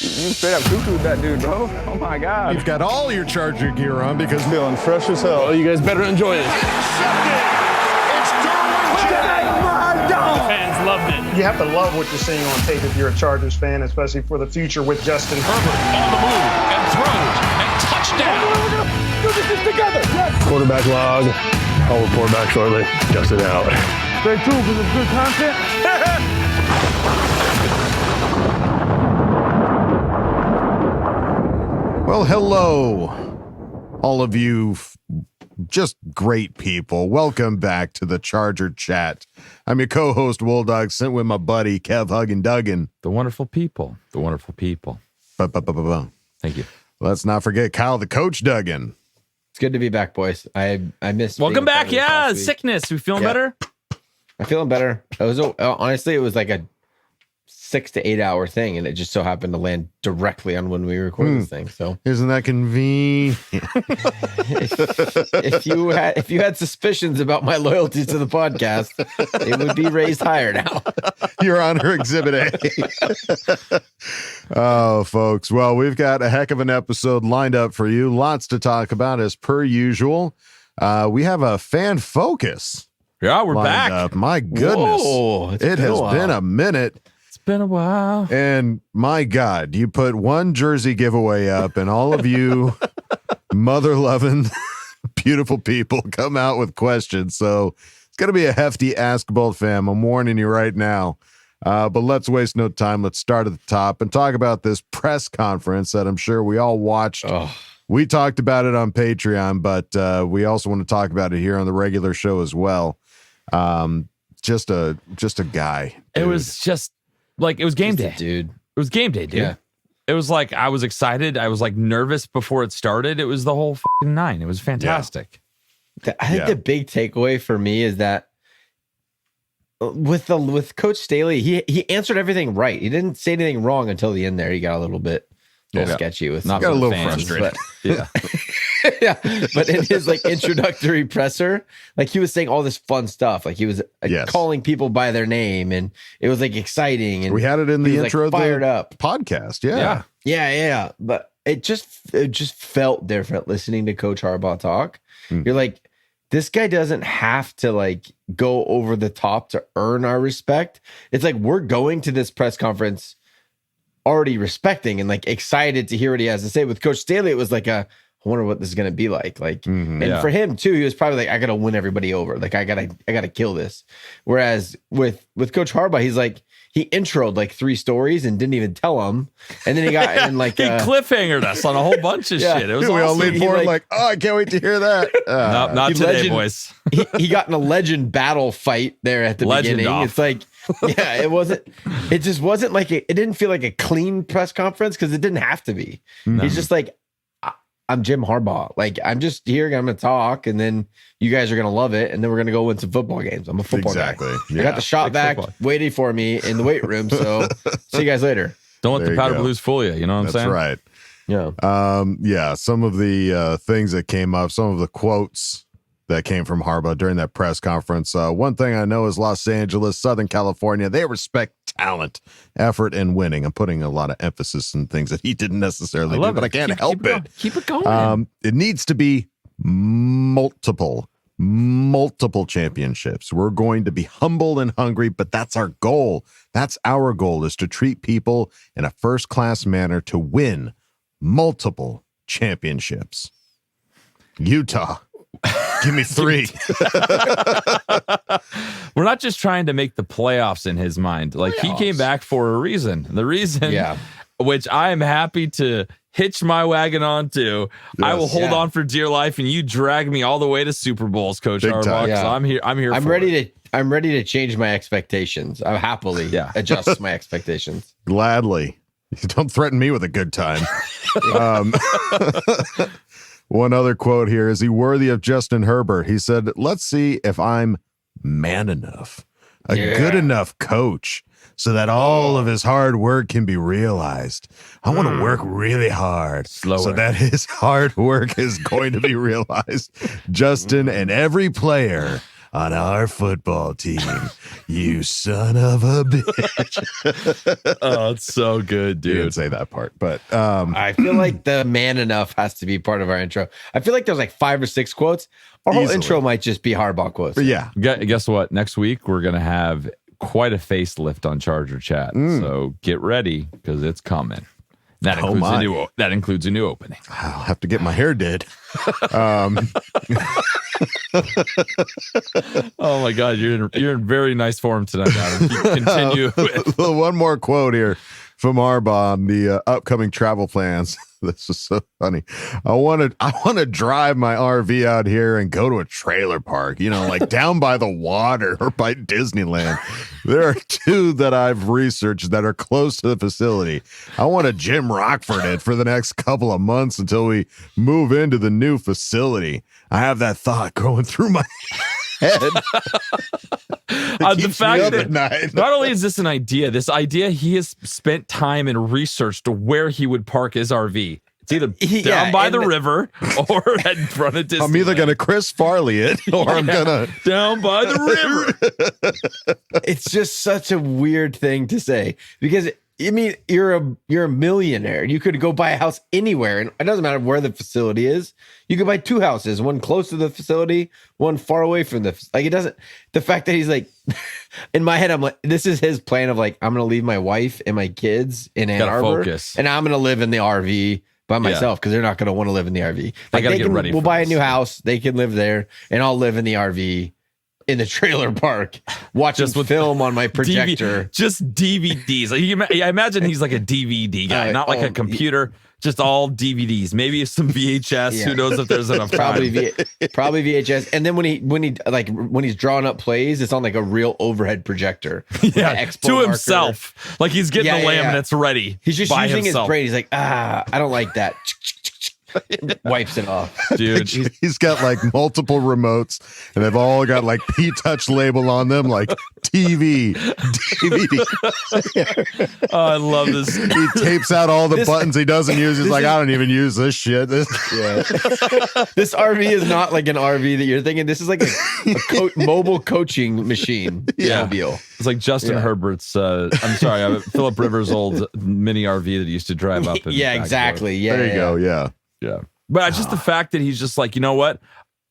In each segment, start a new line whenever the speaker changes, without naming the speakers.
You straight up cuckooed that dude, bro. Oh my God.
You've got all your Charger gear on because
feeling fresh as hell.
Oh, you guys better enjoy this. Fans loved it.
You have to love what you're seeing on tape if you're a Chargers fan, especially for the future with Justin
Herbert on the move and throws and touchdown.
Do this together. Yes.
Quarterback log. I'll report back shortly. Justin out.
Stay tuned for some good content.
Well, hello, all of you just great people. Welcome back to the Charger Chat. I'm your co-host, Wolldog, sent with my buddy, Kev Huggin Duggan.
The wonderful people. The wonderful people. Thank you.
Let's not forget Kyle, the coach Duggan.
It's good to be back, boys. I missed.
Welcome back. Yeah, sickness. We feeling better?
I'm feeling better. It was honestly, it was like a 6 to 8 hour thing, and it just so happened to land directly on when we record this thing. So
isn't that convenient?
if you had suspicions about my loyalty to the podcast, it would be raised higher now.
Your Honor, Exhibit A. Oh, folks. Well, we've got a heck of an episode lined up for you. Lots to talk about as per usual. We have a fan focus.
Yeah, we're back.
Up. My goodness.
Whoa,
it has been a minute.
Been a while.
And my God, you put one jersey giveaway up and all of you mother-loving, beautiful people come out with questions. So it's going to be a hefty Ask Boltfam. I'm warning you right now. But let's waste no time. Let's start at the top and talk about this press conference that I'm sure we all watched.
Oh.
We talked about it on Patreon, but we also want to talk about it here on the regular show as well. Just a guy. Dude.
It was just like, it was game day,
dude.
It was game day, dude.
Yeah.
It was like, I was excited. I was like nervous before it started. It was the whole fucking 9. It was fantastic.
Yeah. I think the big takeaway for me is that with Coach Staley, he answered everything right. He didn't say anything wrong until the end there. He got a little sketchy with
not
got a little
fans,
frustrated.
Yeah.
yeah, but in his like introductory presser, like he was saying all this fun stuff, like he was calling people by their name, and it was like exciting. And
we had it in the intro,
like, fired
of the
up
podcast.
Yeah. But it just felt different listening to Coach Harbaugh talk. You're like, this guy doesn't have to like go over the top to earn our respect. It's like we're going to this press conference already respecting and like excited to hear what he has to say. With Coach Staley, it was like I wonder what this is going to be like. And for him too, he was probably like, I got to win everybody over. Like I gotta kill this. Whereas with Coach Harbaugh, he's like, he introed like 3 stories and didn't even tell them. And then he got in like
he cliffhangered us on a whole bunch of shit. It was
we all
awesome.
leaned forward like, oh, I can't wait to hear that.
Not today, boys.
he got in a legend battle fight there at the beginning.
Off.
It's like, it just wasn't like, it didn't feel like a clean press conference because it didn't have to be. No. He's just like, I'm Jim Harbaugh. Like, I'm just here. I'm going to talk, and then you guys are going to love it, and then we're going to go win some football games. I'm a football guy.
Yeah.
I got the shot back waiting for me in the weight room. So see you guys later.
Don't let the powder blues fool you. You know what I'm saying?
That's right. Yeah. Some of the things that came up, some of the quotes that came from Harbaugh during that press conference. One thing I know is Los Angeles, Southern California, they respect talent, effort, and winning. I'm putting a lot of emphasis in things that he didn't necessarily do, but I can't help it.
Keep it going.
It needs to be multiple championships. We're going to be humble and hungry, but that's our goal. That's our goal, is to treat people in a first-class manner to win multiple championships. Utah. Give me 3.
We're not just trying to make the playoffs in his mind. Like, he came back for a reason. The reason, which I am happy to hitch my wagon onto. I will hold on for dear life, and you drag me all the way to Super Bowls, Coach Harbaugh. Yeah. I'm here.
I'm ready to change my expectations. I'll happily adjust my expectations.
Gladly. Don't threaten me with a good time. One other quote here. Is he worthy of Justin Herbert? He said, let's see if I'm man enough, a good enough coach, so that all of his hard work can be realized. I want to work really hard so that his hard work is going to be realized. Justin and every player on our football team. You son of a bitch.
Oh, it's so good,
You
dude.
didn't say that part, but
I feel like the man enough has to be part of our intro. I feel like there's like 5 or 6 quotes. Our whole
Easily.
intro might just be Harbaugh quotes.
yeah.
Guess what? Next week, we're going to have quite a facelift on Charger Chat. So get ready because it's coming. That
Oh,
includes,
my.
that includes a new opening.
I'll have to get my hair did.
Oh, my God. You're in very nice form tonight, Adam. Continue with.
One more quote here from Harbaugh on the upcoming travel plans. This is so funny. I want to drive my RV out here and go to a trailer park, like down by the water or by Disneyland. There are 2 that I've researched that are close to the facility. I want to Jim Rockford it for the next couple of months until we move into the new facility. I have that thought going through my head.
The fact that
night.
not only is this an idea, he has spent time and researched where he would park his RV. It's either down by the river or in front of Disneyland.
I'm either going to Chris Farley it or I'm going to
down by the river.
It's just such a weird thing to say because I mean, you're a millionaire. You could go buy a house anywhere, and it doesn't matter where the facility is. You could buy 2 houses, one close to the facility, one far away from it doesn't. The fact that he's like, in my head, I'm like, this is his plan of like, I'm gonna leave my wife and my kids in Ann Arbor, and I'm gonna live in the RV by myself because they're not gonna want to live in the RV. Like
gotta get ready.
We'll buy a new house. They can live there, and I'll live in the RV. In the trailer park, watching film on my projector.
Just DVDs. Like I imagine he's like a DVD guy, not like a computer. Just all DVDs. Maybe some VHS. Who knows if there's enough
probably
time.
Probably VHS. And then when he's drawing up plays, it's on like a real overhead projector.
To himself. Like he's getting the laminates ready.
He's just
by
using
himself.
his brain. He's like, I don't like that. Wipes it off.
Dude,
he's got like multiple remotes and they've all got like P-Touch label on them, like TV, DVD.
Oh, I love this.
He tapes out all the buttons he doesn't use. He's like, I don't even use this shit.
This RV is not like an RV that you're thinking. This is like a mobile coaching machine. Mobile.
It's like Justin Herbert's, Philip Rivers' old mini RV that he used to drive up.
Exactly. Yeah.
There you go. Yeah.
Yeah. But just the fact that he's just like, you know what?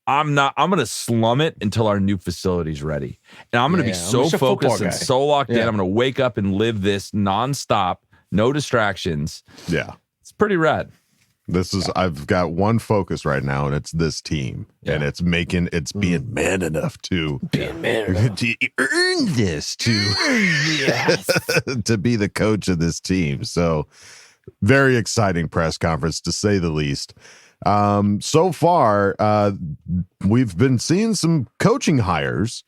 I'm going to slum it until our new facility's ready. And I'm going to be so focused and so locked in. I'm going to wake up and live this nonstop, no distractions.
Yeah.
It's pretty rad.
I've got one focus right now, and it's this team. Yeah. And it's being man enough to earn this to be the coach of this team. So very exciting press conference, to say the least. So far, we've been seeing some coaching hires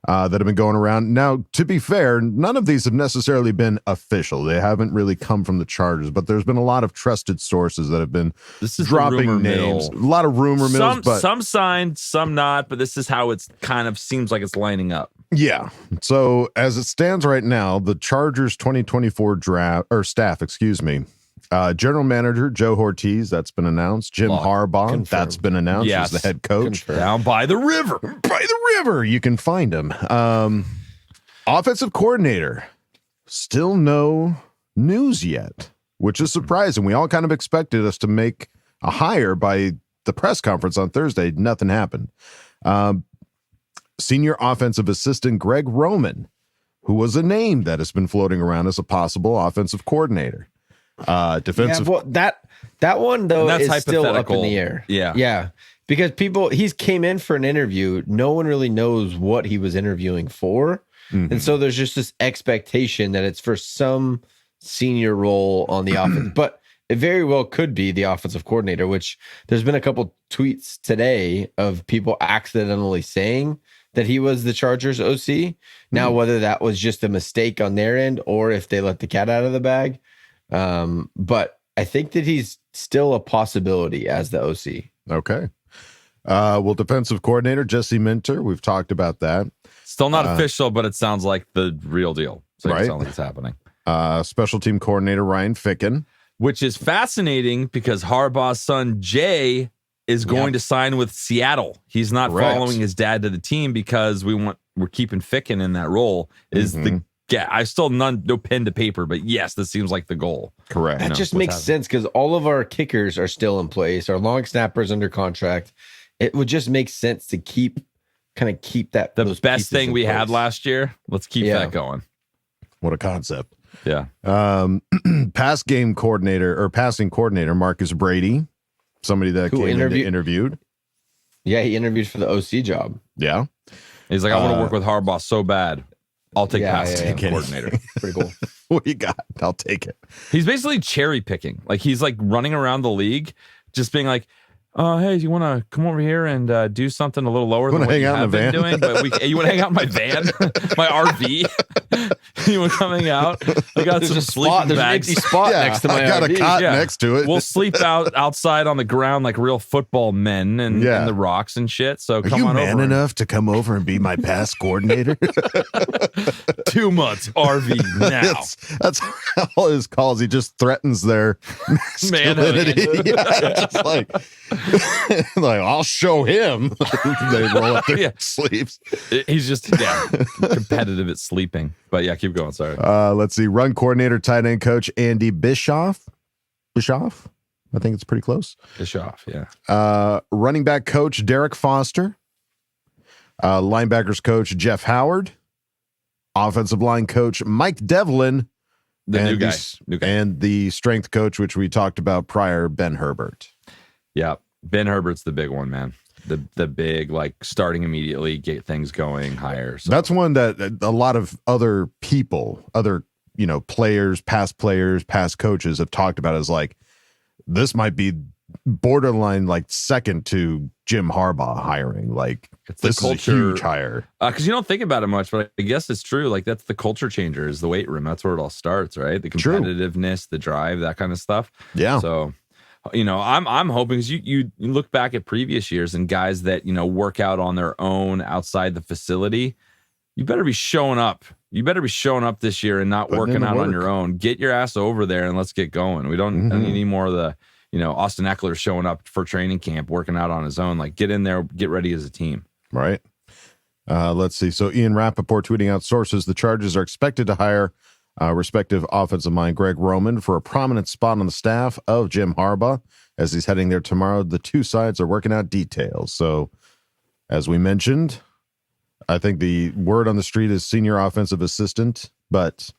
that have been going around. Now, to be fair, none of these have necessarily been official. They haven't really come from the Chargers, but there's been a lot of trusted sources that have been dropping names. A lot of rumor mills.
Some signed, some not, but this is how it's kind of seems like it's lining up.
Yeah. So as it stands right now, the Chargers 2024 staff, general manager Joe Ortiz, that's been announced. Jim Harbaugh, that's been announced as the head coach.
Down by the river.
You can find him. Offensive coordinator, still no news yet, which is surprising. We all kind of expected us to make a hire by the press conference on Thursday. Nothing happened. Senior offensive assistant Greg Roman, who was a name that has been floating around as a possible offensive coordinator. Defensive.
That one though is still up in the air.
Yeah.
Because he's came in for an interview. No one really knows what he was interviewing for. Mm-hmm. And so there's just this expectation that it's for some senior role on the offense, but it very well could be the offensive coordinator, which there's been a couple tweets today of people accidentally saying that he was the Chargers OC. Now, whether that was just a mistake on their end or if they let the cat out of the bag. But I think that he's still a possibility as the OC.
Okay. Defensive coordinator Jesse Minter. We've talked about that.
Still not official, but it sounds like the real deal. So
right.
It sounds like it's happening.
Special team coordinator Ryan Ficken,
which is fascinating because Harbaugh's son Jay is going to sign with Seattle. He's not following his dad to the team because we're keeping Ficken in that role. I still no pen to paper, but yes, this seems like the goal.
Correct.
That just makes sense because all of our kickers are still in place. Our long snappers under contract. It would just make sense to keep that.
The best thing we had last year. Let's keep that going.
What a concept.
Yeah.
Passing coordinator Marcus Brady, somebody that came interviewed.
Yeah, he interviewed for the OC job.
Yeah.
He's like, I want to work with Harbaugh so bad. I'll take passing coordinator.
Pretty cool.
What you got? I'll take it.
He's basically cherry picking. Like he's like running around the league, just being like, hey, do you want to come over here and do something a little lower than what you have been doing? But you want to hang out in my van, my RV? You want to come hang out? I got some sleeping bags.
There's an empty spot next to my RV.
I got a cot next to it.
We'll sleep outside on the ground like real football men and the rocks and shit. So come on over.
Are you man enough to come over and be my pass coordinator?
2 months RV now.
That's all his calls. He just threatens their masculinity. Just like I'll show him. They roll up their sleeves.
He's just competitive at sleeping. But yeah, keep going. Sorry.
Let's see. Run coordinator, tight end coach Andy Bischoff. I think it's pretty close.
Bischoff, yeah.
Running back coach Derek Foster. Linebackers coach Jeff Howard. Offensive line coach Mike Devlin.
The new guy.
And the strength coach, which we talked about prior, Ben Herbert.
Yeah, Ben Herbert's the big one, man. The big, like, starting immediately, get things going higher. So.
That's one that a lot of other people, players, past coaches have talked about as like, this might be borderline like second to Jim Harbaugh hiring. Like,
it's the culture,
is a huge hire.
Because you don't think about it much, but I guess it's true. Like, that's the culture changer, is the weight room. That's where it all starts, right? The competitiveness, the drive, that kind of stuff.
Yeah.
So, I'm hoping, because you look back at previous years and guys that, work out on their own outside the facility, you better be showing up. You better be showing up this year and not working out on your own. Get your ass over there and let's get going. We don't need any more of the, Austin Eckler showing up for training camp, working out on his own. Like, get in there, get ready as a team.
Right. Let's see. So Ian Rappaport tweeting out sources. The Chargers are expected to hire respective offensive mind Greg Roman for a prominent spot on the staff of Jim Harbaugh as he's heading there tomorrow. The two sides are working out details. So as we mentioned, I think the word on the street is senior offensive assistant, but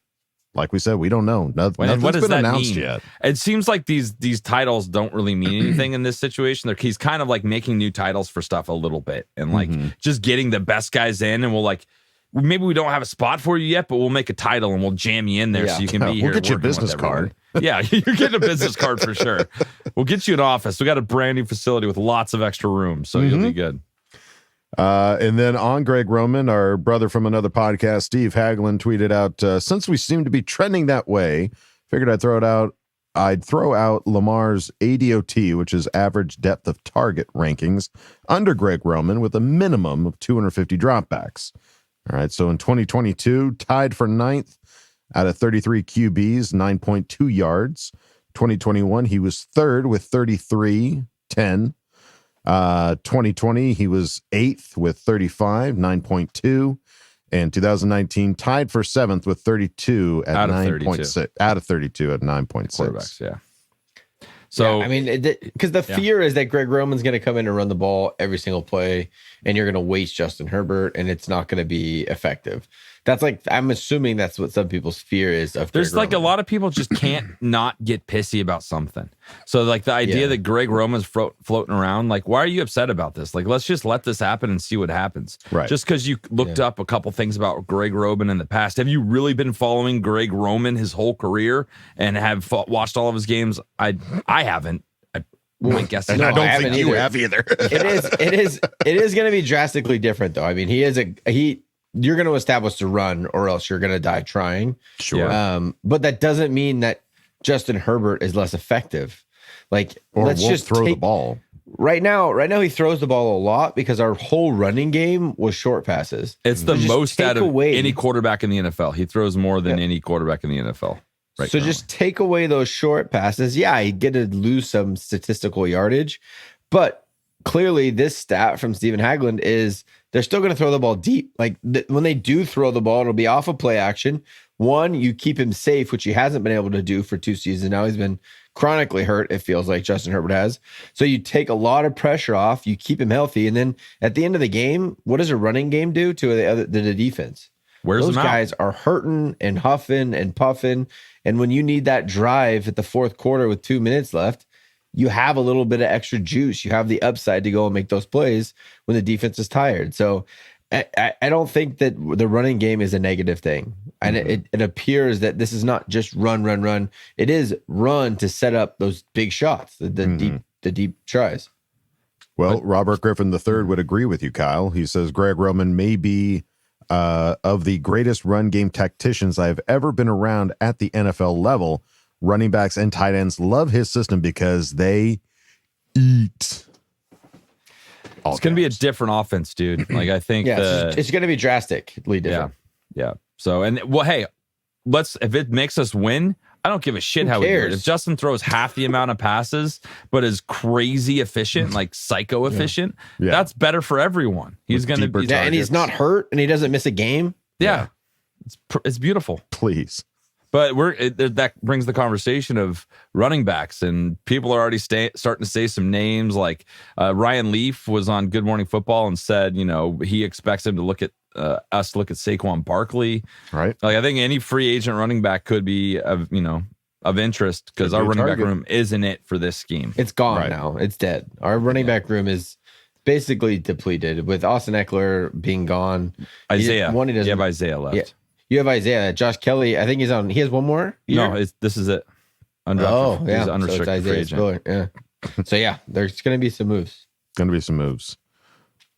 like we said, we don't know. Nothing's been announced yet.
It seems like these titles don't really mean anything in this situation. He's kind of like making new titles for stuff a little bit and like just getting the best guys in, and maybe we don't have a spot for you yet, but we'll make a title and we'll jam you in there so you can be here.
We'll get you a business card.
Yeah, you're getting a business card for sure. We'll get you an office. We got a brand new facility with lots of extra room, so you'll be good.
And then on Greg Roman, our brother from another podcast, Steve Hagelin, tweeted out, since we seem to be trending that way, figured I'd throw out Lamar's ADOT, which is average depth of target rankings, under Greg Roman with a minimum of 250 dropbacks. All right, so in 2022, tied for 9th out of 33 QBs, 9.2 yards. 2021, he was 3rd with 33.10. 2020, he was 8th with 35, 9.2. And 2019, tied for 7th with 32 at 9.6. Out of 32 at 9.6.
Quarterbacks, yeah. So,
I mean, because the fear is that Greg Roman's going to come in and run the ball every single play, and you're going to waste Justin Herbert, and it's not going to be effective. That's like, I'm assuming that's what some people's fear is of
there's
Greg
like
Roman.
a lot of people just can't not get pissy about something. So like the idea that Greg Roman's floating around, like, why are you upset about this? Like, let's just let this happen and see what happens.
Right.
Just because you looked up a couple things about Greg Roman in the past. Have you really been following Greg Roman his whole career and have watched all of his games? I haven't. I guess
and I don't think you have either.
It is going to be drastically different though. I mean, you're going to establish the run or else you're going to die trying.
Sure.
But that doesn't mean that Justin Herbert is less effective. Like,
let's just throw the ball.
Right now he throws the ball a lot because our whole running game was short passes.
It's the most out of any quarterback in the NFL. He throws more than any quarterback in the NFL. Right,
so just take away those short passes. Yeah, he'd get to lose some statistical yardage, but clearly this stat from Stephen Hagland is they're still going to throw the ball deep. Like when they do throw the ball, it'll be off of play action. One, you keep him safe, which he hasn't been able to do for 2 seasons now. He's been chronically hurt, it feels like Justin Herbert has. So you take a lot of pressure off, you keep him healthy, and then at the end of the game, what does a running game do to the defense? Those guys are hurting and huffing and puffing. And when you need that drive at the fourth quarter with 2 minutes left, you have a little bit of extra juice. You have the upside to go and make those plays when the defense is tired. So I don't think that the running game is a negative thing. And it appears that this is not just run. It is run to set up those big shots, the deep tries.
Well, Robert Griffin III would agree with you, Kyle. He says Greg Roman may be of the greatest run game tacticians I've ever been around at the NFL level. Running backs and tight ends love his system because they eat.
It's going to be a different offense, dude. Like, I think
it's going to be drastically different.
Yeah. So, and well, hey, if it makes us win, I don't give a shit how we do it. If Justin throws half the amount of passes, but is crazy efficient, like psycho efficient, that's better for everyone. He's going to be,
and he's not hurt and he doesn't miss a game.
Yeah. It's beautiful.
Please.
But that brings the conversation of running backs, and people are already starting to say some names. Like Ryan Leaf was on Good Morning Football and said, he expects him to look at Saquon Barkley.
Right.
Like, I think any free agent running back could be of interest because our running back room isn't it for this scheme.
It's gone now. It's dead. Our running back room is basically depleted with Austin Eckler being gone.
Isaiah. You have Isaiah left.
Yeah. You have Isaiah. Josh Kelly, I think he has one more year?
No, this is it. He's unrestricted free agent.
Spiller. Yeah. So, there's going to be some moves.
Going to be some moves.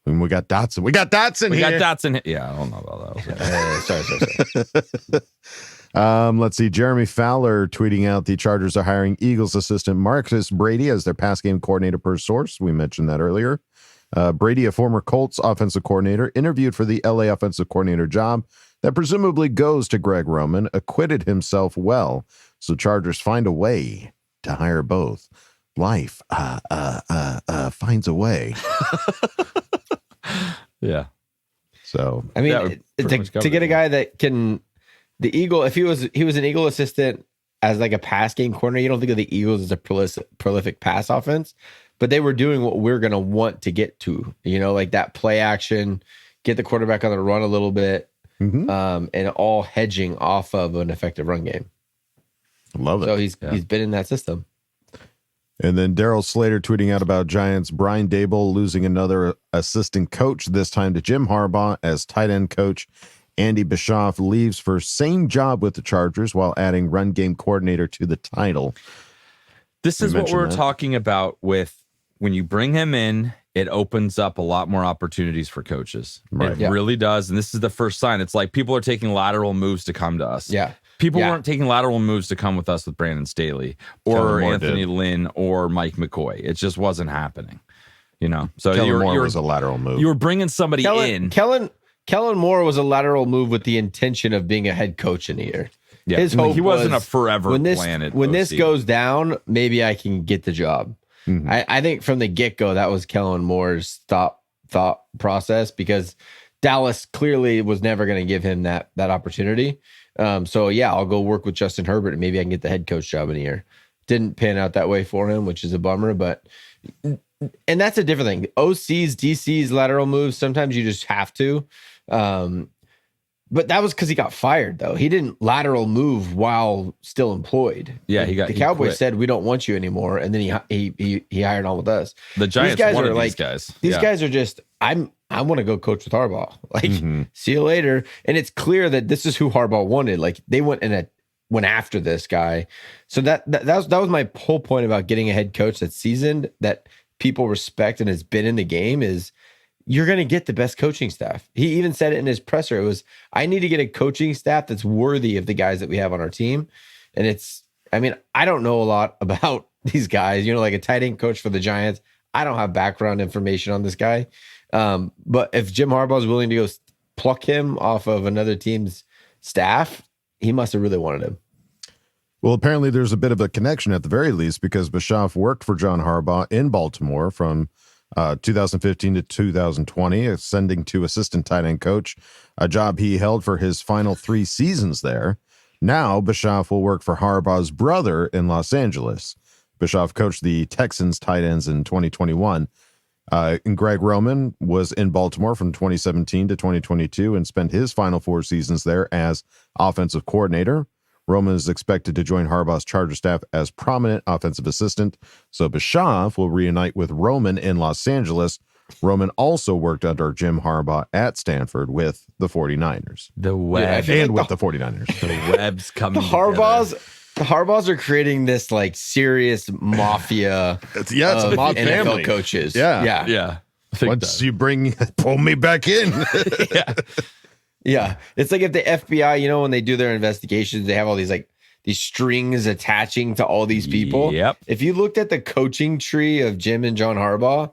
And we got Dotson. We got Dotson here.
Yeah, I don't know about that.
Sorry.
Let's see. Jeremy Fowler tweeting out the Chargers are hiring Eagles assistant Marcus Brady as their pass game coordinator per source. We mentioned that earlier. Brady, a former Colts offensive coordinator, interviewed for the LA offensive coordinator job that presumably goes to Greg Roman, acquitted himself well. So Chargers find a way to hire both. Life finds a way.
Yeah.
So
I mean, to get a guy that can, the Eagle, if he was an Eagle assistant as like a pass game coordinator, you don't think of the Eagles as a prolific pass offense, but they were doing what we're going to want to get to, like that play action, get the quarterback on the run a little bit. And all hedging off of an effective run game.
Love it.
So he's been in that system.
And then Daryl Slater tweeting out about Giants Brian Daboll losing another assistant coach, this time to Jim Harbaugh, as tight end coach Andy Bischoff leaves for same job with the Chargers while adding run game coordinator to the title.
This is what we're talking about with when you bring him in. It opens up a lot more opportunities for coaches. Right. It really does. And this is the first sign. It's like people are taking lateral moves to come to us.
Yeah.
People weren't taking lateral moves to come with us with Brandon Staley or Anthony Lynn or Mike McCoy. It just wasn't happening. So
Kellen Moore was a lateral move.
You were bringing somebody in.
Kellen Moore was a lateral move with the intention of being a head coach in a year.
Yeah.
His hope
he wasn't
was,
a forever
when this goes down, maybe I can get the job. I think from the get-go, that was Kellen Moore's thought process because Dallas clearly was never going to give him that opportunity. I'll go work with Justin Herbert and maybe I can get the head coach job in a year. Didn't pan out that way for him, which is a bummer, and that's a different thing. OCs, DCs, lateral moves, sometimes you just have to. But that was because he got fired, though. He didn't lateral move while still employed.
Yeah,
the Cowboys said we don't want you anymore, and then he hired on with us.
The Giants wanted these guys.
These guys are just I want to go coach with Harbaugh. See you later. And it's clear that this is who Harbaugh wanted. Like they went after this guy. So that was my whole point about getting a head coach that's seasoned, that people respect and has been in the game is. You're going to get the best coaching staff. He even said it in his presser. It was, I need to get a coaching staff that's worthy of the guys that we have on our team. And I don't know a lot about these guys, like a tight end coach for the Giants. I don't have background information on this guy. But if Jim Harbaugh is willing to go pluck him off of another team's staff, he must have really wanted him.
Well, apparently there's a bit of a connection at the very least because Bischoff worked for John Harbaugh in Baltimore from 2015 to 2020, ascending to assistant tight end coach, a job he held for his final 3 seasons there. Now, Bischoff will work for Harbaugh's brother in Los Angeles. Bischoff coached the Texans tight ends in 2021. And Greg Roman was in Baltimore from 2017 to 2022 and spent his final 4 seasons there as offensive coordinator. Roman is expected to join Harbaugh's Charger staff as prominent offensive assistant. So Bischoff will reunite with Roman in Los Angeles. Roman also worked under Jim Harbaugh at Stanford with the 49ers.
The web.
And with the 49ers.
The web's coming
The Harbaughs are creating this like serious mafia.
It's a mob
NFL
family.
coaches.
Yeah.
Yeah.
Once you pull me back in.
Yeah. It's like if the FBI, when they do their investigations, they have all these these strings attaching to all these people.
Yep.
If you looked at the coaching tree of Jim and John Harbaugh,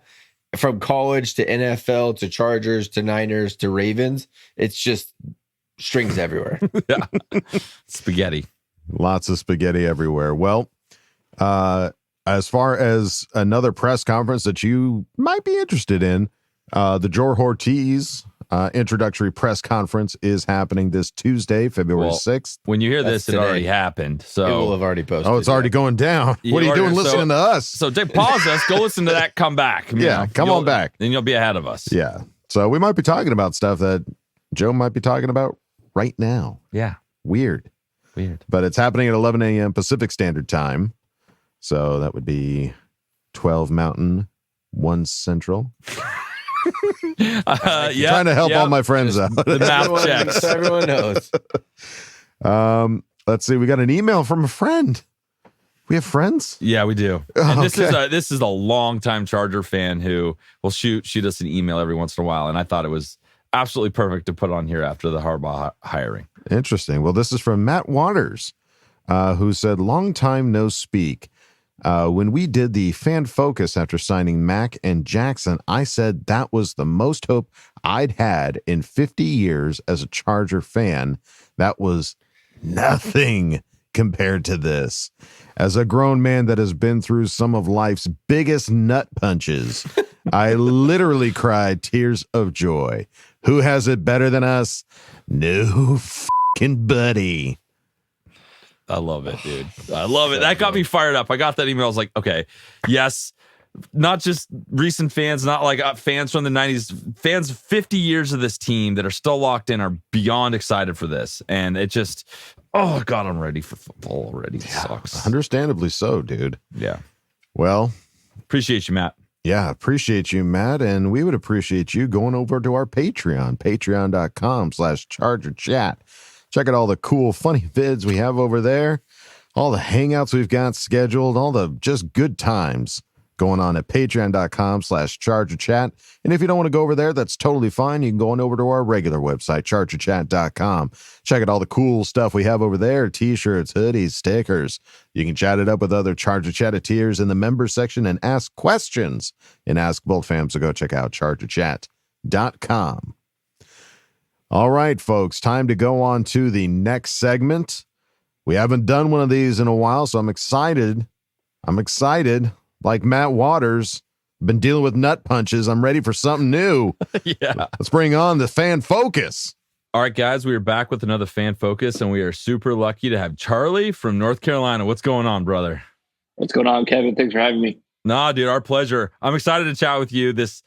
from college to NFL to Chargers to Niners to Ravens, it's just strings everywhere.
Yeah. Spaghetti.
Lots of spaghetti everywhere. Well, as far as another press conference that you might be interested in, the Jor Ortiz introductory press conference is happening this Tuesday, February 6th.
When you hear this,
That's
it
today.
already happened. So
It will have already posted.
Oh, it's already going down. What are you doing listening to us?
So pause us, go listen to that, come back.
Come on back.
Then you'll be ahead of us.
Yeah. So we might be talking about stuff that Joe might be talking about right now.
Yeah.
Weird. But it's happening at 11 a.m. Pacific Standard Time. So that would be 12 Mountain, 1 Central. Trying to help all my friends out.
The math checks.
Everyone knows.
Let's see. We got an email from a friend. We have friends?
Yeah, we do. And
Okay.
this is a longtime Charger fan who will shoot us an email every once in a while, and I thought it was absolutely perfect to put on here after the Harbaugh hiring.
Interesting. Well, this is from Matt Waters, who said, long time no speak. When we did the fan focus after signing Mack and Jackson, I said that was the most hope I'd had in 50 years as a Charger fan. That was nothing compared to this. As a grown man that has been through some of life's biggest nut punches, I literally cried tears of joy. Who has it better than us? No fucking buddy.
I love it, dude. I love it. That got me fired up. I got that email. I was like, okay, yes, not just recent fans, not like fans from the 90s, fans 50 years of this team that are still locked in are beyond excited for this. And it just, oh, God, I'm ready for football already. It sucks.
Understandably so, dude.
Yeah.
Well,
Appreciate you, Matt.
yeah, appreciate you, Matt. And we would appreciate you going over to our Patreon, patreon.com/ChargerChat. Check out all the cool, funny vids we have over there, all the hangouts we've got scheduled, all the just good times going on at patreon.com/ChargerChat. And if you don't want to go over there, that's totally fine. You can go on over to our regular website, chargerchat.com. Check out all the cool stuff we have over there, t-shirts, hoodies, stickers. You can chat it up with other Charger Chatteteers in the members section and ask questions in Ask Boltfam. So go check out chargerchat.com. All right, folks, time to go on to the next segment. We haven't done one of these in a while, so I'm excited. Like Matt Waters, been dealing with nut punches. I'm ready for something new.
Yeah.
Let's bring on the fan focus.
All right, guys, we are back with another fan focus, and we are super lucky to have Charlie from North Carolina. What's going on, brother?
What's going on, Kevin? Thanks for having me.
Nah, dude, our pleasure. I'm excited to chat with you. This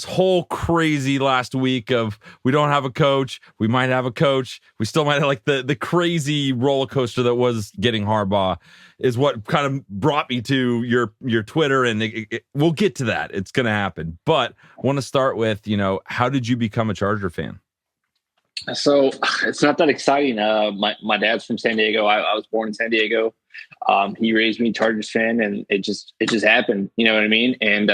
whole crazy last week of we don't have a coach, we might have a coach, we still might have like the crazy roller coaster that was getting Harbaugh is what kind of brought me to your Twitter, and we'll get to that. It's going to happen. But I want to start with, how did you become a Charger fan?
So it's not that exciting. My dad's from San Diego. I was born in San Diego. He raised me Chargers fan, and it just happened. You know what I mean? And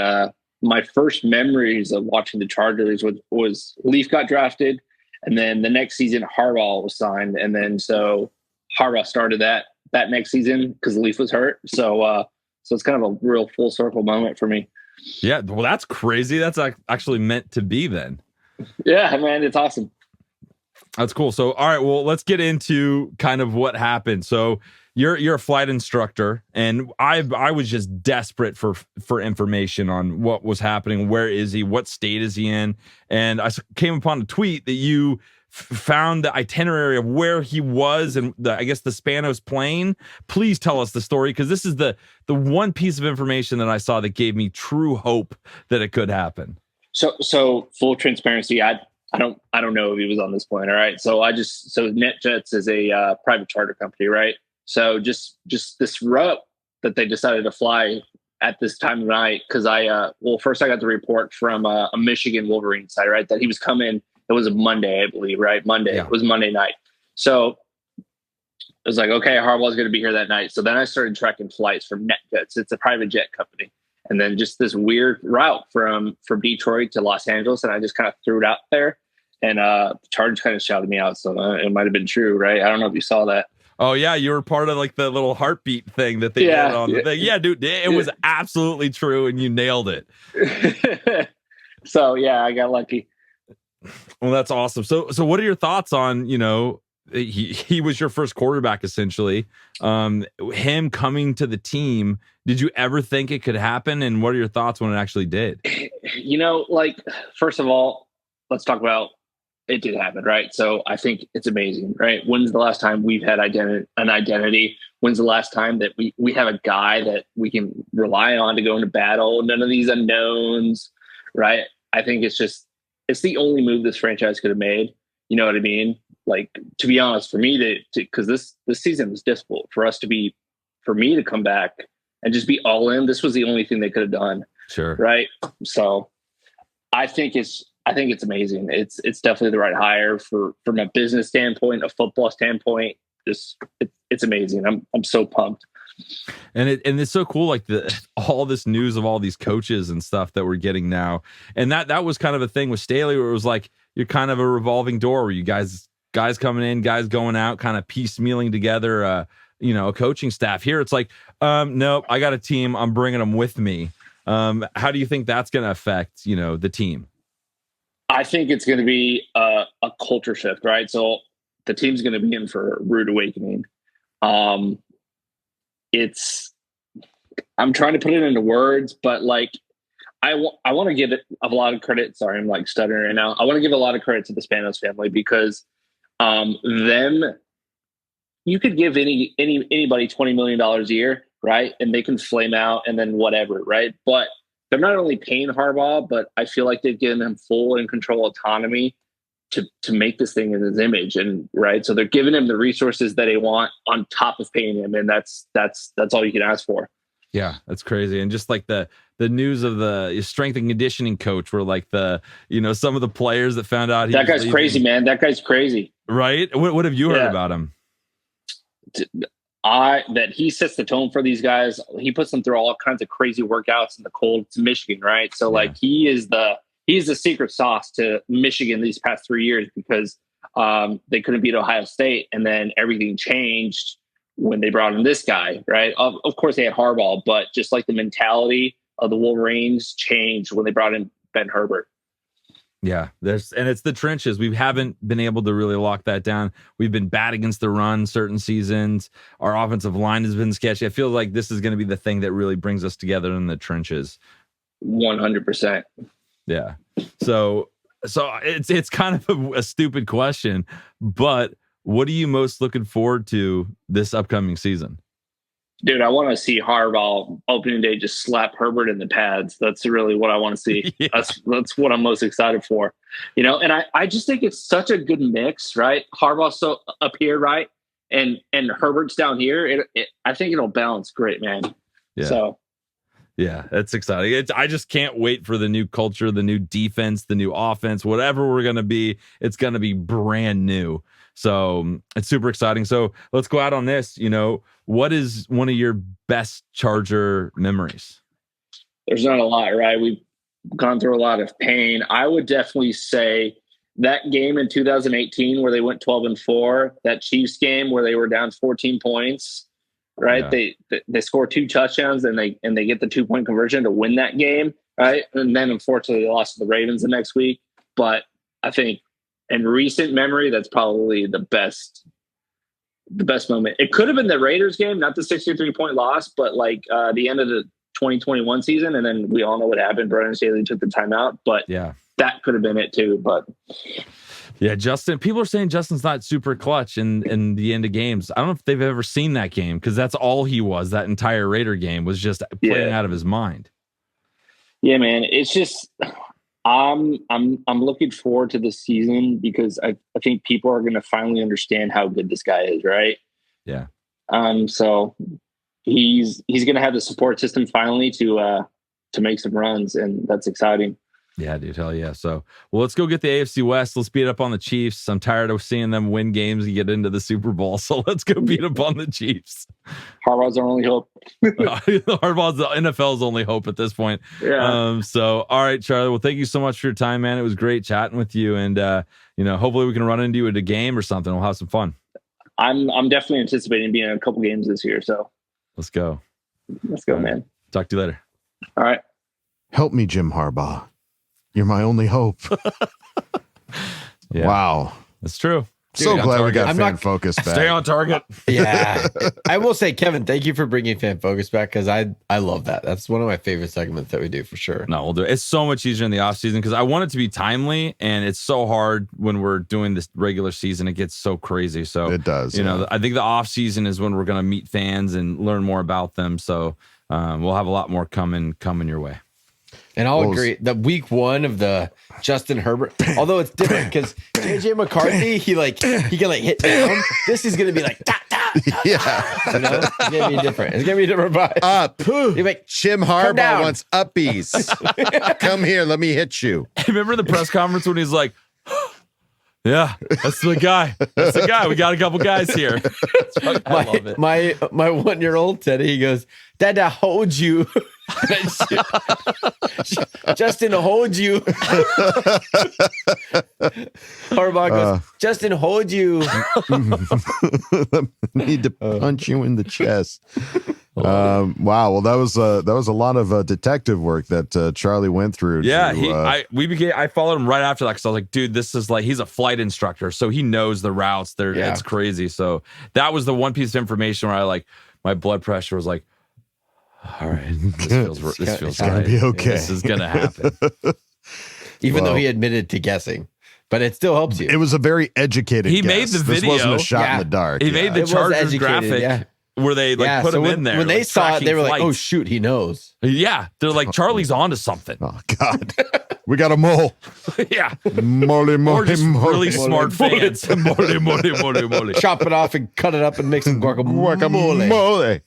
my first memories of watching the Chargers was Leaf got drafted, and then the next season Harbaugh was signed, and then so Harbaugh started that next season because Leaf was hurt. So it's kind of a real full circle moment for me.
Yeah, well, that's crazy. That's actually meant to be then.
Yeah, man, it's awesome.
That's cool. So, all right, well, let's get into kind of what happened. So you're a flight instructor, and I was just desperate for information on what was happening. Where is he? What state is he in? And I came upon a tweet that you found the itinerary of where he was and I guess the Spanos plane. Please tell us the story, because this is the one piece of information that I saw that gave me true hope that it could happen.
So full transparency, I don't know if he was on this plane. All right. So NetJets is a private charter company, right? So just this route that they decided to fly at this time of night, because first I got the report from a Michigan Wolverine side, right, that he was coming. It was a Monday, I believe, right? Monday. Yeah. It was Monday night. So it was like, okay, Harbaugh's going to be here that night. So then I started tracking flights from NetJets. It's a private jet company. And then just this weird route from Detroit to Los Angeles. And I just kind of threw it out there. And Chargers kind of shouted me out. So it might have been true, right? I don't know if you saw that.
Oh, yeah. You were part of like the little heartbeat thing that they did on the thing. Yeah, dude, it was absolutely true. And you nailed it.
So, yeah, I got lucky.
Well, that's awesome. So what are your thoughts on, he was your first quarterback, essentially, him coming to the team? Did you ever think it could happen? And what are your thoughts when it actually did?
First of all, let's talk about it did happen, right? So I think it's amazing, right? When's the last time we've had an identity? When's the last time that we have a guy that we can rely on to go into battle? None of these unknowns, right? I think it's the only move this franchise could have made. You know what I mean? Like, to be honest, for me because this season was difficult for me to come back and just be all in. This was the only thing they could have done.
Sure.
Right. So I think it's amazing. It's definitely the right hire from a business standpoint, a football standpoint. It's amazing. I'm so pumped.
And it's so cool, like all this news of all these coaches and stuff that we're getting now. And that was kind of a thing with Staley, where it was like you're kind of a revolving door where you guys coming in, guys going out, kind of piecemealing together a coaching staff. Here it's like, nope, I got a team, I'm bringing them with me. How do you think that's going to affect, the team?
I think it's going to be a culture shift, right? So the team's going to be in for a rude awakening. I'm trying to put it into words, but like, I want to give it a lot of credit. Sorry, I'm like stuttering right now. I want to give a lot of credit to the Spanos family, because you could give anybody $20 million a year, right? And they can flame out and then whatever, right? But they're not only paying Harbaugh, but I feel like they've given him full and control autonomy to make this thing in his image, and right. So they're giving him the resources that they want on top of paying him, and that's all you can ask for.
Yeah, that's crazy. And just like the news of the strength and conditioning coach, where like some of the players that found out
that guy's crazy, man. That guy's crazy,
right? What have you heard about him?
That he sets the tone for these guys. He puts them through all kinds of crazy workouts in the cold. It's Michigan, right? So like he's the secret sauce to Michigan these past 3 years, because they couldn't beat Ohio State, and then everything changed when they brought in this guy, right? Of course, they had Harbaugh, but just like the mentality of the Wolverines changed when they brought in Ben Herbert.
Yeah, it's the trenches. We haven't been able to really lock that down. We've been bad against the run certain seasons. Our offensive line has been sketchy. I feel like this is going to be the thing that really brings us together in the trenches.
100%.
Yeah. So it's kind of a stupid question, but what are you most looking forward to this upcoming season?
Dude, I want to see Harbaugh opening day just slap Herbert in the pads. That's really what I want to see. Yeah. That's what I'm most excited for. And I just think it's such a good mix, right? Harbaugh's so up here, right? And Herbert's down here. I think it'll balance great, man.
Yeah.
So
yeah, that's exciting. I just can't wait for the new culture, the new defense, the new offense, whatever we're going to be. It's going to be brand new. So it's super exciting. So let's go out on this. What is one of your best Charger memories?
There's not a lot, right? We've gone through a lot of pain. I would definitely say that game in 2018 where they went 12-4, that Chiefs game where they were down 14 points, right? Yeah. They score 2 touchdowns and they get the 2-point conversion to win that game, right? And then unfortunately they lost to the Ravens the next week. But I think in recent memory, that's probably the best the best moment. It could have been the Raiders game, not the 63-point loss, but like the end of the 2021 season. And then we all know what happened. Brandon Staley took the timeout, but that could have been it too. But
yeah, Justin, people are saying Justin's not super clutch in the end of games. I don't know if they've ever seen that game, because that's all he was. That entire Raider game was just playing out of his mind.
Yeah, man. It's just I'm looking forward to this season, because I think people are going to finally understand how good this guy is, right?
Yeah.
So he's going to have the support system finally to make some runs, and that's exciting.
Yeah, dude. Hell yeah. So, well, let's go get the AFC West. Let's beat up on the Chiefs. I'm tired of seeing them win games and get into the Super Bowl. So let's go beat up on the Chiefs.
Harbaugh's our only hope.
Harbaugh's the NFL's only hope at this point.
Yeah.
So, all right, Charlie. Well, thank you so much for your time, man. It was great chatting with you. And, hopefully we can run into you at a game or something. We'll have some fun.
I'm definitely anticipating being in a couple games this year. So
let's go.
Let's go, man.
Talk to you later.
All right.
Help me, Jim Harbaugh. You're my only hope. Wow.
That's true.
So glad we got Fan Focus back.
Stay on target.
Yeah. I will say, Kevin, thank you for bringing Fan Focus back, because I love that. That's one of my favorite segments that we do for sure.
No, we'll do it. It's so much easier in the off season, because I want it to be timely, and it's so hard when we're doing this regular season. It gets so crazy. So
it does.
I think the off season is when we're going to meet fans and learn more about them. So we'll have a lot more coming your way.
And I'll agree that week one of the Justin Herbert, although it's different because JJ McCarthy, he can hit down. This is gonna be like
yeah.
It's gonna be different. It's gonna be a different vibe.
Up. Jim Harbaugh wants uppies. Come here, let me hit you.
Remember the press conference when he's like, yeah, that's the guy. That's the guy. We got a couple guys here. I love it.
My 1-year-old Teddy, he goes, Dad, I hold you. Justin, hold you. Harbaugh goes, Justin, hold you.
Need to punch you in the chest. Wow. Well, that was a lot of detective work that Charlie went through.
Yeah, I followed him right after that, because I was like, dude, this is like, he's a flight instructor, so he knows the routes. It's crazy. So that was the one piece of information where my blood pressure was like, all right, this feels
gonna
right.
be okay.
This is gonna happen.
Even though he admitted to guessing, but it still helps you.
It was a very educated.
He
guess.
made the
This
video.
wasn't a shot in the dark.
He made the Chargers graphic where they put him in there.
When they saw it, they were like,
flights.
"Oh shoot, he knows."
Yeah, they're like, Charlie's onto something.
Oh God, we got a mole.
Yeah,
mole,
or just really smart fans. Mole.
Chop it off and cut it up and make some guacamole.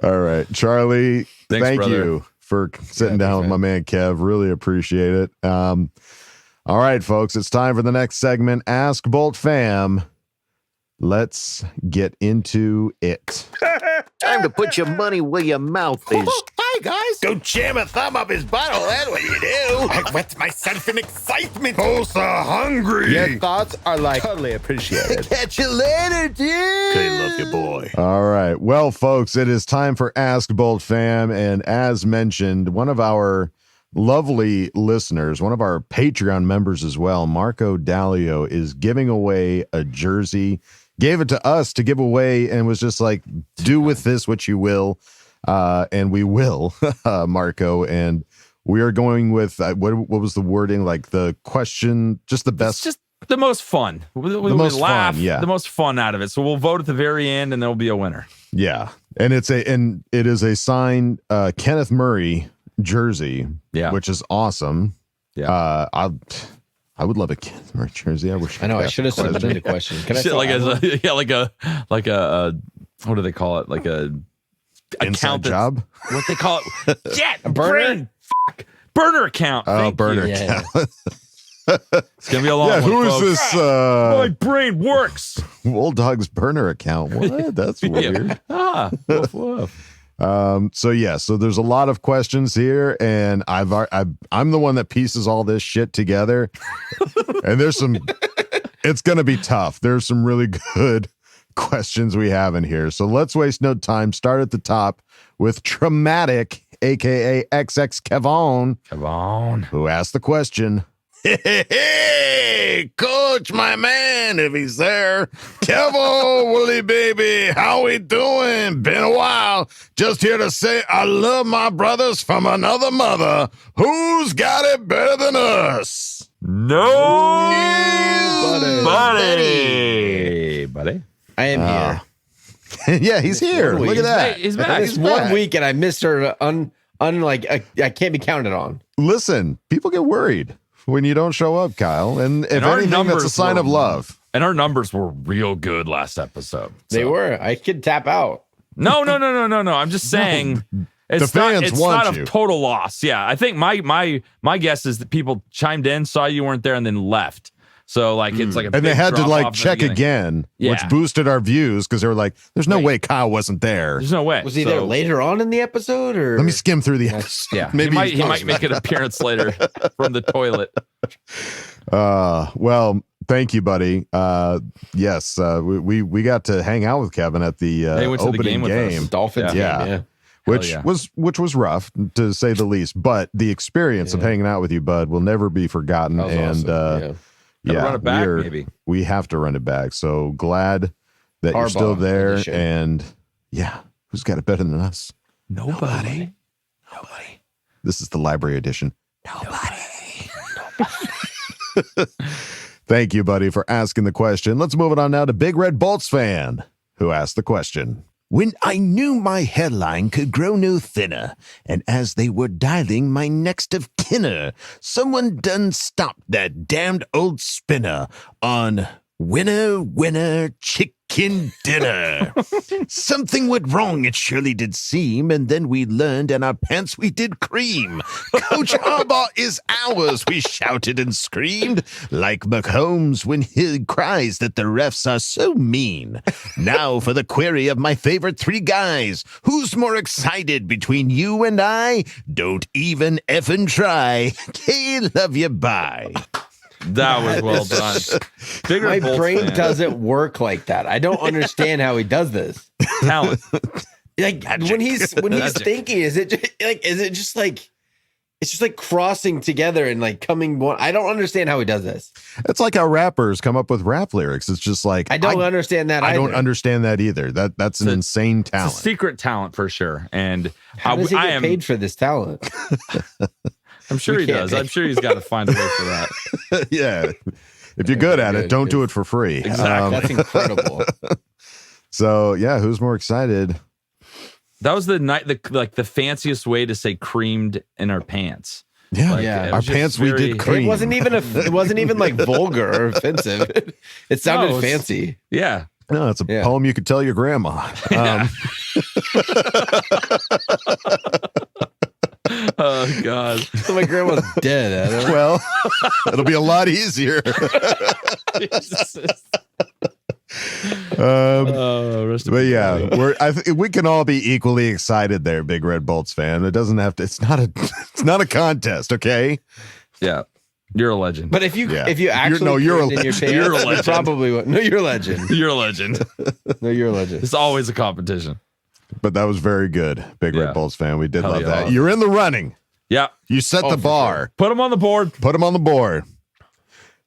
All right, Charlie.
Thanks,
thank
brother.
you for sitting down with my man Kev. Really appreciate it. All right, folks, it's time for the next segment. Ask Boltfam. Let's get into it.
Time to put your money where your mouth is.
Hi, guys. Don't jam a thumb up his butthole. That's what you do. I wet myself in excitement. Oh, so hungry.
Your thoughts are totally appreciated.
Catch you later, dude.
Okay, love you, boy.
All right. Well, folks, it is time for Ask Boltfam. And as mentioned, one of our lovely listeners, one of our Patreon members as well, Marco Dallio, is giving away a jersey. Gave it to us to give away and was just like, do with this what you will. And we will, Marco. And we are going with, what was the wording? Like the question, just the best.
It's just the most fun. We laugh, the most fun out of it. So we'll vote at the very end and there'll be a winner.
Yeah. And it is a signed Kenneth Murray jersey, which is awesome.
Yeah.
I would love a Kenneth Murray jersey.
I know. I should have submitted a question. Can I
Shit, like a what do they call it? Like a
inside job.
What they call it? Yeah,
a burner.
Burner account.
Oh, burner account.
It's gonna be a long one.
Who is
folks.
this?
My brain works.
Wool Dog's burner account. What? That's weird.
Woof, woof.
So there's a lot of questions here, and I'm the one that pieces all this shit together, and it's going to be tough. There's some really good questions we have in here. So let's waste no time. Start at the top with Traumatic, aka XX Kevon,
Kevon,
who asked the question, Hey, Coach, my man, if he's there. Kevo, Willie, baby, how we doing? Been a while. Just here to say I love my brothers from another mother. Who's got it better than us?
Buddy.
I am here.
Yeah, he's here. Look at that.
He's back.
It's 1 week, and I missed her. I can't be counted on.
Listen, people get worried when you don't show up, Kyle. And if anything, that's a sign of love.
And our numbers were real good last episode.
They were. I could tap out.
No. I'm just saying it's not a total loss. Yeah. I think my guess is that people chimed in, saw you weren't there, and then left. So like it's like a
and
big
they had to like
drop-off
check
in the beginning.
again,
Yeah.
which boosted our views because they were like, "There's no way Kyle wasn't there."
There's no way.
Was he there later on in the episode, or
Let me skim through the episode.
Yeah,
Maybe
he might make an appearance later from the toilet.
Well, thank you, buddy. Yes, we got to hang out with Kevin at the
They went to the
opening
game with us.
game.
Dolphins
Yeah.
game? Yeah.
Which was rough to say the least, but the experience of hanging out with you, bud, will never be forgotten.
That was
And
awesome.
Gotta run it back, maybe.
We have to run it back. So glad that you're
Harbaugh
still there.
edition.
And yeah, who's got it better than us?
Nobody.
This is the library edition. Thank you, buddy, for asking the question. Let's move it on now to Big Red Bolts fan, who asked the question.
When I knew my hairline could grow no thinner, and as they were dialing my next of kinner, someone done stopped that damned old spinner on Winner, Winner, Chicken Dinner. Something went wrong, it surely did seem, and then we learned, and our pants we did cream. Coach Harbaugh is ours, we shouted and screamed, like Mahomes when he cries that the refs are so mean. Now for the query of my favorite three guys. Who's more excited between you and I? Don't even effing try. K, love you, bye.
That was well done. Big
My
Red Bolts
brain
fan.
doesn't work like that. I don't understand how he does this.
Talent.
Like when he's thinking, is it just like it's just like crossing together and like coming one? I don't understand how he does this.
It's like how rappers come up with rap lyrics. It's just like
I don't understand that.
I don't
either.
understand that either. That's an insane talent.
It's a secret talent for sure. And
How does he get paid for this talent?
I'm sure he does. I'm sure he's got to find a way for that.
Yeah. If you're good at it, don't do it for free.
Exactly.
That's incredible.
So yeah, who's more excited?
That was the fanciest way to say creamed in our pants.
Yeah,
Like,
yeah.
it
Our
was just
pants we
very-
did cream.
It wasn't even like vulgar or offensive. It sounded
No, it's-
fancy.
Yeah.
No, it's a poem you could tell your grandma.
Oh God.
So my grandma's dead. Adam.
Well, it'll be a lot easier. But yeah, I think we can all be equally excited there, Big Red Bolts fan. It doesn't have to. It's not a contest, okay?
Yeah. You're a legend.
But if you
You're
actually
a
creamed in your
legend.
pants,
You're a
you
legend.
probably would. No, you're a legend.
You're a legend.
No, you're a legend.
It's always a competition.
But that was very good, Big
Yeah.
Red Bolts fan. We did
Hell
love
yeah.
that. You're in the running.
Yeah.
You set the bar.
Put him on the board.
Put him on the board.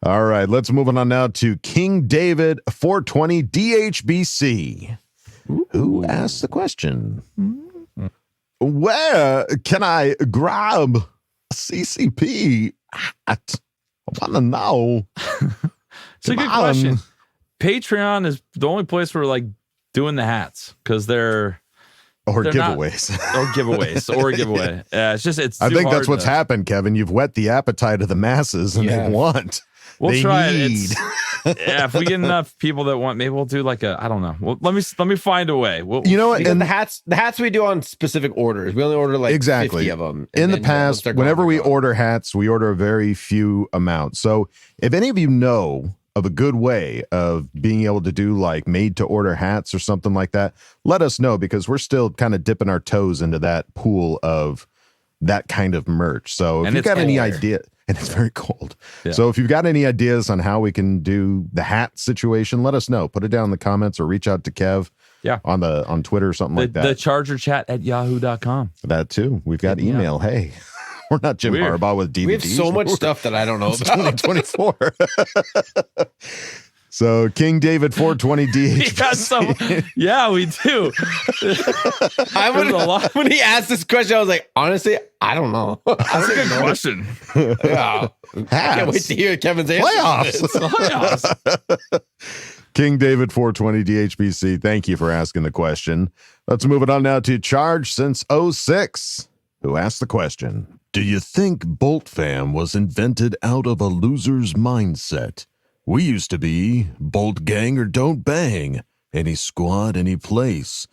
All right, let's move on now to King David 420 DHBC, who asked the question: where can I grab CCP at? I want to know.
It's a good question. Patreon is the only place where like doing the hats because they're
giveaways.
Or a giveaway. Yeah, it's
I
too
think that's
hard
what's
to-
happened, Kevin. You've whet the appetite of the masses, and they want.
We'll
they
try
need.
it. Yeah, if we get enough people that want, maybe we'll do like I don't know. Well, let me find a way.
You know what?
Because
And
the hats we do on specific orders. We only order like 50 of them.
In the past, whenever we order hats, we order a very few amounts. So if any of you know of a good way of being able to do like made to order hats or something like that, let us know, because we're still kind of dipping our toes into that pool of that kind of merch. So if
And
you've
it's
got any
cold.
idea, and it's very cold.
Yeah.
So if you've got any ideas on how we can do the hat situation, let us know. Put it down in the comments or reach out to Kev on Twitter or something like that.
The charger chat at yahoo.com.
That too. We've got email. Hey, We're not Jim
Weird.
Harbaugh with DVDs.
We have so much stuff that I don't know
It's
about.
2024. So King David 420 DH.
Yeah, we do.
When he asked this question, I was like, honestly, I don't know.
That's a good question.
Yeah. I can't wait to hear Kevin's answer.
Playoffs. King David 420 DHBC, thank you for asking the question. Let's move it on now to Charge Since 06, who asked the question. Do you think Boltfam was invented out of a loser's mindset? We used to be Bolt Gang or Don't Bang, any squad, any place,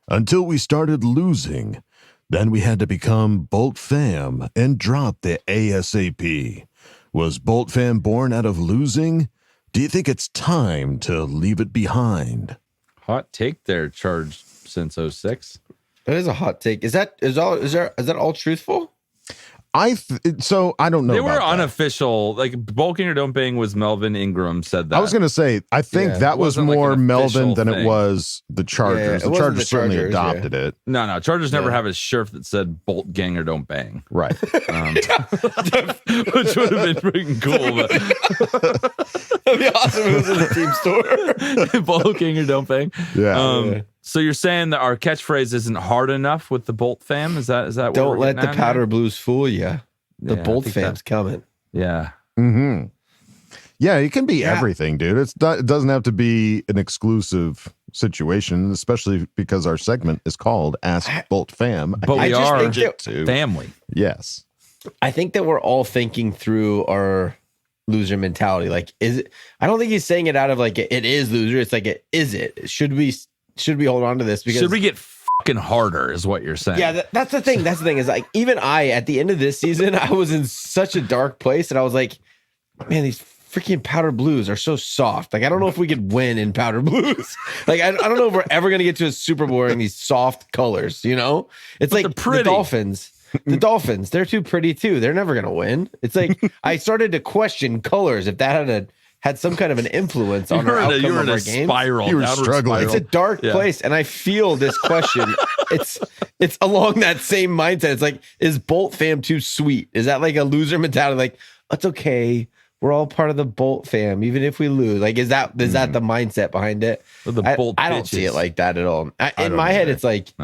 until we started losing. Then we had to become Bolt Fam and drop the ASAP. Was Bolt Fam born out of losing? Do you think it's time to leave it behind?
Hot take there, Charge Since 06.
That is a hot take. Is that all truthful?
So I don't know.
They were
about that.
unofficial. Like Bolt Gang or Don't Bang was Melvin Ingram said that.
I was going to say, I think that was more
like an
Melvin
official
than
thing.
it was the Chargers.
Yeah, it
the
wasn't
Chargers
the
certainly
Chargers,
adopted it.
No, Chargers never have a shirt that said Bolt Gang or Don't Bang.
Right.
Which would have been freaking cool. But
That'd be awesome if it was in the team store.
Bolt Gang or Don't Bang.
Yeah.
So you're saying that our catchphrase isn't hard enough with the Bolt fam? Is that what
Don't
we're
let
getting
the
at
powder
here?
blues fool you. The
Yeah, I
Bolt
think
fam's coming.
Yeah.
Mm-hmm. Yeah, it can be everything, dude. It doesn't have to be an exclusive situation, especially because our segment is called Ask Bolt Fam.
But we are
to
family.
Yes.
I think that we're all thinking through our loser mentality. Like, is it? I don't think he's saying it out of like it is loser. It's like, is it? Should we hold on to this? Because
Should we get fucking harder? Is what you're saying?
Yeah, that's the thing. That's the thing is like even at the end of this season, I was in such a dark place, and I was like, man, these freaking powder blues are so soft. Like I don't know if we could win in powder blues. Like I don't know if we're ever gonna get to a Super Bowl in these soft colors. You know, it's
But
like
they're pretty.
the Dolphins. The Dolphins, they're too pretty too. They're never gonna win. It's like I started to question colors if that had some kind of an influence on our outcome of our game.
Spiral.
You were
downward
struggling.
spiral.
It's a dark place, and I feel this question. it's along that same mindset. It's like, is Bolt fam too sweet? Is that like a loser mentality? Like, it's okay. We're all part of the Bolt fam, even if we lose. Like, is that the mindset behind it?
The Bolt
I don't
bitches.
see it like that at all. In
don't
my head,
either.
it's like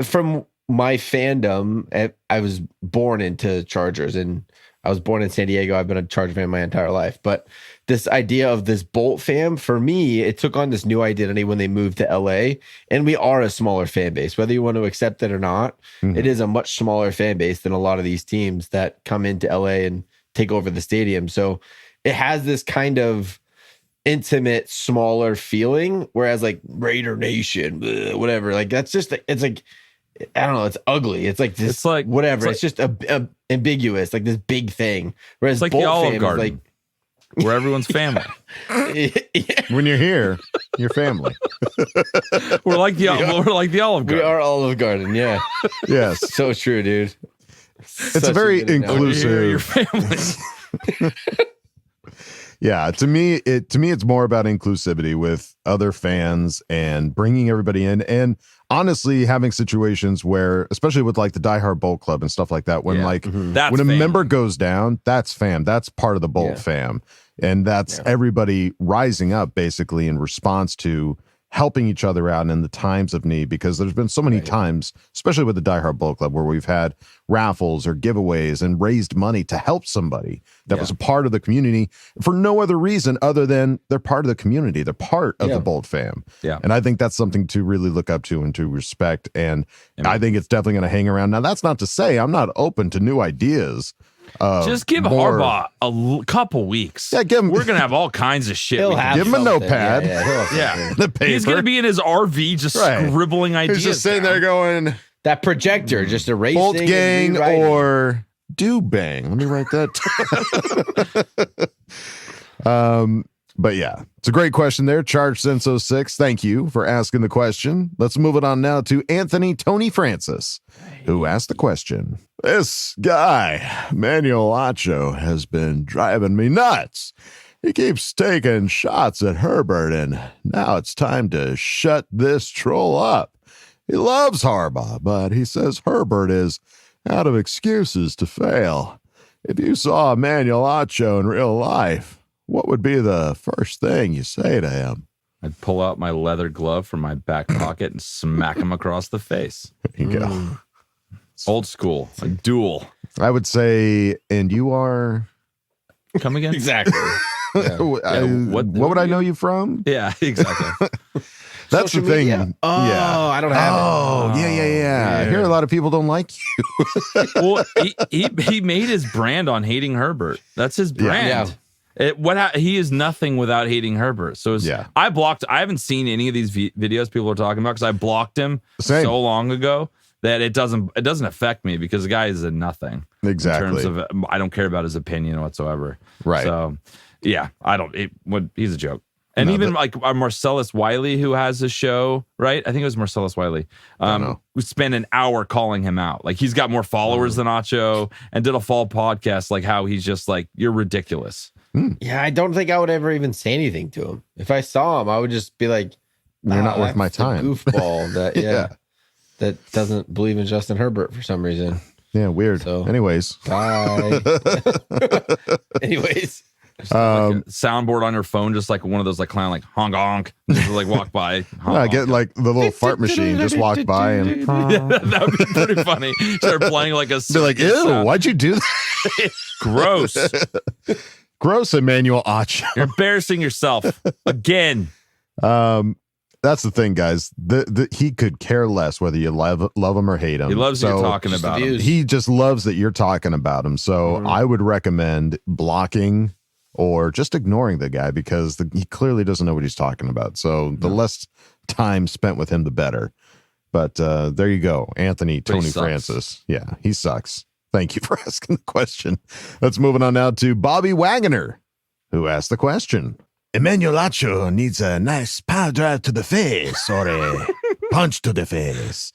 from my fandom, I was born into Chargers, and I was born in San Diego. I've been a Charger fan my entire life. But this idea of this Bolt fam, for me, it took on this new identity when they moved to LA. And we are a smaller fan base, whether you want to accept it or not. It is a much smaller fan base than a lot of these teams that come into LA and take over the stadium. So it has this kind of intimate, smaller feeling. Whereas like Raider Nation, whatever, like that's just, it's like, I don't know. It's ugly. It's like this.
It's like
whatever.
it's
It's, just ambiguous, like this big thing. Whereas
It's like
Bolt
the Olive
fam is
Garden, where everyone's family.
When you're here, you're family.
We're like the Olive Garden.
We are Olive Garden. Yeah.
Yes.
So true, dude.
It's a very inclusive.
Your family.
Yeah, to me, it's more about inclusivity with other fans and bringing everybody in, and honestly, having situations where, especially with like the diehard Bolt Club and stuff like that, when
That's
when a
family.
member goes down, that's fam, that's part of the Bolt fam, and that's everybody rising up basically in response to helping each other out in the times of need, because there's been so many times, especially with the diehard Bolt Club, where we've had raffles or giveaways and raised money to help somebody that was a part of the community for no other reason other than they're part of the community. They're part of the Bolt fam.
Yeah.
And I think that's something to really look up to and to respect. And I think it's definitely going to hang around. Now, that's not to say I'm not open to new ideas.
Just give Harbaugh a couple weeks.
Yeah, give him.
We're gonna have all kinds of shit.
He'll have
Give him a
something.
notepad.
Yeah.
the paper.
He's gonna be in his RV just scribbling ideas.
He's just sitting there going,
that projector, just erasing.
Bolt
and
Gang
rewriting.
or Do Bang. Let me write that. But yeah, it's a great question there. Charge Since 06. Thank you for asking the question. Let's move it on now to Anthony Tony Francis, who asked the question. This guy, Manuel Acho, has been driving me nuts. He keeps taking shots at Herbert, and now it's time to shut this troll up. He loves Harbaugh, but he says Herbert is out of excuses to fail. If you saw Emmanuel Acho in real life, what would be the first thing you say to him?
I'd pull out my leather glove from my back pocket and smack him across the face.
There you go.
Old school, a duel.
I would say, and you are...
Come again?
Exactly.
What would I know you from?
Yeah, exactly.
That's
Social
the thing.
media? Oh, I don't have
it. Yeah. I hear a lot of people don't like you.
Well, he made his brand on hating Herbert. That's his brand. He is nothing without hating Herbert. So I haven't seen any of these videos people are talking about because I blocked him so long ago that it doesn't affect me because the guy is a nothing.
Exactly.
In terms of I don't care about his opinion whatsoever.
Right.
So yeah, he's a joke. And even like Marcellus Wiley, who has a show, right? I think it was Marcellus Wiley, who spent an hour calling him out. Like he's got more followers than Acho, and did a fall podcast like how he's just like, you're ridiculous.
Yeah, I don't think I would ever even say anything to him. If I saw him, I would just be like,
"You're not worth my time."
Goofball that that doesn't believe in Justin Herbert for some reason.
Yeah, weird.
So,
anyways,
bye. Anyways.
Like a soundboard on your phone, just like one of those like clown like honk honk, just like walk by. Honk,
I get like the little fart machine, just walk by and
that would be pretty funny. Start playing like a
be like, ew, why'd you do that?
Gross.
Gross, Emmanuel Acho.
You're embarrassing yourself again.
That's the thing, guys. He could care less whether you love him or hate him.
He loves that you're talking about him.
He just loves that you're talking about him. So I would recommend blocking or just ignoring the guy because he clearly doesn't know what he's talking about. So the less time spent with him, the better. But there you go. Anthony, Tony Francis. Yeah, he sucks. Thank you for asking the question. Let's move on now to Bobby Wagoner, who asked the question.
Emmanuel Acho needs a nice power drive to the face or a punch to the face.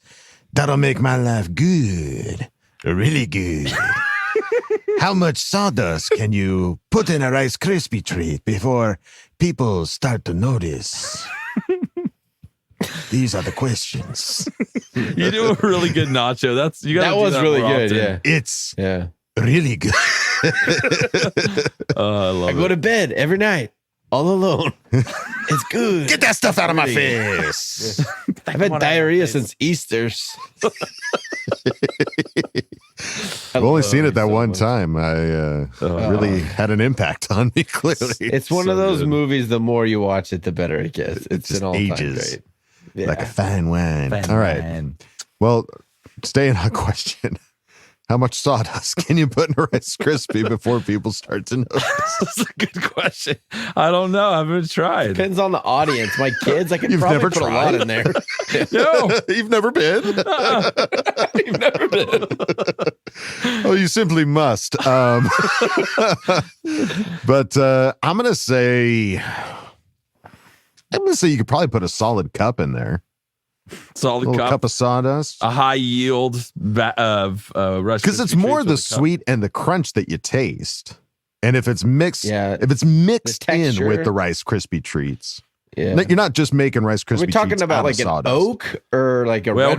That'll make my life good. Really good. How much sawdust can you put in a Rice Krispie treat before people start to notice? These are the questions.
You do a really good nacho. That was
really good. Yeah,
it's really good.
I love
I go to bed every night all alone. It's good.
Get that stuff out of my face.
I've had diarrhea since Easter's.
I've only seen it that one time. I really had an impact on me, clearly.
It's one of those movies, the more you watch it, the better it gets. It's an all-time great. Yeah.
Like a fine wine. All right. Well, staying on question. How much sawdust can you put in a Rice Krispie before people start to notice?
That's a good question. I don't know. I haven't tried.
Depends on the audience. My kids, I can probably put a lot in there.
No.
You've never been?
You've never been.
Oh, you simply must. But I'm going to say you could probably put a solid cup in there.
Solid
cup of sawdust,
a high yield of Rice
because it's more the sweet and the crunch that you taste, and if it's mixed, if it's mixed in with the Rice Krispie treats, you're not just making Rice Krispie.
We're talking about like an oak or like a.
Well,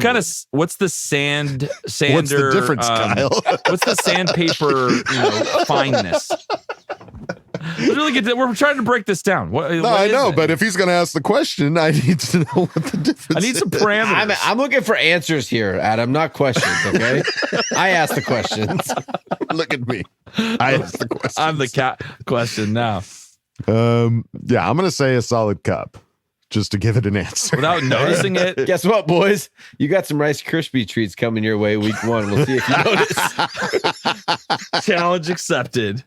what's the sander?
What's the difference, Kyle?
What's the sandpaper fineness? We're trying to break this down.
I know, but if he's going to ask the question, I need to know what the difference is.
I need some parameters.
I'm looking for answers here, Adam, not questions, okay? I ask the questions.
Look at me. I ask the questions.
I'm the question now.
Yeah, I'm going to say a solid cup just to give it an answer.
Without noticing it.
Guess what, boys? You got some Rice Krispie treats coming your way week 1. We'll see if you notice.
Challenge accepted.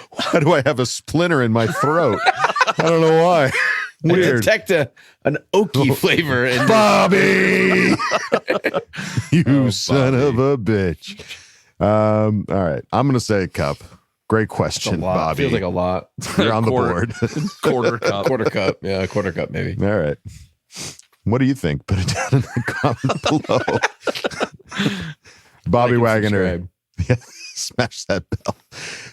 Why do I have a splinter in my throat? I don't know why. Weird.
I detect an oaky flavor in
Bobby. You son of a bitch. All right. I'm going to say a cup. Great question, Bobby.
Feels like a lot.
You're on the board.
Quarter cup.
Quarter cup. Yeah, a quarter cup maybe.
All right. What do you think? Put it down in the comments below. Bobby Wagoner. Yeah, smash that bell.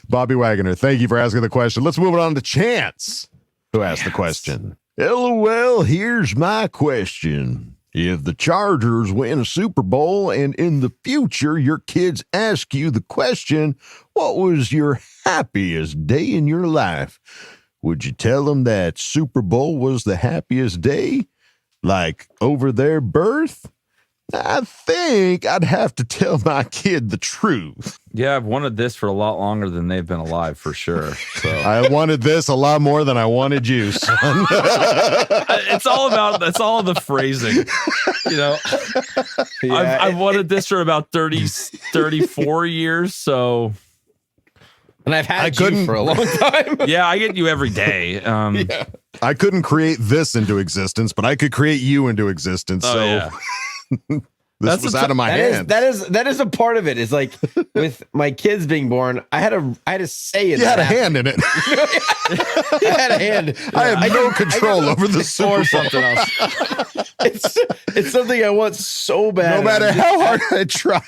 Bobby Wagoner, thank you for asking the question. Let's move it on to Chance, who asked the question. LOL, here's my question. If the Chargers win a Super Bowl and in the future your kids ask you the question, what was your happiest day in your life? Would you tell them that Super Bowl was the happiest day? Like over their birth? I think I'd have to tell my kid the truth.
Yeah, I've wanted this for a lot longer than they've been alive, for sure. So
I wanted this a lot more than I wanted you, son.
it's all the phrasing. You know, yeah, I've wanted this for about 34 years. So,
and I've had you for a long time.
Yeah, I get you every day.
Yeah.
I couldn't create this into existence, but I could create you into existence.
Oh,
so.
Yeah.
This was out of my hands.
That is a part of it. It's like with my kids being born, I had to say it.
You had a hand in it.
I had a hand.
I have no control over the Super Bowl.
Something else.
It's something I want so bad.
No matter how hard I try.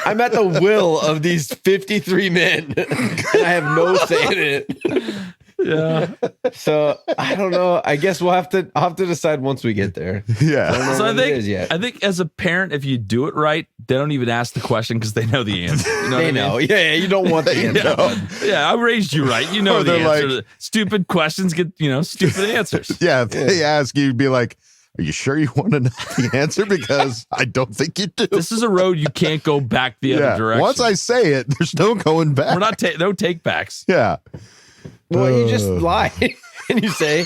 I'm at the will of these 53 men, and I have no say in it.
Yeah.
So I don't know. I guess I'll have to decide once we get there.
Yeah.
I think as a parent, if you do it right, they don't even ask the question because they know the answer. You know
they know. Yeah, you don't want the answer.
Yeah, I raised you right. You know the answer. Like, stupid questions get, stupid answers.
Yeah, if they ask you, you'd be like, are you sure you want to know the answer? Because I don't think you do.
This is a road you can't go back the other direction.
Once I say it, there's no going back.
We're not no take backs.
Yeah.
Well, you just lie and you say,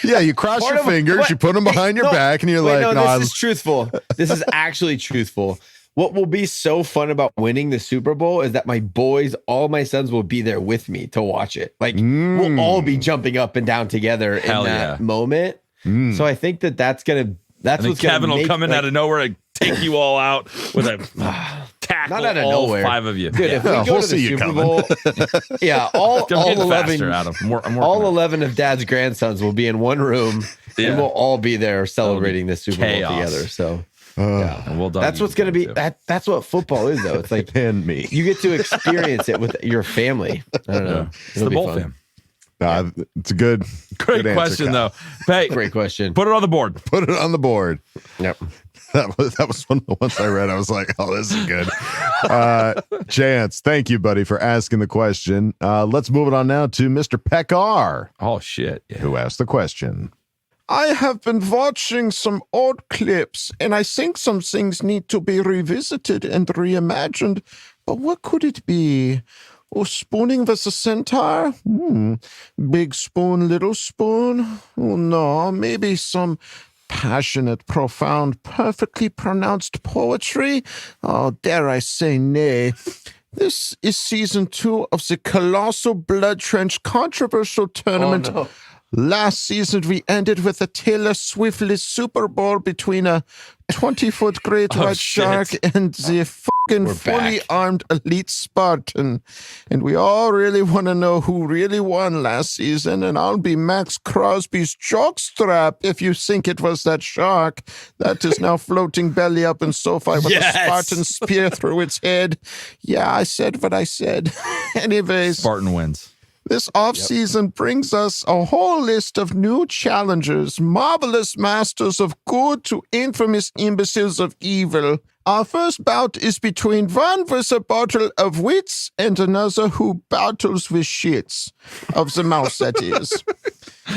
yeah, you cross your fingers, you put them behind your back, and you're like,
no, this is truthful. This is actually truthful. What will be so fun about winning the Super Bowl is that my boys, all my sons will be there with me to watch it. Like, we'll all be jumping up and down together in that moment. So I think that's what's
Kevin will come in out of nowhere and take you all out with a tackle.
Not out of
all
nowhere.
5 of you.
Dude, if we go to the Super Bowl, yeah, all 11,
Adam.
all 11 of Dad's grandsons will be in one room, and we'll all be there celebrating the Super Bowl together. So.
Well done.
That's what's going to be. That's what football is, though. It's like
and me.
You get to experience it with your family. I don't know.
It's the Boltfam.
It's a good
question,
answer,
though. Hey,
great question.
Put it on the board.
Put it on the board.
Yep.
That was one of the ones I read. I was like, oh, this is good. Chance, thank you, buddy, for asking the question. Let's move it on now to Mr. Pekar.
Oh, shit. Yeah.
Who asked the question. I have been watching some old clips, and I think some things need to be revisited and reimagined. But what could it be? Oh, spooning versus centaur? Big spoon, little spoon? Oh, no, maybe some passionate, profound, perfectly pronounced poetry? Oh, dare I say nay. This is season 2 of the colossal blood trench controversial tournament.
Oh, no.
Last season, we ended with a Taylor Swift-less Super Bowl between a 20-foot great white shark and the fucking fully armed elite Spartan. And we all really want to know who really won last season, and I'll be Max Crosby's jockstrap if you think it was that shark that is now floating belly up in SoFi with a Spartan spear through its head. Yeah, I said what I said. Anyways.
Spartan wins.
This offseason brings us a whole list of new challengers, marvelous masters of good to infamous imbeciles of evil. Our first bout is between one with a bottle of wits and another who battles with shits. Of the mouth, that is.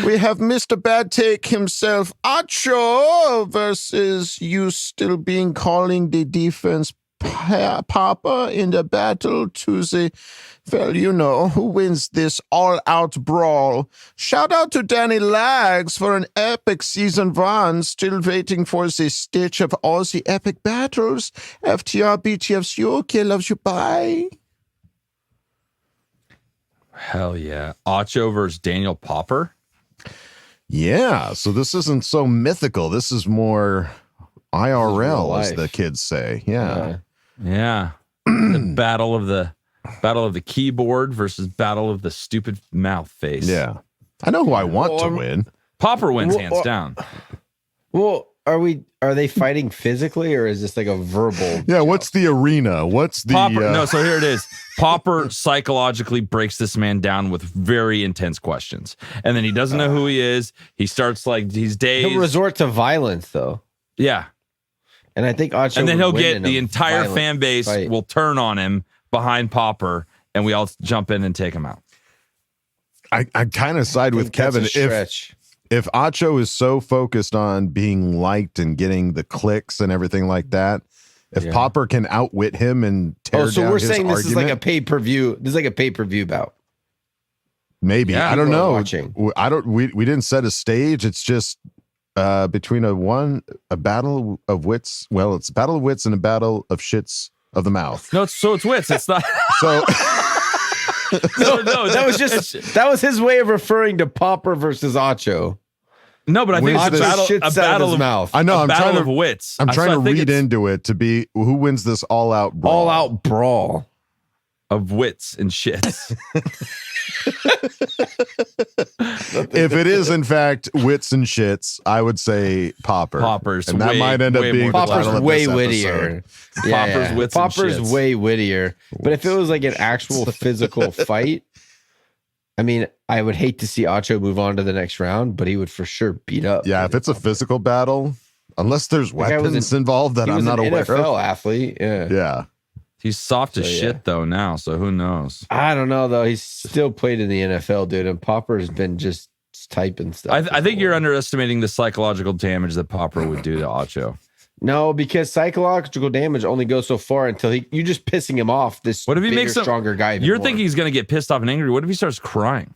We have Mr. Bad Take himself, Acho, versus you still being calling the defense Papa in the battle to the, well, you know, who wins this all-out brawl. Shout out to Danny Lags for an epic season 1, still waiting for the stitch of all the epic battles. FTR, BTFs, UK loves you, bye.
Hell yeah. Acho versus Daniel Popper?
Yeah, so this isn't so mythical. This is more IRL, as the kids say. Yeah.
Yeah. The battle of the keyboard versus battle of the stupid mouth face.
Yeah. I know who I want to win.
Popper wins hands down.
Well, are they fighting physically, or is this like a verbal?
Yeah, what's the arena? What's the
Popper? No, so here it is. Popper psychologically breaks this man down with very intense questions. And then he doesn't know who he is. He starts like he's dazed.
He'll resort to violence though.
Yeah.
And I think Acho
and then
would
he'll
win
get
in
the
a
entire
violent
fan base
fight.
will turn on him behind Popper, and we all jump in and take him out.
I kind of side with
That's
Kevin.
a stretch.
If Acho is so focused on being liked and getting the clicks and everything like that, if Popper can outwit him and tear down
so we're
his
saying this is like a
argument,
pay-per-view. This is like a pay-per-view bout.
maybe.
Yeah,
I don't
people are
know.
watching.
I don't. We didn't set a stage. It's just between a battle of wits. Well, it's a battle of wits and a battle of shits of the mouth.
No, it's wits. It's not.
So
no,
That was his way of referring to Popper versus Acho.
No, but I think it's
Acho shits out of
battle
his
of
mouth.
I know.
a
I'm
battle
trying
of
to
wits.
I'm trying
So
to
I think
read
it's
into it to be who wins this all-out brawl.
All-out brawl.
of wits and shits.
If it is in fact wits and shits, I would say Popper.
Popper's
and that
way-
might end up
way
being
more-
the title
Popper's
of
way
this
wittier.
episode.
Popper's wits and
Popper's
shits.
way wittier. But if it was like an actual physical fight, I mean, I would hate to see Acho move on to the next round, but he would for sure beat up.
Yeah, if it's a physical battle, unless there's
guy was
weapons involved that
He
I'm
was
not
an
aware
NFL
of.
athlete. Yeah.
Yeah.
He's soft as
So, yeah.
shit though now, so who knows?
I don't know though. He's still played in the NFL, dude, and Popper's been just typing stuff.
I think you're underestimating the psychological damage that Popper would do to Acho.
No, because psychological damage only goes so far until you're just pissing him off. This
What if he
bigger,
makes him
stronger guy? even
You're
more.
thinking he's gonna get pissed off and angry. What if he starts crying?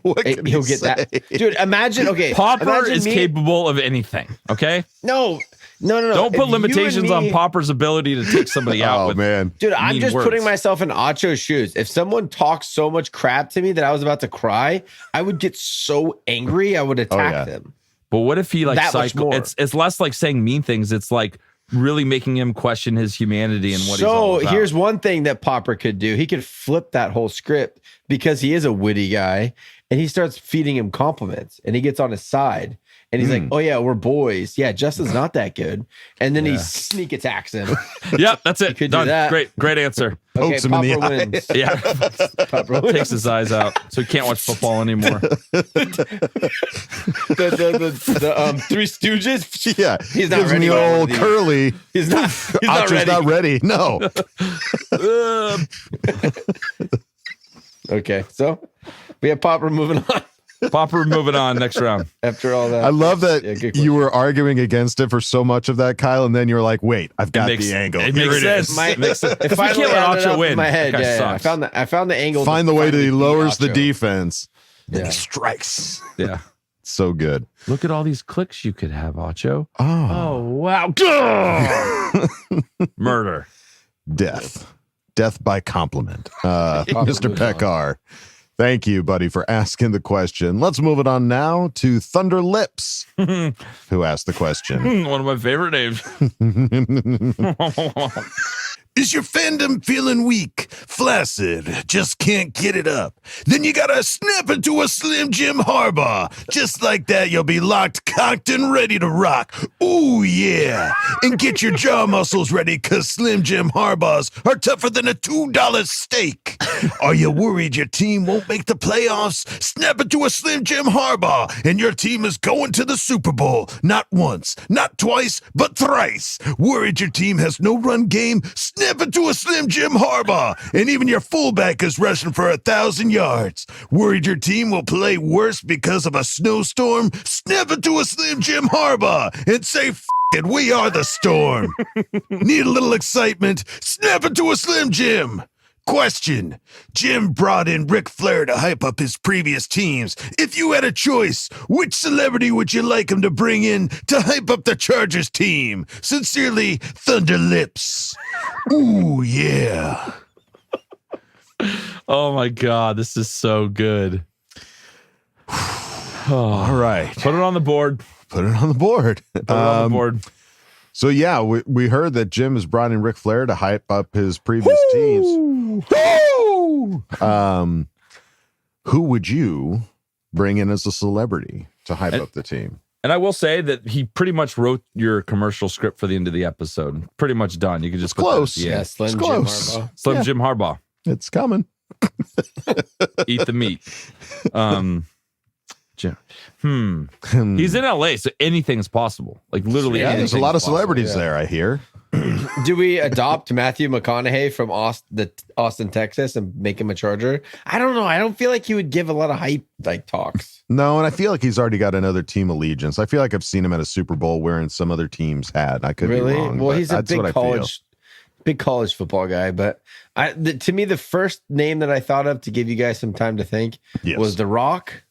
What can
he'll
he
get
say?
that, dude. Imagine, okay,
Popper
imagine
is
me-
capable of anything. Okay,
No.
don't
If
put
you
limitations
and me-
on Popper's ability to take somebody out.
Oh
with
man.
Dude, I'm
mean
just
words.
putting myself in Acho's shoes. If someone talks so much crap to me that I was about to cry, I would get so angry I would attack
yeah.
them.
But what if he like
That much
cycle?
more.
It's less like saying mean things. It's like really making him question his humanity and what he's all
So
about.
here's one thing that Popper could do. He could flip that whole script because he is a witty guy, and he starts feeding him compliments, and he gets on his side. And he's like, oh, yeah, we're boys. Yeah, Justin's not that good. And then he sneak attacks him.
Yep, that's it.
could do
Done.
that.
Great answer.
Okay,
Pokes him in the
Popper
eye.
wins.
Yeah,
Popper wins.
takes his eyes out, so he can't watch football anymore.
The Three Stooges?
Yeah.
He's not
Gives
ready
me
for
old
these.
curly.
He's not
Acho's not ready. No.
Okay, so we have Popper moving on
Popper moving on next round.
after all that.
I love that
Yeah, good
you were arguing against it for so much of that, Kyle, and then you were like, wait, I've got
makes-
the angle.
it
Here
makes
it is.
sense.
My,
It makes sense.
it
Because we
finally
can't let
added
Acho
up
win.
in my head.
That guy
Yeah,
sucks.
I found the angle.
Find
to
the way that
finally
he
beat
lowers the
Acho.
defense. Then
Yeah.
he strikes.
Yeah.
So good.
Look at all these clicks you could have, Acho.
Oh.
Wow. Murder.
Death. Death by compliment. Mr.
moves on.
Pekar. Thank you, buddy, for asking the question. Let's move it on now to Thunder Lips, who asked the question.
One of my favorite names.
Is your fandom feeling weak, flaccid, just can't get it up? Then you gotta snap into a Slim Jim Harbaugh. Just like that, you'll be locked, cocked, and ready to rock. Ooh, yeah. And get your jaw muscles ready, cause Slim Jim Harbaughs are tougher than a $2 steak. Are you worried your team won't make the playoffs? Snap into a Slim Jim Harbaugh, and your team is going to the Super Bowl. Not once, not twice, but thrice. Worried your team has no run game? Snap into a Slim Jim Harbaugh, and even your fullback is rushing for 1,000 yards. Worried your team will play worse because of a snowstorm? Snap into a Slim Jim Harbaugh and say, F it, we are the storm. Need a little excitement? Snap into a Slim Jim. Question. Jim brought in Ric Flair to hype up his previous teams. If you had a choice, which celebrity would you like him to bring in to hype up the Chargers team? Sincerely, Thunder Lips. Ooh, yeah.
Oh my God, this is so good.
All right.
Put it on the board.
Put it on the board.
Put it on the board.
So, yeah, we heard that Jim has brought in Ric Flair to hype up his previous teams. Who would you bring in as a celebrity to hype up the team?
And I will say that he pretty much wrote your commercial script for the end of the episode. Pretty much done. You could just put that at
close.
the end.
Yeah, Slim
It's
Jim
close.
Harbaugh.
Slim Jim Harbaugh.
It's coming.
Eat the meat. He's in LA, so anything is possible. Like literally,
Yeah, there's a lot of celebrities
possible,
there, I hear.
Do we adopt Matthew McConaughey from Austin, Texas, and make him a Charger? I don't know. I don't feel like he would give a lot of hype like talks.
No, and I feel like he's already got another team allegiance. I feel like I've seen him at a Super Bowl wearing some other team's hat. I could
Really?
be wrong.
Well,
but
he's a
that's what
big college football guy. But to me, the first name that I thought of to give you guys some time to think was The Rock.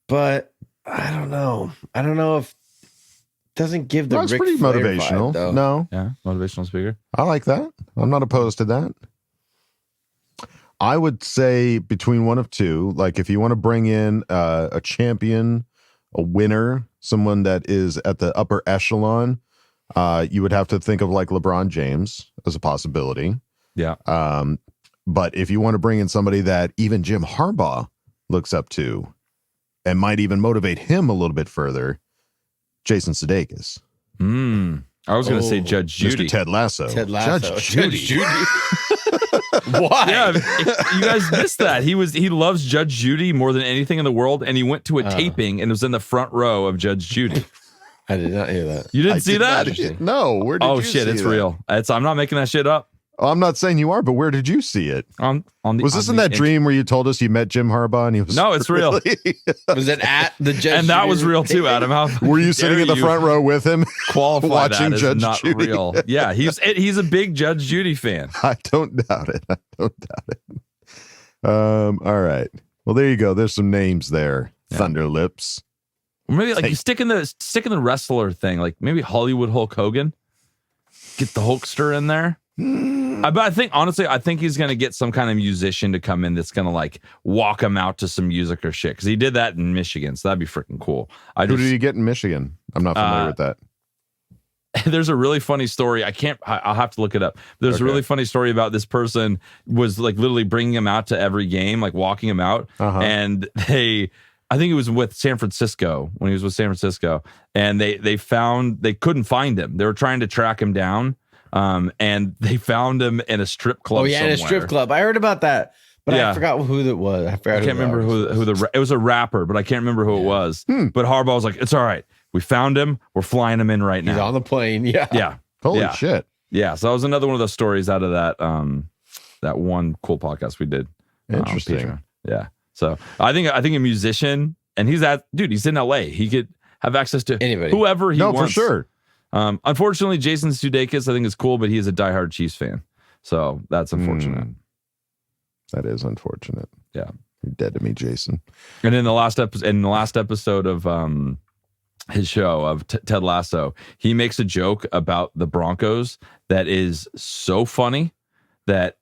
But I don't know. I don't know if doesn't give the
it's
Ric
pretty
Flair
motivational.
vibe, though.
No,
Yeah, motivational speaker.
I like that. I'm not opposed to that. I would say between one of two. Like if you want to bring in a champion, a winner, someone that is at the upper echelon, you would have to think of like LeBron James as a possibility.
Yeah.
But if you want to bring in somebody that even Jim Harbaugh looks up to and might even motivate him a little bit further, Jason Sudeikis.
I was going to say Judge Judy.
Mr. Ted Lasso.
Judge
Judy.
Why?
Yeah, you guys missed that. He loves Judge Judy more than anything in the world, and he went to a taping and was in the front row of Judge Judy.
I did not hear that.
You didn't see that?
No. Where did you see
it's
that?
real. I'm not making that shit up.
I'm not saying you are, but where did you see it? Was this in that dream where you told us you met Jim Harbaugh and he was?
No, it's real.
Was it at the Judge?
And that was real too, Adam. How
were you sitting in the front row with him,
watching
Judge
that is not
Judy?
real? Yeah, he's a big Judge Judy fan.
I don't doubt it. All right. Well, there you go. There's some names there. Yeah. Thunder Lips.
Or maybe like you stick in the wrestler thing, like maybe Hollywood Hulk Hogan. Get the Hulkster in there. But I think honestly, he's gonna get some kind of musician to come in that's gonna like walk him out to some music or shit, because he did that in Michigan, so that'd be freaking cool.
Who did he get in Michigan? I'm not familiar with that.
There's a really funny story. I'll have to look it up. There's a really funny story about this person was like literally bringing him out to every game, like walking him out, and I think it was with San Francisco when he was with San Francisco, and they couldn't find him. They were trying to track him down. And they found him in a strip club.
Oh yeah, somewhere. In a strip club. I heard about that, but I forgot who that was. I can't
remember who it was a rapper, but I can't remember who it was. But Harbaugh was like, "It's all right. We found him. We're flying him in right now.
He's on the plane." Yeah.
Yeah.
Holy shit.
Yeah. So that was another one of those stories out of that one cool podcast we did.
Interesting.
Yeah. So I think a musician, and he's in LA. He could have access to
anybody,
whoever he wants.
For sure.
Unfortunately, Jason Sudeikis, I think, is cool, but he is a diehard Chiefs fan, so that's unfortunate.
That is unfortunate.
Yeah,
you're dead to me, Jason.
And in the last episode of his show of Ted Lasso, he makes a joke about the Broncos that is so funny that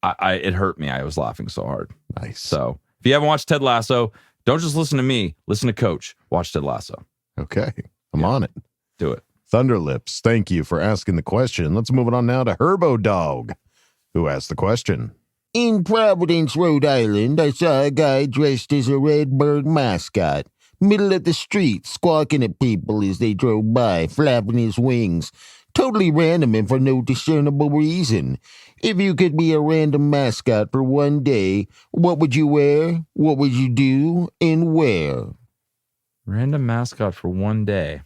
it hurt me. I was laughing so hard.
Nice.
So if you haven't watched Ted Lasso, don't just listen to me. Listen to Coach. Watch Ted Lasso.
Okay, I'm on it.
Do it.
Thunderlips, thank you for asking the question. Let's move it on now to Herbo Dog, who asked the question.
In Providence, Rhode Island, I saw a guy dressed as a Redbird mascot, middle of the street, squawking at people as they drove by, flapping his wings. Totally random and for no discernible reason. If you could be a random mascot for one day, what would you wear? What would you do? And where?
Random mascot for one day.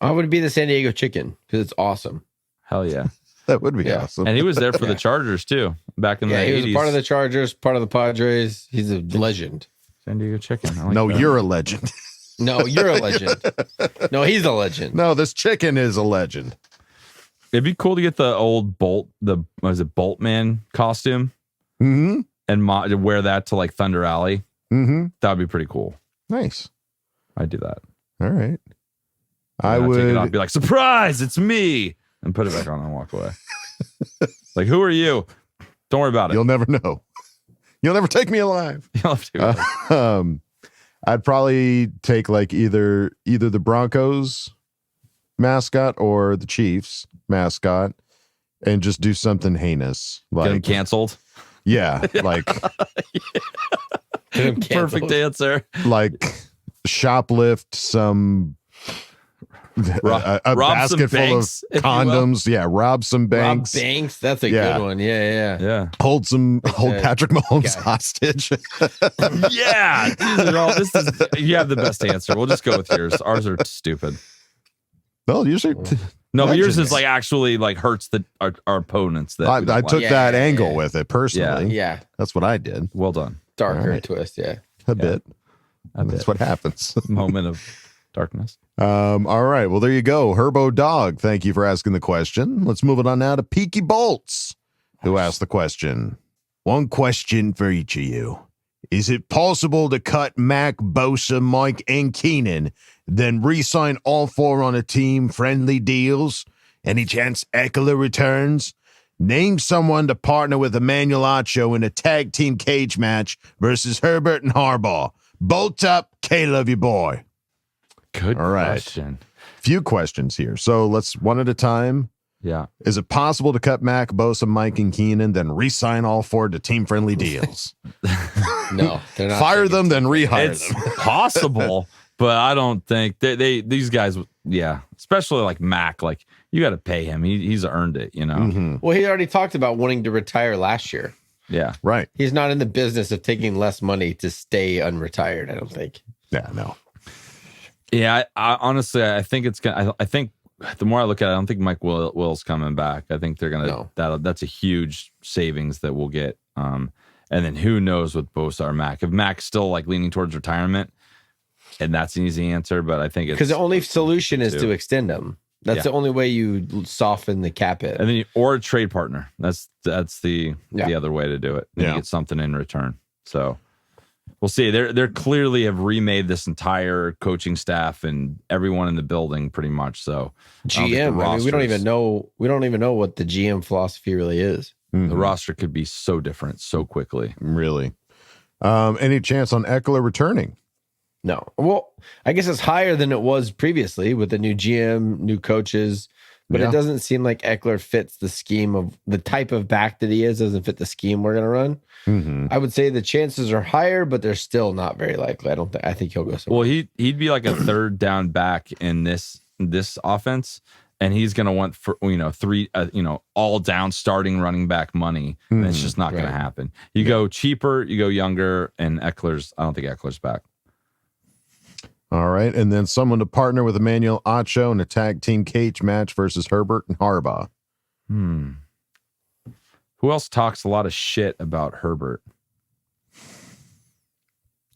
I would be the San Diego Chicken because it's awesome.
Hell yeah.
That would be awesome.
And he was there for the Chargers too, back in the 80s.
He was part of the Chargers, part of the Padres. He's a legend.
San Diego Chicken.
You're a legend.
No, you're a legend. No, he's a legend.
No, this chicken is a legend.
It'd be cool to get the old Boltman costume
and
wear that to like Thunder Alley. That would be pretty cool.
Nice.
I'd do that.
All right.
I would take it off, be like, surprise, it's me, and put it back on and walk away. Like, who are you? Don't worry about it.
You'll never know. You'll never take me alive.
You'll have to.
I'd probably take like either the Broncos mascot or the Chiefs mascot and just do something heinous. Like,
get him canceled.
Yeah. Like
perfect answer.
Like shoplift some a
rob some
basket full of
banks, if you will.
condoms. Yeah, rob some banks.
Rob Banks. That's a
Yeah.
good one. Yeah.
Hold
that
Patrick Mahomes
guy.
hostage.
Yeah, you have the best answer. We'll just go with yours. Ours are stupid.
Well, usually.
No, but yours is
Legends.
like actually like hurts our opponents. That we
I
don't
took
like.
that angle with it personally.
Yeah.
That's what I did.
Well done.
Darker
All right.
twist. Yeah.
A bit. That's what happens.
Moment of darkness.
All right. Well, there you go. Herbo Dog. Thank you for asking the question. Let's move it on now to Peaky Bolts, who asked the question.
One question for each of you. Is it possible to cut Mac, Bosa, Mike, and Keenan, then re-sign all four on a team-friendly deals? Any chance Eckler returns? Name someone to partner with Emmanuel Acho in a tag team cage match versus Herbert and Harbaugh. Bolt up, K-Love, your boy.
Good
All right.
question.
Few questions here. So let's one at a time.
Yeah.
Is it possible to cut Mac, Bosa, Mike, and Keenan, then re-sign all four to team-friendly deals?
No, they're not.
Fire them, then rehire
It's
them.
possible, but I don't think these guys. Yeah, especially like Mac. Like you got to pay him. He's earned it. You know.
Mm-hmm.
Well, he already talked about wanting to retire last year.
Yeah.
Right.
He's not in the business of taking less money to stay unretired, I don't think.
Yeah, no.
Yeah. I honestly, I think it's gonna. I think the more I look at it, I don't think Mike Will's coming back. I think they're gonna. That's a huge savings that we'll get. And then who knows with Bosa or Mac? If Mac's still like leaning towards retirement, and that's an easy answer, but I think it's
because the only solution is to extend him. That's the only way you soften the cap hit.
And then or a trade partner. That's the other way to do it. Then you get something in return. So we'll see. They're clearly have remade this entire coaching staff and everyone in the building pretty much. So
GM. I mean, we don't even know what the GM philosophy really is.
The roster could be so different so quickly.
Really. Any chance on Eckler returning?
No. Well, I guess it's higher than it was previously with the new GM, new coaches, but it doesn't seem like Eckler fits the scheme of the type of back that he is, doesn't fit the scheme we're going to run.
Mm-hmm.
I would say the chances are higher, but they're still not very likely. I think he'll go somewhere.
Well, he'd be like a third down back in this offense, and he's going to want for three all down starting running back money. And it's just not going to happen. You go cheaper, you go younger, and I don't think Eckler's back.
All right. And then someone to partner with Emmanuel Acho in a tag team cage match versus Herbert and Harbaugh.
Who else talks a lot of shit about Herbert?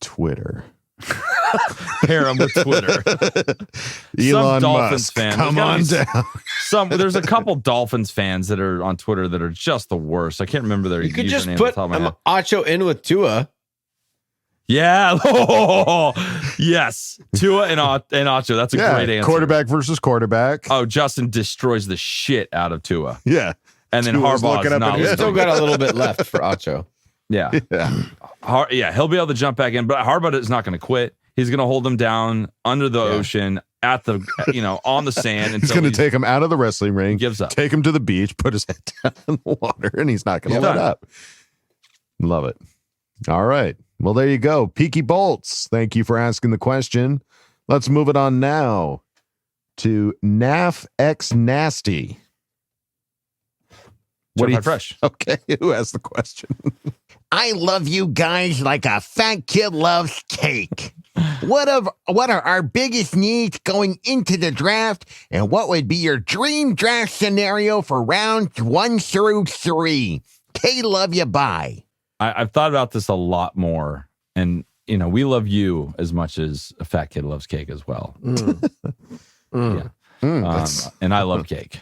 Twitter.
Pair him with Twitter.
Elon
Dolphins
Musk,
fan.
come on down.
There's a couple Dolphins fans that are on Twitter that are just the worst. I can't remember their
You could just
username
put
off the top of my head.
Acho in with Tua.
Yeah. Oh, yes. Tua and Acho. That's a great answer.
Quarterback versus quarterback.
Oh, Justin destroys the shit out of Tua.
Yeah.
And then
Tua's
Harbaugh
looking
is
up
not
at him.
He's still got a little bit left for Acho.
Yeah. He'll be able to jump back in, but Harbaugh is not going to quit. He's going to hold them down under the ocean at the, on the sand.
He's going to take him out of the wrestling ring,
gives up.
Take him to the beach, put his head down in the water, and he's not going to let up. Love it. All right. Well, there you go. Peaky Bolts. Thank you for asking the question. Let's move it on now to Naf X Nasty.
What do you fresh?
Okay, who asked the question?
I love you guys like a fat kid loves cake. What are our biggest needs going into the draft, and what would be your dream draft scenario for rounds 1 through 3? K, love you, bye.
I've thought about this a lot more, and we love you as much as a fat kid loves cake as well. Yeah, and I love cake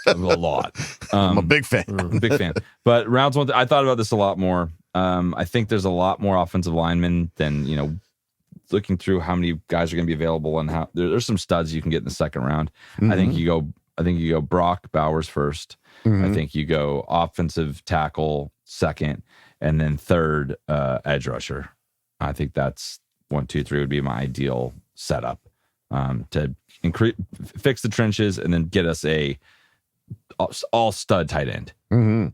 a lot.
I'm a big fan.
Big fan. But rounds 1, I thought about this a lot more. I think there's a lot more offensive linemen than looking through how many guys are going to be available and how there's some studs you can get in the second round.
Mm-hmm.
I think you go Brock Bowers first. I think you go offensive tackle second, and then third edge rusher. I think that's 1, 2, 3 would be my ideal setup to fix the trenches and then get us a all stud tight end.
Mm-hmm.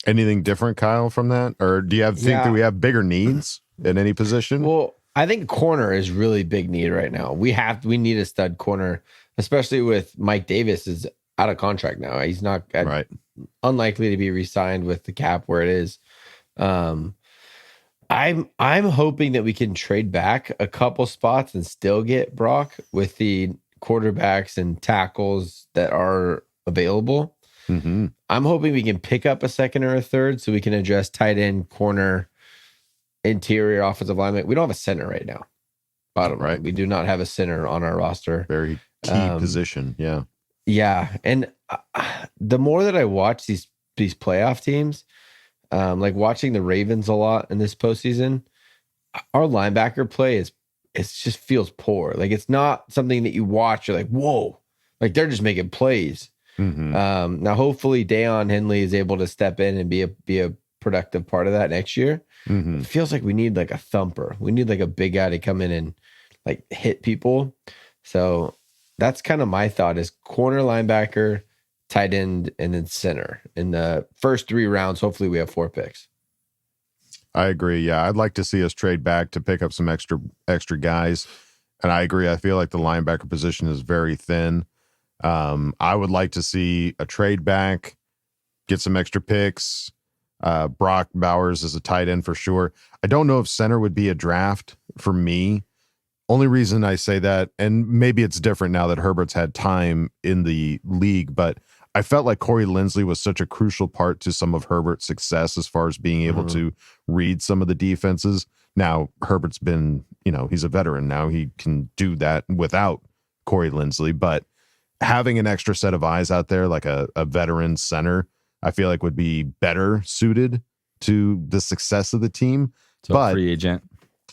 Anything different, Kyle, from that, or do you think that we have bigger needs in any position?
Well, I think corner is really big need right now. We need a stud corner, especially with Mike Davis is out of contract now. He's not unlikely to be re-signed with the cap where it is. I'm hoping that we can trade back a couple spots and still get Brock with the quarterbacks and tackles that are available.
Mm-hmm.
I'm hoping we can pick up a second or a third so we can address tight end, corner, interior offensive lineman. We don't have a center right now. Bottom right. We do not have a center on our roster.
Very key position. Yeah.
Yeah. And the more that I watch these playoff teams, like watching the Ravens a lot in this postseason, our linebacker play it just feels poor. Like it's not something that you watch. You're like, whoa, like they're just making plays.
Mm-hmm.
Now, hopefully Deion Henley is able to step in and be a productive part of that next year.
Mm-hmm.
It feels like we need like a thumper. We need like a big guy to come in and like hit people. So that's kind of my thought is corner, linebacker, tight end, and then center. In the first 3 rounds, hopefully we have 4 picks.
I agree. Yeah, I'd like to see us trade back to pick up some extra guys. And I agree. I feel like the linebacker position is very thin. I would like to see a trade back, get some extra picks. Brock Bowers is a tight end for sure. I don't know if center would be a draft for me. Only reason I say that, and maybe it's different now that Herbert's had time in the league, but I felt like Corey Linsley was such a crucial part to some of Herbert's success as far as being able to read some of the defenses. Now, Herbert's been, he's a veteran now. He can do that without Corey Linsley, but having an extra set of eyes out there, like a veteran center, I feel like would be better suited to the success of the team.
So free agent.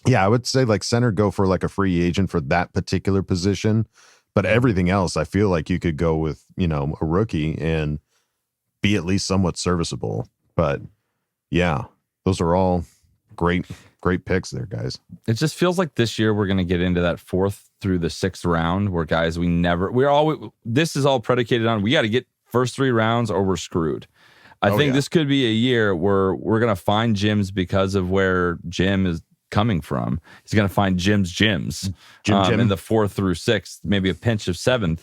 Yeah, I would say like center, go for like a free agent for that particular position. But everything else, I feel like you could go with, a rookie and be at least somewhat serviceable. But yeah, those are all great picks there, guys.
It just feels like this year we're going to get into that 4th through the 6th round where guys this is all predicated on we got to get first 3 rounds or we're screwed. I think this could be a year where we're going to find gyms because of where Jim is coming from. He's going to find Jim's gyms in the 4th through 6th, maybe a pinch of 7th.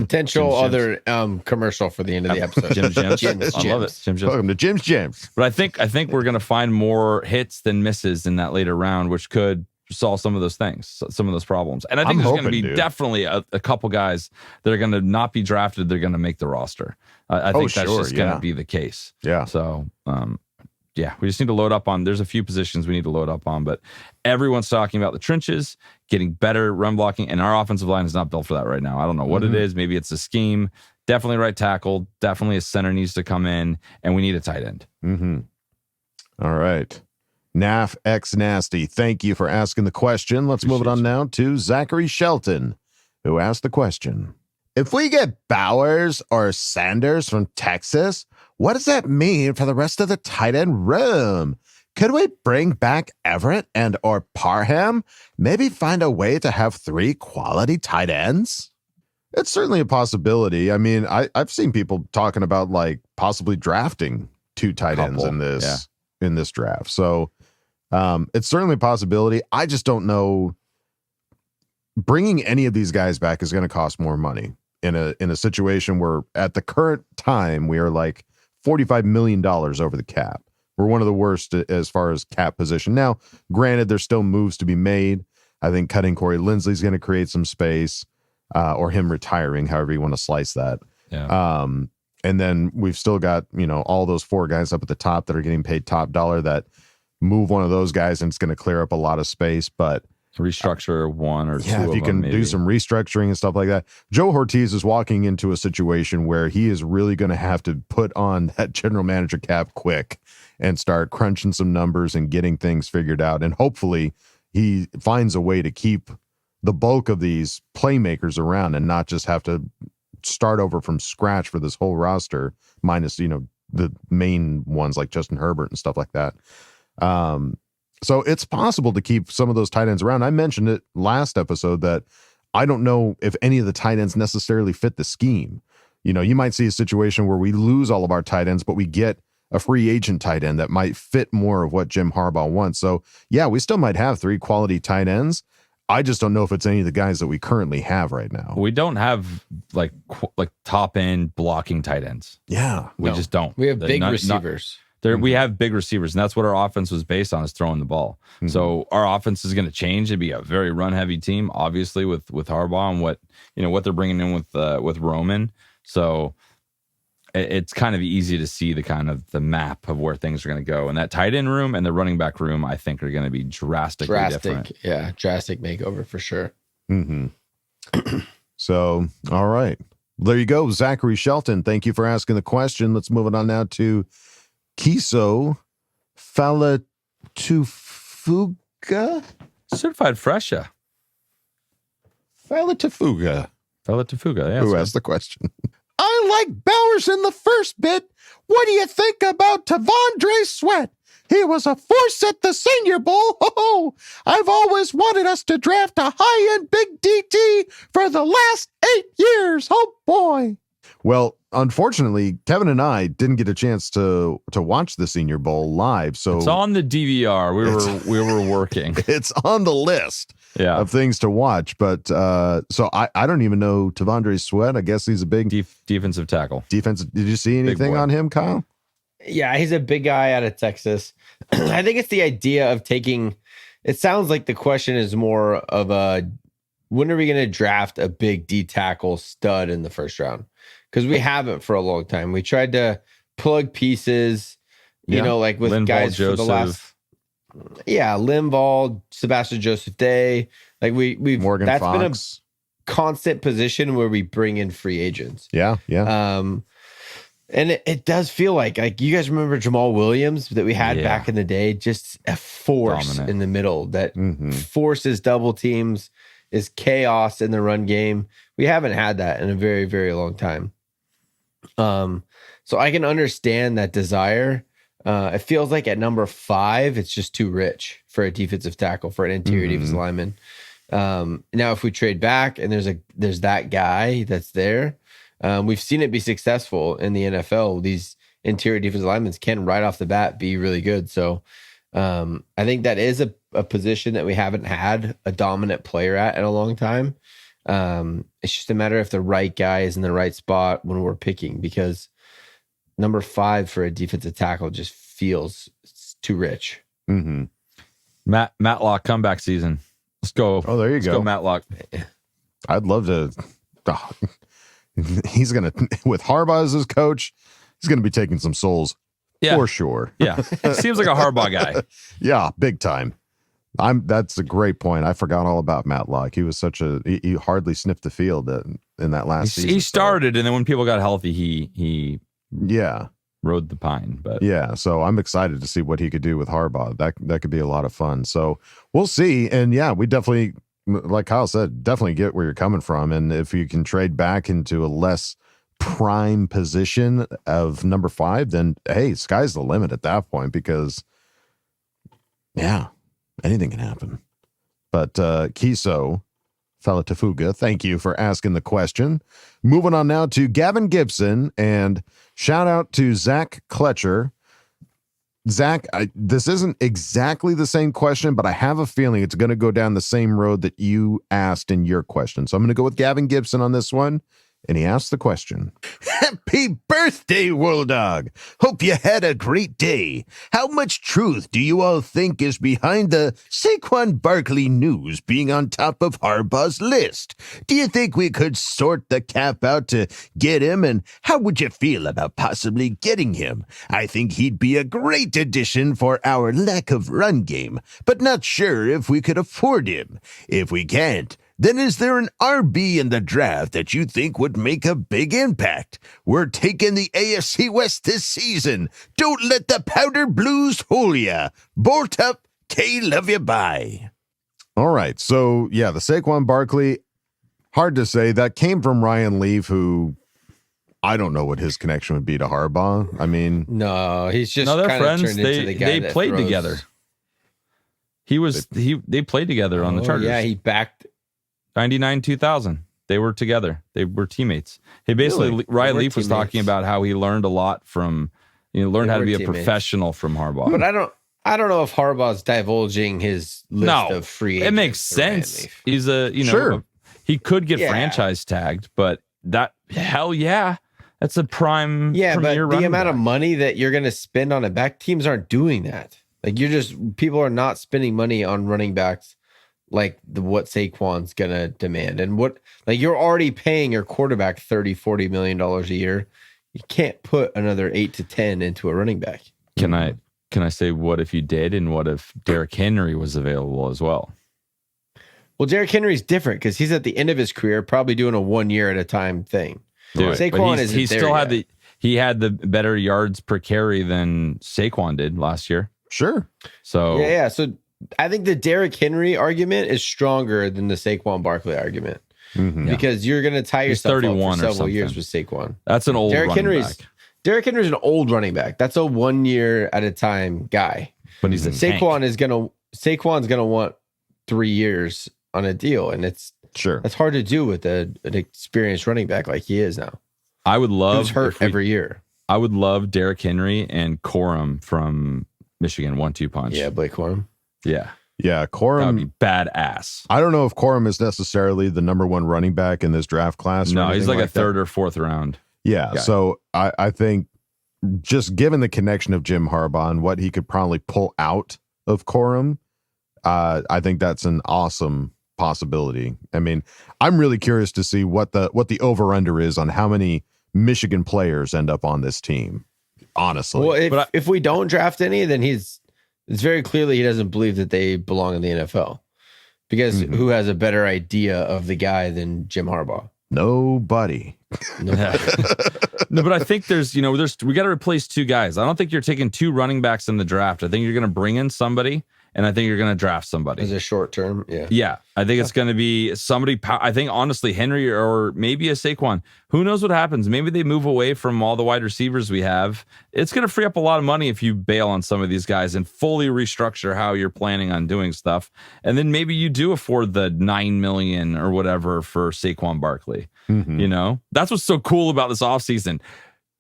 Potential other commercial for the end of the episode.
Jim's gyms. I love it. Jim's gyms.
Welcome to Jim's gyms.
But I think we're going to find more hits than misses in that later round, which could solve some of those things, some of those problems. And I think there's going to be definitely a couple guys that are going to not be drafted. They're going to make the roster. I think that's just going to be the case.
Yeah.
So, we just need to load up on. There's a few positions we need to load up on, but everyone's talking about the trenches, getting better run blocking, and our offensive line is not built for that right now. I don't know what it is. Maybe it's a scheme. Definitely right tackle. Definitely a center needs to come in, and we need a tight end.
Mm-hmm. All right. Naf X Nasty, thank you for asking the question. Let's move it on now to Zachary Shelton, who asked the question. If we get Bowers or Sanders from Texas, what does that mean for the rest of the tight end room? Could we bring back Everett and or Parham? Maybe find a way to have 3 quality tight ends? It's certainly a possibility. I mean, I've seen people talking about like possibly drafting 2 tight ends in this draft. So it's certainly a possibility. I just don't know. Bringing any of these guys back is going to cost more money in a situation where at the current time we are like $45 million over the cap. We're one of the worst as far as cap position. Now, granted, there's still moves to be made. I think cutting Corey Linsley is going to create some space, or him retiring, however you want to slice that.
Yeah.
And then we've still got, all those 4 guys up at the top that are getting paid top dollar that move one of those guys and it's going to clear up a lot of space. But
restructure 1 or 2
if you can do some restructuring and stuff like that. Joe Ortiz is walking into a situation where he is really going to have to put on that general manager cap quick and start crunching some numbers and getting things figured out. And hopefully he finds a way to keep the bulk of these playmakers around and not just have to start over from scratch for this whole roster, minus, the main ones like Justin Herbert and stuff like that. So it's possible to keep some of those tight ends around. I mentioned it last episode that I don't know if any of the tight ends necessarily fit the scheme. You might see a situation where we lose all of our tight ends, but we get a free agent tight end that might fit more of what Jim Harbaugh wants. So yeah, we still might have 3 quality tight ends. I just don't know if it's any of the guys that we currently have right now.
We don't have like top end blocking tight ends.
Yeah,
we just don't.
We have big receivers.
We have big receivers, and that's what our offense was based on, is throwing the ball. Mm-hmm. So our offense is going to change. It'd be a very run heavy team, obviously with Harbaugh and what they're bringing in with Roman. So it's kind of easy to see the map of where things are going to go. And that tight end room and the running back room, I think, are going to be drastically different.
Yeah, drastic makeover for sure.
Mm-hmm. So, all right. There you go, Zachary Shelton. Thank you for asking the question. Let's move it on now to Kiso Falatufuga.
Certified Fresha.
Falatufuga.
Yeah.
Who asked the question? I like Bowers in the first bit. What do you think about Tavondre Sweat? He was a force at the Senior Bowl. Oh, I've always wanted us to draft a high-end big DT for the last 8 years. Oh, boy. Well, unfortunately, Kevin and I didn't get a chance to watch the Senior Bowl live. So
it's on the DVR. We were working.
It's on the list of things to watch. But so I don't even know Tavondre Sweat. I guess he's a big
defensive tackle.
Did you see anything on him, Kyle?
Yeah, he's a big guy out of Texas. I think it's the idea of taking. It sounds like the question is more of when are we going to draft a big D tackle stud in the first round? Because we haven't for a long time. We tried to plug pieces, you know, like with
Linval,
guys
Joseph.
for the last. Yeah, Linval, Sebastian Joseph Day. Like we've
Morgan
that's
Fox.
been a constant position where we bring in free agents.
Yeah.
And it does feel like you guys remember Jamal Williams that we had back in the day, just a force
Dominant.
in the middle that forces double teams, is chaos in the run game. We haven't had that in a very, very long time. So I can understand that desire. It feels like at number 5, it's just too rich for a defensive tackle, for an interior defensive lineman. Now, if we trade back and there's that guy that's there, we've seen it be successful in the NFL. These interior defensive linemen can right off the bat be really good. So I think that is a position that we haven't had a dominant player at in a long time. It's just a matter if the right guy is in the right spot when we're picking, because number 5 for a defensive tackle just feels too rich.
Mm-hmm.
Matlock comeback season. Let's go.
Oh, there you
Let's
go.
go, Matlock.
I'd love to. He's going to, with Harbaugh as his coach, he's going to be taking some souls for sure.
Yeah. Seems like a Harbaugh guy.
Yeah, big time. That's a great point. I forgot all about Matlock. He was he hardly sniffed the field in that last season.
He started, and then when people got healthy, he rode the pine. But
so I'm excited to see what he could do with Harbaugh. That could be a lot of fun. So we'll see. And we definitely, like Kyle said, definitely get where you're coming from. And if you can trade back into a less prime position of number 5, then hey, sky's the limit at that point, because anything can happen. But Kiso Falatufuga, thank you for asking the question. Moving on now to Gavin Gibson, and shout out to Zach Kletcher. Zach, this isn't exactly the same question, but I have a feeling it's going to go down the same road that you asked in your question. So I'm going to go with Gavin Gibson on this one. And he asked the question.
Happy birthday, World Dog. Hope you had a great day. How much truth do you all think is behind the Saquon Barkley news being on top of Harbaugh's list? Do you think we could sort the cap out to get him? And how would you feel about possibly getting him? I think he'd be a great addition for our lack of run game, but not sure if we could afford him. If we can't, then is there an RB in the draft that you think would make a big impact? We're taking the AFC West this season. Don't let the powder blues fool ya. Bolt up. K, love you, bye.
All right. So, the Saquon Barkley, hard to say. That came from Ryan Leaf, who I don't know what his connection would be to Harbaugh. I mean,
no, he's just
they're friends.
Turned into the guy
they played together. They played together on the Chargers.
Yeah, he backed
99, 2000. They were together. They were teammates. He basically, Ryan Leaf was talking about how he learned a lot from learn how to
were
be a
teammates.
professional from Harbaugh.
But I don't know if Harbaugh's divulging his list of free agents.
It makes
to
sense.
Miami.
He's he could get franchise tagged, but hell yeah. That's a prime.
Yeah, but the amount of
back.
money that you're going to spend on it back, teams aren't doing that. Like people are not spending money on running backs like what Saquon's going to demand. And you're already paying your quarterback $30-40 million a year. You can't put another 8 to 10 into a running back.
Can I say what if you did, and what if Derrick Henry was available as well?
Well, Derrick Henry's different because he's at the end of his career, probably doing a 1 year at a time thing.
Dude,
Saquon is
he still had he had the better yards per carry than Saquon did last year.
Sure.
So
yeah. So I think the Derrick Henry argument is stronger than the Saquon Barkley argument because you're going to tie yourself up for several years with Saquon.
That's an old running back.
Derrick Henry's an old running back. That's a 1 year at a time guy.
But he's a
Saquon's gonna want 3 years on a deal, and that's hard to do with an experienced running back like he is now.
I would love
who's hurt every year.
I would love Derrick Henry and Corum from Michigan 1-2 punch.
Yeah, Blake Corum.
Yeah.
Yeah, Corum.
That would be badass.
I don't know if Corum is necessarily the number one running back in this draft class.
No, he's like a third or fourth round.
Yeah,
guy.
So I think just given the connection of Jim Harbaugh and what he could probably pull out of Corum, I think that's an awesome possibility. I mean, I'm really curious to see what the over-under is on how many Michigan players end up on this team, honestly.
Well, if we don't draft any, then it's very clearly he doesn't believe that they belong in the NFL. Because who has a better idea of the guy than Jim Harbaugh?
Nobody.
No, but I think we got to replace two guys. I don't think you're taking two running backs in the draft. I think you're going to bring in somebody, and I think you're going to draft somebody.
As a short term, yeah.
Yeah, I think it's going to be somebody. I think, honestly, Henry or maybe a Saquon. Who knows what happens? Maybe they move away from all the wide receivers we have. It's going to free up a lot of money if you bail on some of these guys and fully restructure how you're planning on doing stuff. And then maybe you do afford the $9 million or whatever for Saquon Barkley. That's what's so cool about this offseason.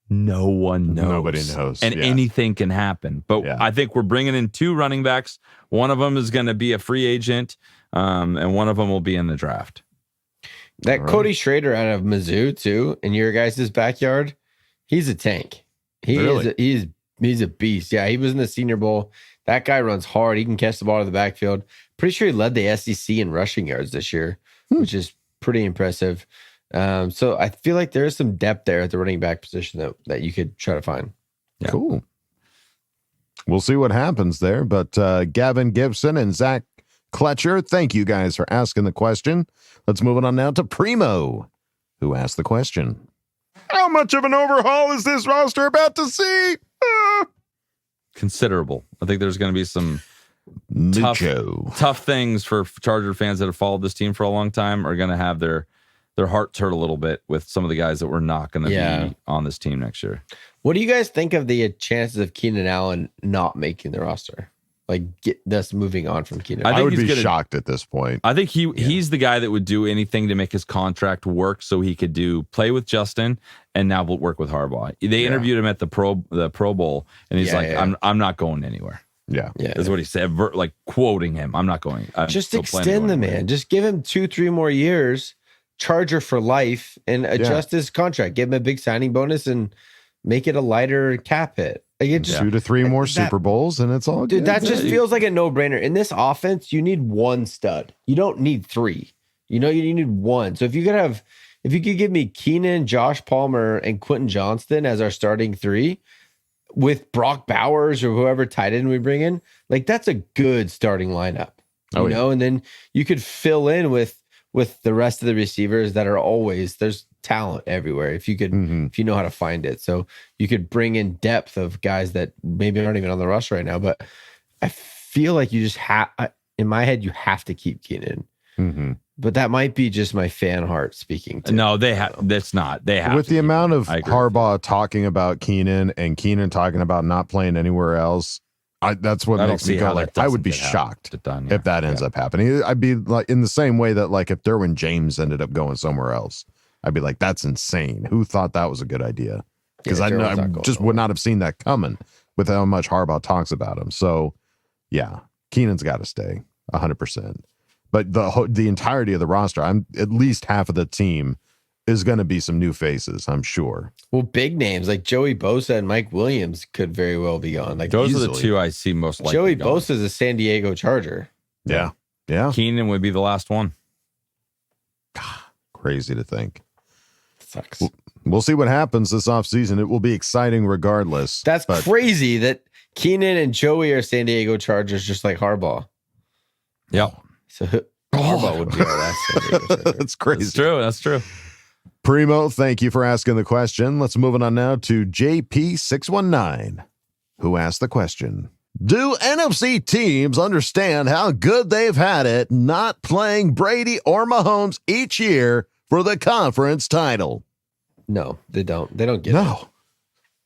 No one knows.
Nobody knows.
And anything can happen. But I think we're bringing in two running backs. One of them is going to be a free agent, and one of them will be in the draft.
That Cody Schrader out of Mizzou, too, in your guys' backyard, he's a tank. He's a beast. Yeah, he was in the Senior Bowl. That guy runs hard. He can catch the ball in the backfield. Pretty sure he led the SEC in rushing yards this year, which is pretty impressive. So I feel like there is some depth there at the running back position that you could try to find.
Yeah.
Cool. We'll see what happens there. But Gavin Gibson and Zach Kletcher, thank you guys for asking the question. Let's move on now to Primo, who asked the question. How much of an overhaul is this roster about to see?
Considerable. I think there's going to be some tough things for Charger fans that have followed this team for a long time are going to have their hearts hurt a little bit with some of the guys that we're not going to be on this team next year.
What do you guys think of the chances of Keenan Allen not making the roster? Like, that's moving on from Keenan.
I would be shocked at this point.
I think he's the guy that would do anything to make his contract work so he could play with Justin and now work with Harbaugh. They interviewed him at the Pro Bowl, and he's I'm not going anywhere.
Yeah.
Is what he said, like quoting him. I'm not going.
Just extend the man. Just give him 2-3 more years, Charger for life, and adjust his contract. Give him a big signing bonus and make it a lighter cap hit. Like
2 to 3 more Super Bowls, and it's all good.
Dude, that just feels like a no-brainer. In this offense, you need one stud. You don't need 3. You need 1. So if you could give me Keenan, Josh Palmer, and Quentin Johnston as our starting 3, with Brock Bowers or whoever tight end we bring in, like, that's a good starting lineup. You know, and then you could fill in with the rest of the receivers that are always, there's talent everywhere if you could if you know how to find it. So you could bring in depth of guys that maybe aren't even on the roster right now, but I feel like you just have, in my head, you have to keep Keenan. But that might be just my fan heart speaking to.
No, they have. That's not. They have.
With the amount of Harbaugh talking about Keenan and Keenan talking about not playing anywhere else, that's what makes me go like, I would be shocked if that ends up happening. I'd be like, in the same way that, like, if Derwin James ended up going somewhere else, I'd be like, that's insane. Who thought that was a good idea? because I just would not have seen that coming with how much Harbaugh talks about him. So, yeah, Keenan's got to stay 100%. But the entirety of the roster, at least half of the team is going to be some new faces, I'm sure.
Well, big names like Joey Bosa and Mike Williams could very well be gone. Like
those are the two I see most likely.
Joey Bosa is a San Diego Charger.
Yeah.
Keenan would be the last one.
Crazy to think.
Sucks.
We'll see what happens this offseason. It will be exciting regardless.
That's crazy that Keenan and Joey are San Diego Chargers, just like Harbaugh.
Yeah.
So Harbaugh would be our last San Diego Charger.
That's crazy.
That's true.
Primo, thank you for asking the question. Let's move on now to JP619, who asked the question. Do NFC teams understand how good they've had it not playing Brady or Mahomes each year for the conference title?
No, they don't. They don't get it.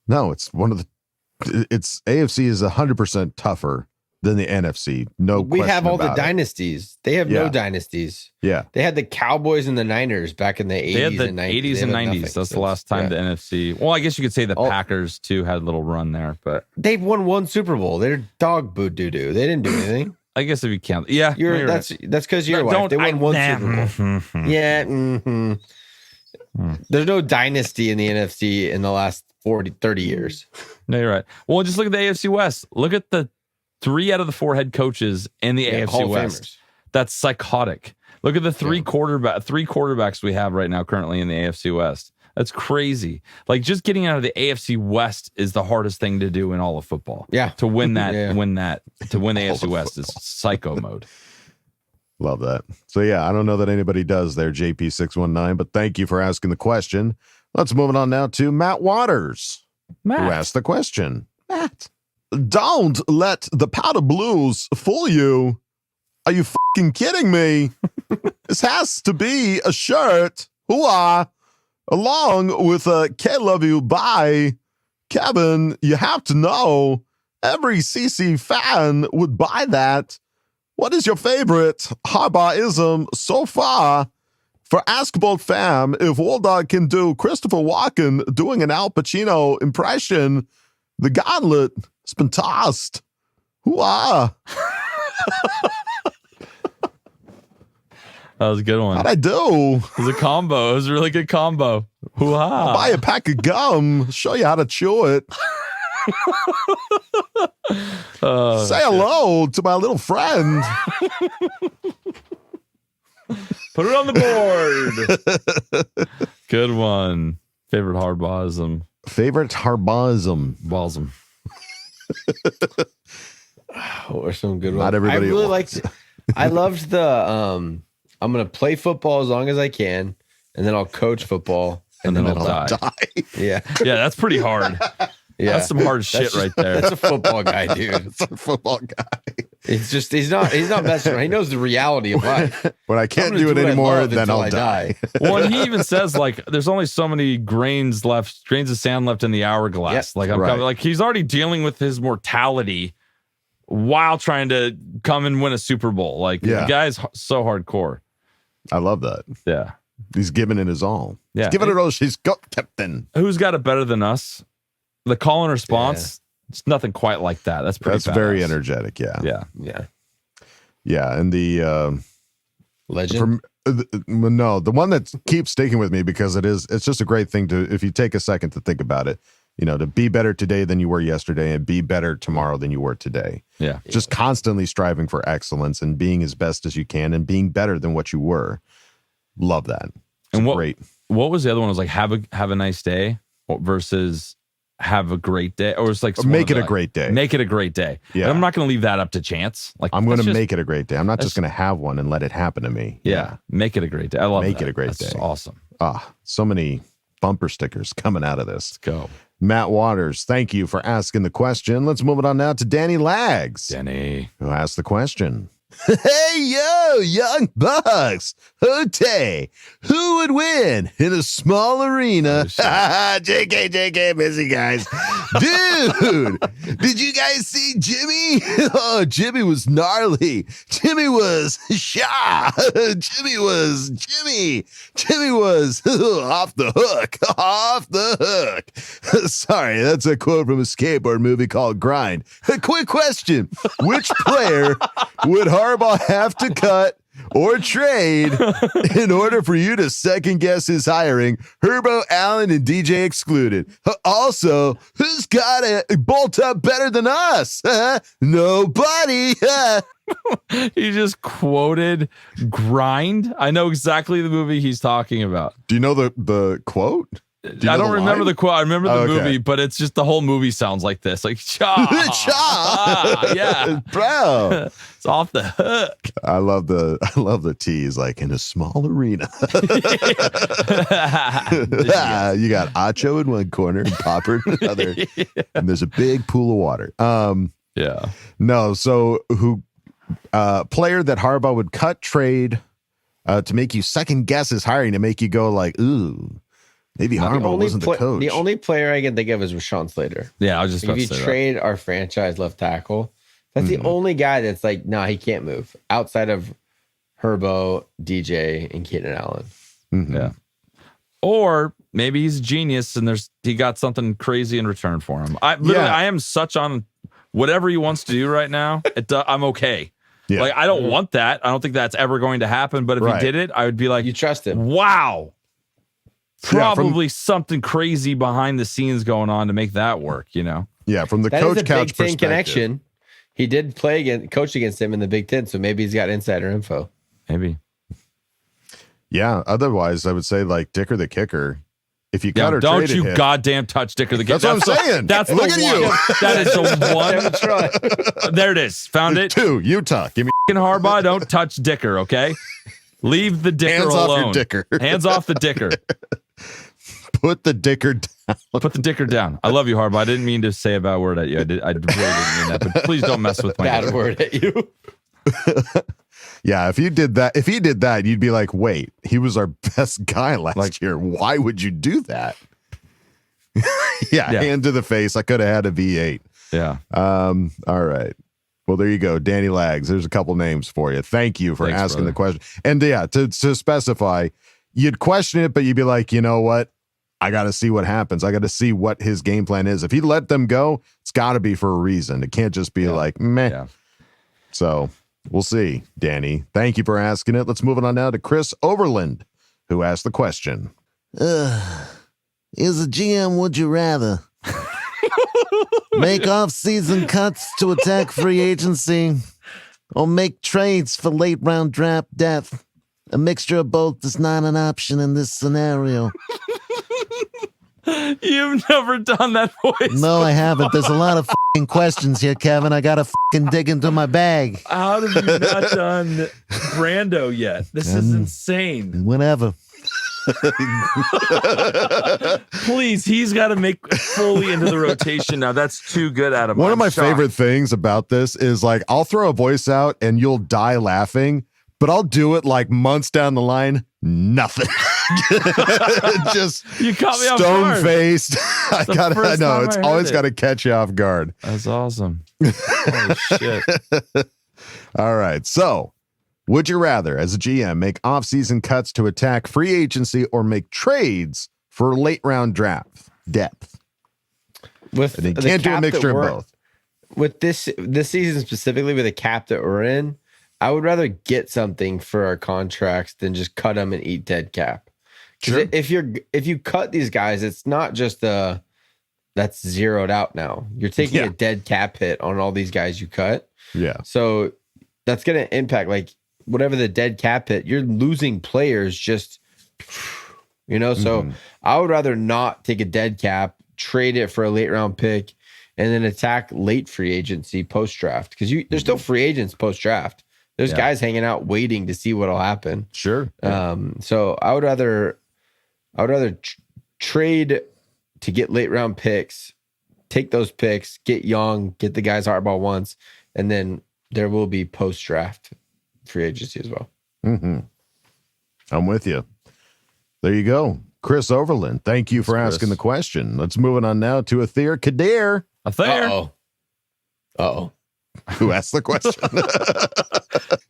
No, it's AFC is 100% tougher than the NFC. No,
we have all the
about it.
dynasties. They have no dynasties.
Yeah.
They had the Cowboys and the Niners back in the 80s
They had the
and 90s.
80s and 90s. That's the last time the NFC. Well, I guess you could say the Packers too had a little run there, but
they've won one Super Bowl. They're dog boo doo doo. They didn't do anything.
I guess if you count, yeah,
that's because you're right. They won one Super Bowl. Yeah. There's no dynasty in the NFC in the last 30 years.
No, you're right. Well, just look at the AFC West. Look at the 3 out of the 4 head coaches in the AFC West. That's psychotic. Look at the three quarterbacks we have right now currently in the AFC West. That's crazy. Like just getting out of the AFC West is the hardest thing to do in all of football.
Yeah.
To win that, to win the AFC West is psycho mode.
Love that. So yeah, I don't know that anybody does there, JP619, but thank you for asking the question. Let's move on now to Matt Waters, who asked the question. Matt, don't let the powder blues fool you. Are you fucking kidding me? This has to be a shirt. Hooah. Along with a K love you bye. Kevin, you have to know every CC fan would buy that. What is your favorite Harbaugh-ism so far? For Ask Boltfam, if Waldog can do Christopher Walken doing an Al Pacino impression, the gauntlet has been tossed. Hooah.
That was a good one.
How'd I do?
It was a combo. It was a really good combo. Hoo-ha.
I'll buy a pack of gum, show you how to chew it. Say hello to my little friend.
Put it on the board. Good one. Favorite Harbaugh'ism.
Favorite Harbaughism.
Ballsum.
Or some good
Not
ones.
everybody
I really
wants
liked. I loved the. I'm gonna play football as long as I can, and then I'll coach football,
and then I'll die.
Yeah,
yeah, that's pretty hard.
Yeah,
that's some hard shit right there.
That's a football guy, dude.
That's a football guy.
It's just he's not messing around. He knows the reality of life.
When I can't do it anymore, then I'll die.
Well, and he even says like, there's only so many grains of sand left in the hourglass.
Yep.
Like he's already dealing with his mortality while trying to come and win a Super Bowl. Like the guy's so hardcore.
I love that.
Yeah,
he's giving it his all.
Yeah,
he's giving it all. She's got Captain.
Who's got it better than us? The call and response, it's nothing quite like that. That's pretty. That's
very energetic. Yeah. And the
legend.
No, the one that keeps sticking with me because it's just a great thing to, if you take a second to think about it, you know, to be better today than you were yesterday and be better tomorrow than you were today.
Yeah.
Just constantly striving for excellence and being as best as you can and being better than what you were. Love that. It's great.
What was the other one? It was like have a nice day versus have a great day, or it's like
make it a great day.
Make it a great day. Yeah, and I'm not going to leave that up to chance. Like
I'm going to make it a great day. I'm not just going to have one and let it happen to me.
Yeah, make it a great day. I love
make it a great day.
Awesome.
So many bumper stickers coming out of this.
Let's go,
Matt Waters. Thank you for asking the question. Let's move it on now to Danny Lags.
Danny,
who asked the question.
Hey, yo, young bucks. Hote, who would win in a small arena? JK, busy guys. Dude, did you guys see Jimmy? Oh, Jimmy was gnarly. Jimmy was Jimmy was off the hook. Sorry, that's a quote from a skateboard movie called Grind. A quick question. Which player would Harbaugh have to cut or trade in order for you to second guess his hiring? Herbo, Allen, and DJ excluded. Also, who's got a bolt up better than us? Nobody.
He just quoted Grind. I know exactly the movie he's talking about.
Do you know the quote?
I don't remember the quote. I remember the movie, but it's just the whole movie sounds like this. Like, yeah.
Bro.
It's off the hook.
I love the tease, like in a small arena. You got Acho in one corner and Popper in another. And there's a big pool of water.
Yeah.
No, so who player that Harbaugh would cut, trade to make you second guess his hiring, to make you go like, ooh. Maybe Harbaugh wasn't the coach.
The only player I can think of is Rashawn Slater.
Yeah, I was just about to say
if you trade our franchise left tackle, that's the only guy that's like, nah, he can't move outside of Herbo, DJ, and Keenan Allen.
Mm-hmm.
Yeah. Or maybe he's a genius and he got something crazy in return for him. I am such on whatever he wants to do right now. I'm okay.
Yeah.
Like, I don't want that. I don't think that's ever going to happen. But if he did it, I would be like,
you trust him?
Wow. Probably something crazy behind the scenes going on to make that work, you know?
Yeah, from the
that
coach
is a
couch
Big Ten
perspective.
connection. He did coach against him in the Big Ten, so maybe he's got insider info.
Maybe.
Yeah, otherwise I would say like Dicker the kicker. If you cut or
don't
traded
you
him,
goddamn touch Dicker the kicker.
That's what I'm saying.
That's
Look
the
at
one.
you.
That is the one. There it is. Found it.
2, Utah. Give me
Harbaugh, don't touch Dicker, okay? Leave the Dicker
hands
alone.
off your Dicker.
Hands off the Dicker.
Put the Dicker down.
Put the Dicker down. I love you, Harbaugh. I didn't mean to say a bad word at you. I really didn't mean that. But please don't mess with my
bad word at you.
Yeah, if he did that, you'd be like, wait, he was our best guy last year. Why would you do that? yeah, hand to the face. I could have had a V8.
Yeah.
All right. Well, there you go. Danny Lags. There's a couple names for you. Thank you for asking the question. And yeah, to specify, you'd question it, but you'd be like, you know what? I got to see what happens. I got to see what his game plan is. If he let them go, it's got to be for a reason. It can't just be like, meh. Yeah. So we'll see, Danny. Thank you for asking it. Let's move on now to Chris Overland, who asked the question.
Is a GM, would you rather make off-season cuts to attack free agency or make trades for late-round draft depth? A mixture of both is not an option in this scenario.
You've never done that voice.
No, I haven't. There's a lot of fucking questions here, Kevin. I gotta fucking dig into my bag.
How have you not done Brando yet? This is insane.
Whatever.
Please, he's got to make fully into the rotation now. That's too good at him.
One of my favorite things about this is like, I'll throw a voice out and you'll die laughing, but I'll do it like months down the line. Nothing. Just
you caught me off guard.
Stone faced. I know it's always got to catch you off guard.
That's awesome. Holy shit.
All right. So, would you rather, as a GM, make off-season cuts to attack free agency or make trades for late round draft depth?
With
and you can't do a mixture of both.
With this season specifically, with the cap that we're in, I would rather get something for our contracts than just cut them and eat dead cap. Sure. If you cut these guys, it's not just that's zeroed out now. You're taking a dead cap hit on all these guys you cut.
Yeah.
So that's going to impact like whatever the dead cap hit. You're losing players just, So I would rather not take a dead cap, trade it for a late round pick, and then attack late free agency post draft because there's still free agents post draft. There's guys hanging out waiting to see what'll happen.
Sure.
So I would rather trade to get late round picks, take those picks, get young, get the guys Harbaugh wants, and then there will be post draft free agency as well.
Mm-hmm. I'm with you. There you go. Chris Overland, thank you for asking the question. Let's move it on now to Athir Kadir.
Athir.
Uh-oh.
Who asked the question?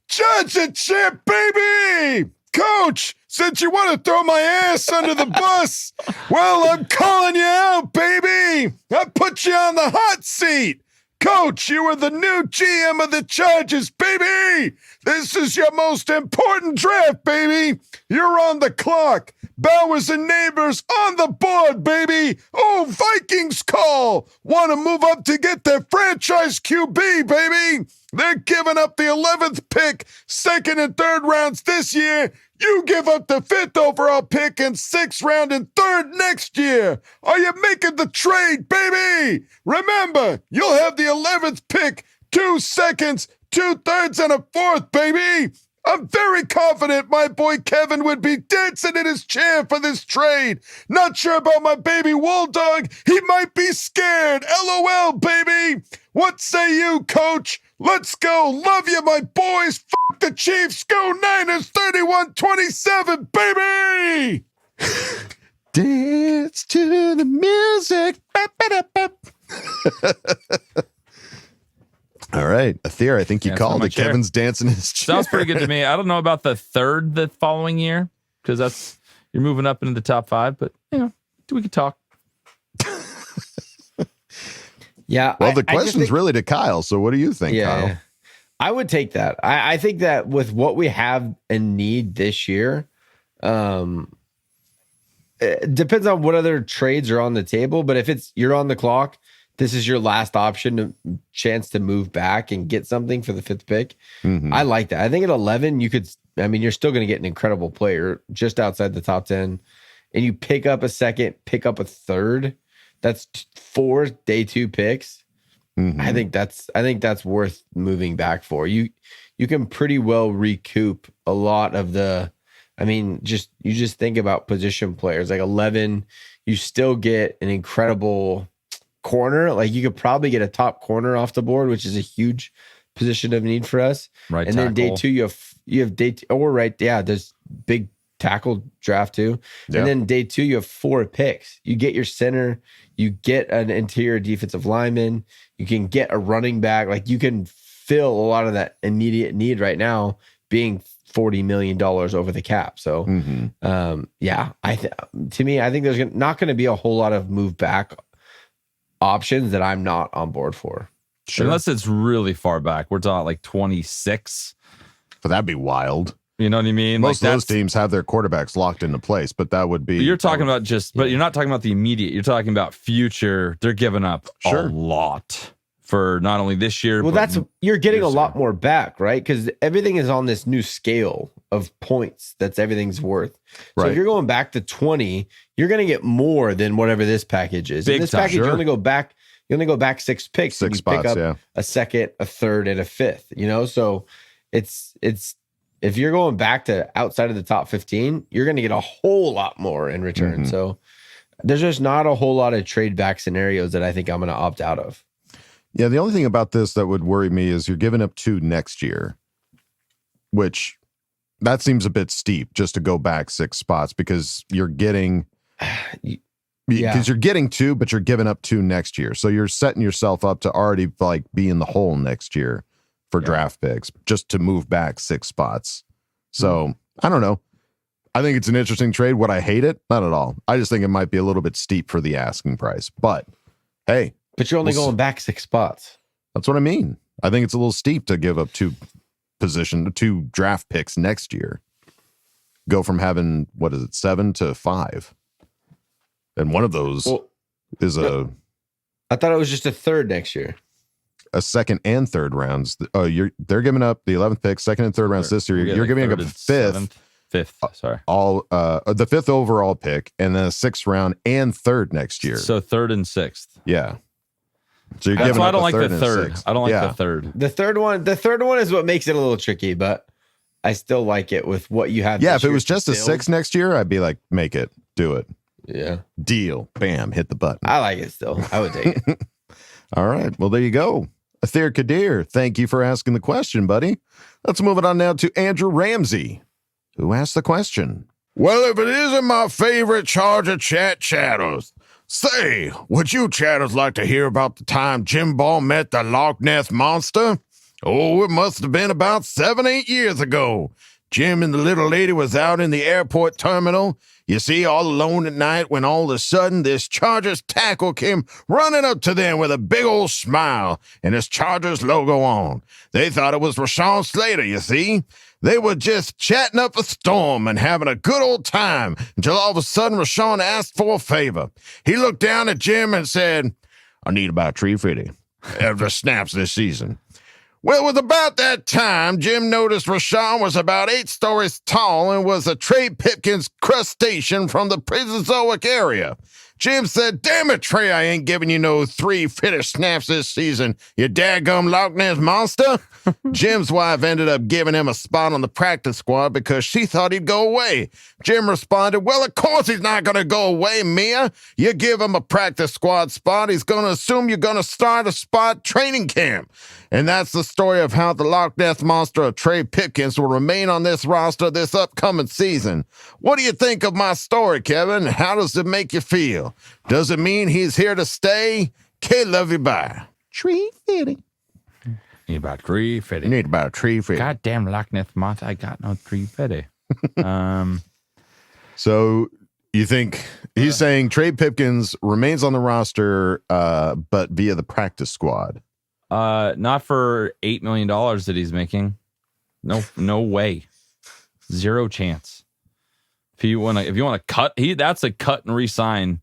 Championship, baby! Coach, since you want to throw my ass under the bus, well, I'm calling you out, baby. I put you on the hot seat. Coach, you are the new GM of the Chargers, baby. This is your most important draft, baby. You're on the clock. Bowers and Neighbors on the board, baby. Oh, Vikings call. Want to move up to get their franchise QB, baby. They're giving up the 11th pick, 2nd and 3rd rounds this year. You give up the 5th overall pick and 6th round and 3rd next year. Are you making the trade, baby? Remember, you'll have the 11th pick, 2 seconds, 2 thirds, and a 4th, baby. I'm very confident my boy Kevin would be dancing in his chair for this trade. Not sure about my baby Wolldog. He might be scared. LOL, baby. What say you, Coach? Let's go. Love you, my boys. Fuck the Chiefs. Go Niners 31-27, baby. Dance to the music. All right, Athir, I think you called it. Kevin's dancing his chair.
Sounds pretty good to me. I don't know about the 3rd the following year because you're moving up into the top 5, but we could talk.
Yeah.
Well, the question's really to Kyle. So what do you think, Kyle?
Yeah. I would take that. I think that with what we have and need this year, it depends on what other trades are on the table. But if you're on the clock, this is your last option, chance to move back and get something for the 5th pick. Mm-hmm. I like that. I think at 11, you're still going to get an incredible player just outside the top 10, and you pick up a 2nd, pick up a 3rd. That's 4 day 2 picks. Mm-hmm. I think that's worth moving back for. You can pretty well recoup a lot of you just think about position players like 11. You still get an incredible corner. Like you could probably get a top corner off the board, which is a huge position of need for us.
Right.
And then day 2, you have day 2, right. Yeah. There's big tackle draft too. Yeah. And then day 2, you have 4 picks. You get your center, you get an interior defensive lineman, you can get a running back. Like you can fill a lot of that immediate need right now being $40 million over the cap. So I think there's not going to be a whole lot of move back options that I'm not on board for.
Sure. Unless it's really far back. We're talking like 26.
But that'd be wild.
You know what I mean?
Most of those teams have their quarterbacks locked into place, but that would be.
You're talking about but you're not talking about the immediate. You're talking about future. They're giving up a lot for not only this year.
Well, you're getting a lot more back, right? Because everything is on this new scale of points. That's everything's worth. So if you're going back to 20, you're going to get more than whatever this package is. In this package, you only go back 6 picks.
6 spots,
pick up a 2nd, a 3rd, and a 5th. So it's if you're going back to outside of the top 15, you're going to get a whole lot more in return. Mm-hmm. So there's just not a whole lot of trade back scenarios that I think I'm going to opt out of.
Yeah, the only thing about this that would worry me is you're giving up 2 next year, which that seems a bit steep just to go back 6 spots because you're getting because you're getting 2, but you're giving up 2 next year. So you're setting yourself up to already like be in the hole next year for draft picks just to move back 6 spots. So I don't know. I think it's an interesting trade. Would I hate it? Not at all. I just think it might be a little bit steep for the asking price. But hey.
But you're only going back 6 spots.
That's what I mean. I think it's a little steep to give up 2 draft picks next year. Go from having, 7 to 5. And one of those is I
thought it was just a 3rd next year.
A 2nd and 3rd rounds. Oh, they're giving up the 11th pick, 2nd and 3rd rounds this year. You're giving up a 5th.
5th, sorry.
The 5th overall pick, and then a 6th round and 3rd next year.
So 3rd and 6th.
Yeah. So you're
That's why I don't like the 3rd. I don't like the 3rd.
The third one is what makes it a little tricky, but I still like it with what you have.
Yeah, if it was just a 6 next year, I'd be like, make it, do it.
Yeah.
Deal. Bam, hit the button.
I like it still. I would take it.
All right. Well, there you go. Athir Kadir, thank you for asking the question, buddy. Let's move it on now to Andrew Ramsey, who asked the question.
Well, if it isn't my favorite Charger chat chatters, say, would you chatters like to hear about the time Jim Ball met the Loch Ness Monster? Oh, it must have been about 7-8 years ago. Jim and the little lady was out in the airport terminal. You see, all alone at night when all of a sudden this Chargers tackle came running up to them with a big old smile and his Chargers logo on. They thought it was Rashawn Slater, you see. They were just chatting up a storm and having a good old time until all of a sudden Rashawn asked for a favor. He looked down at Jim and said, I need about 350 after snaps this season. Well, it was about that time Jim noticed Rashawn was about 8 stories tall and was a Trey Pipkins crustacean from the Prezozoic area. Jim said, damn it, Trey, I ain't giving you no 3 finished snaps this season, you daggum Loch Ness monster. Jim's wife ended up giving him a spot on the practice squad because she thought he'd go away. Jim responded, well, of course he's not going to go away, Mia. You give him a practice squad spot, he's going to assume you're going to start a spot training camp. And that's the story of how the Loch Ness monster of Trey Pipkins will remain on this roster this upcoming season. What do you think of my story, Kevin? How does it make you feel? Does it mean he's here to stay? Love you, bye.
350.
Need about 350.
Need about 350.
Goddamn Loch Ness monster, I got no 350.
So you think he's saying Trey Pipkins remains on the roster, but via the practice squad?
Not for $8 million that he's making. No way. Zero chance. If you want to cut, that's a cut and re-sign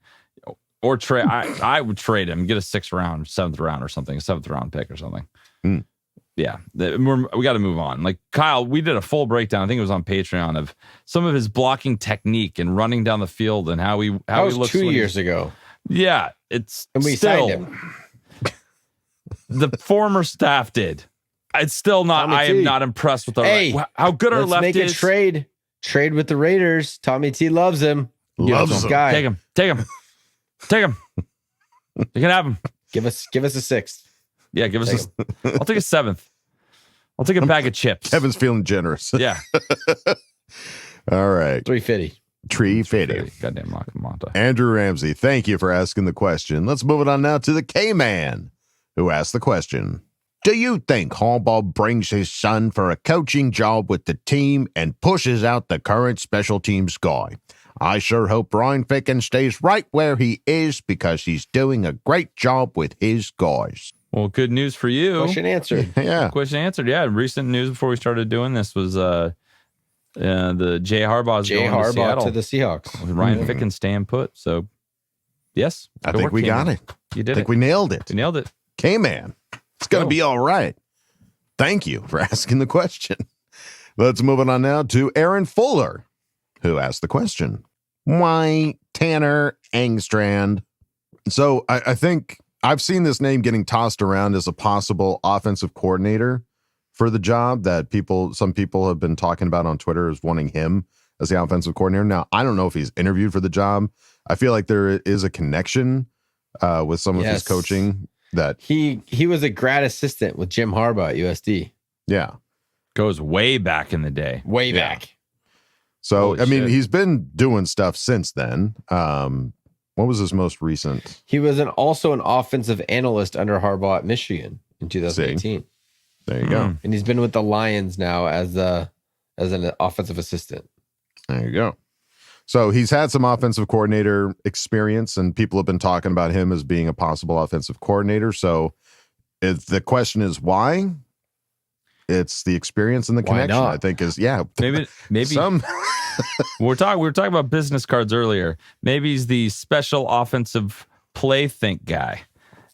or trade. I would trade him, get a 6th round, 7th round or something, a 7th round pick or something. Yeah, we got to move on. Like Kyle, we did a full breakdown. I think it was on Patreon of some of his blocking technique and running down the field and how he looks
2 years ago.
Yeah,
and we signed him.
The former staff did. It's still not. I am not impressed with how good our left is.
Let's make a trade with the Raiders. Tommy T loves him.
Loves him.
Guy.
Take him. You can have him.
Give us a 6th.
Yeah, give us. I'll take a 7th. I'll take a bag of chips.
Kevin's feeling generous.
Yeah.
All right.
350.
350.
Goddamn Monta.
Andrew Ramsey, thank you for asking the question. Let's move it on now to the K-Man, who asked the question.
Do you think Harbaugh brings his son for a coaching job with the team and pushes out the current special teams guy? I sure hope Brian Ficken stays right where he is because he's doing a great job with his guys.
Well, good news for you.
Question answered.
Yeah.
Question answered. Yeah. Recent news before we started doing this was the Jay Harbaugh's going to Seattle.
To the Seahawks.
With Ryan Ficken staying put. So, yes.
I think we got it.
You did it.
I think we nailed it.
You nailed it.
K-Man. It's going to be all right. Thank you for asking the question. Let's move it on now to Aaron Fuller, who asked the question.
Why Tanner Engstrand?
So I think I've seen this name getting tossed around as a possible offensive coordinator for the job that some people have been talking about on Twitter as wanting him as the offensive coordinator. Now, I don't know if he's interviewed for the job. I feel like there is a connection with some of his coaching that
he was a grad assistant with Jim Harbaugh at USD.
Yeah.
Goes way back in the day.
Way back.
So,
Holy shit.
he's been doing stuff since then. What was his most recent?
He was also an offensive analyst under Harbaugh at Michigan in 2018.
There you go.
And he's been with the Lions now as an offensive assistant.
There you go. So he's had some offensive coordinator experience, and people have been talking about him as being a possible offensive coordinator. So if the question is why, it's the experience and the connection.
Not?
I think is
maybe
some.
we were talking about business cards earlier. Maybe he's the special offensive play think guy,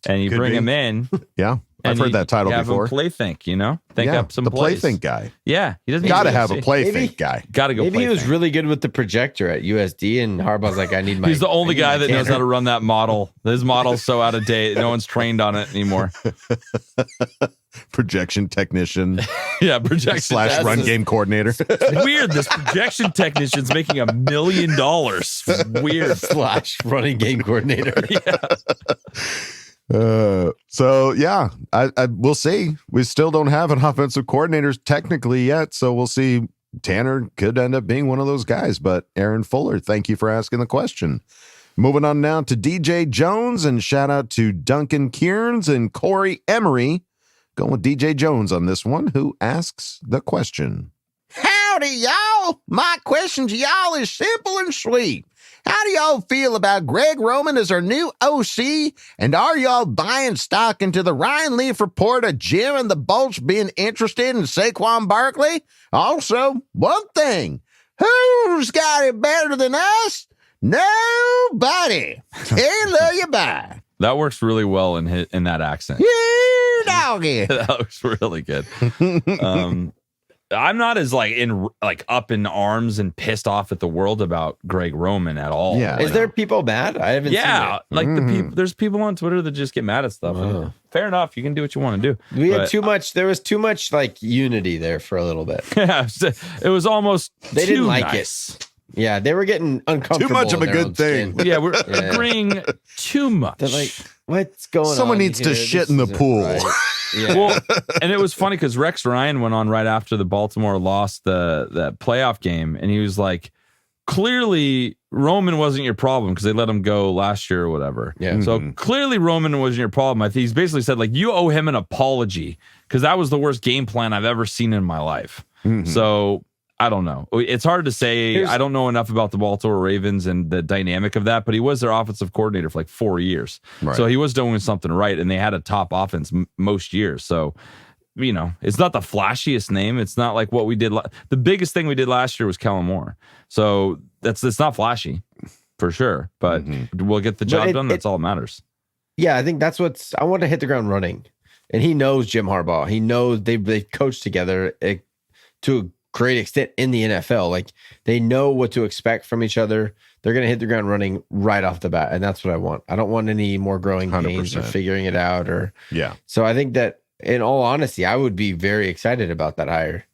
and you bring him in.
Yeah, I've heard that title
have
before.
Him play think, think up some
the
plays.
play think guy.
Yeah, he doesn't
got to have a play
maybe,
think guy.
Got to go.
Maybe
play
he was
think.
really good with the projector at USD, and Harbaugh's like, I need my.
He's the only guy that knows
Tanner.
how to run that model. His model's so out of date. No one's trained on it anymore.
Projection technician.
Yeah, projection
/ run game coordinator.
Weird. This projection technician's making $1 million. Weird.
/ running game coordinator.
Yeah.
So yeah, I we'll see. We still don't have an offensive coordinator technically yet, so we'll see. Tanner could end up being one of those guys, but Aaron Fuller, thank you for asking the question. Moving on now to DJ Jones, and shout out to Duncan Kearns and Corey Emery. Going with DJ Jones on this one, who asks the question.
Howdy, y'all. My question to y'all is simple and sweet. How do y'all feel about Greg Roman as our new OC? And are y'all buying stock into the Ryan Leaf report of Jim and the Bolts being interested in Saquon Barkley? Also, one thing, who's got it better than us? Nobody. Hey, love you, bye.
That works really well in that accent.
You doggy.
That looks really good. I'm not as up in arms and pissed off at the world about Greg Roman at all.
Yeah. Is there people mad? I haven't seen it.
The people. There's people on Twitter that just get mad at stuff.
Wow.
Fair enough. You can do what you want to do.
We had too much. There was too much unity there for a little bit.
Yeah, it was almost.
They didn't like
nice.
it. Yeah, they were getting uncomfortable.
Too much of a good thing.
Skin.
Yeah, we're agreeing too much.
They're like, what's going on?
Someone needs to shit in the pool.
Right. Yeah.
Well, and it was funny because Rex Ryan went on right after the Baltimore lost the playoff game, and he was like, clearly Roman wasn't your problem because they let him go last year or whatever.
Yeah.
So clearly Roman wasn't your problem. I think he's basically said you owe him an apology because that was the worst game plan I've ever seen in my life. Mm-hmm. So I don't know. It's hard to say. I don't know enough about the Baltimore Ravens and the dynamic of that, but he was their offensive coordinator for 4 years. Right. So he was doing something right, and they had a top offense most years. So, it's not the flashiest name. It's not like what we did. The biggest thing we did last year was Kellen Moore. So it's not flashy for sure, but we'll get the job done. That's all that matters.
Yeah, I think that's I want to hit the ground running. And he knows Jim Harbaugh. He knows they've coached together to a great extent in the NFL. They know what to expect from each other. They're going to hit the ground running right off the bat. And that's what I want. I don't want any more growing pains or figuring it out So I think that in all honesty, I would be very excited about that hire.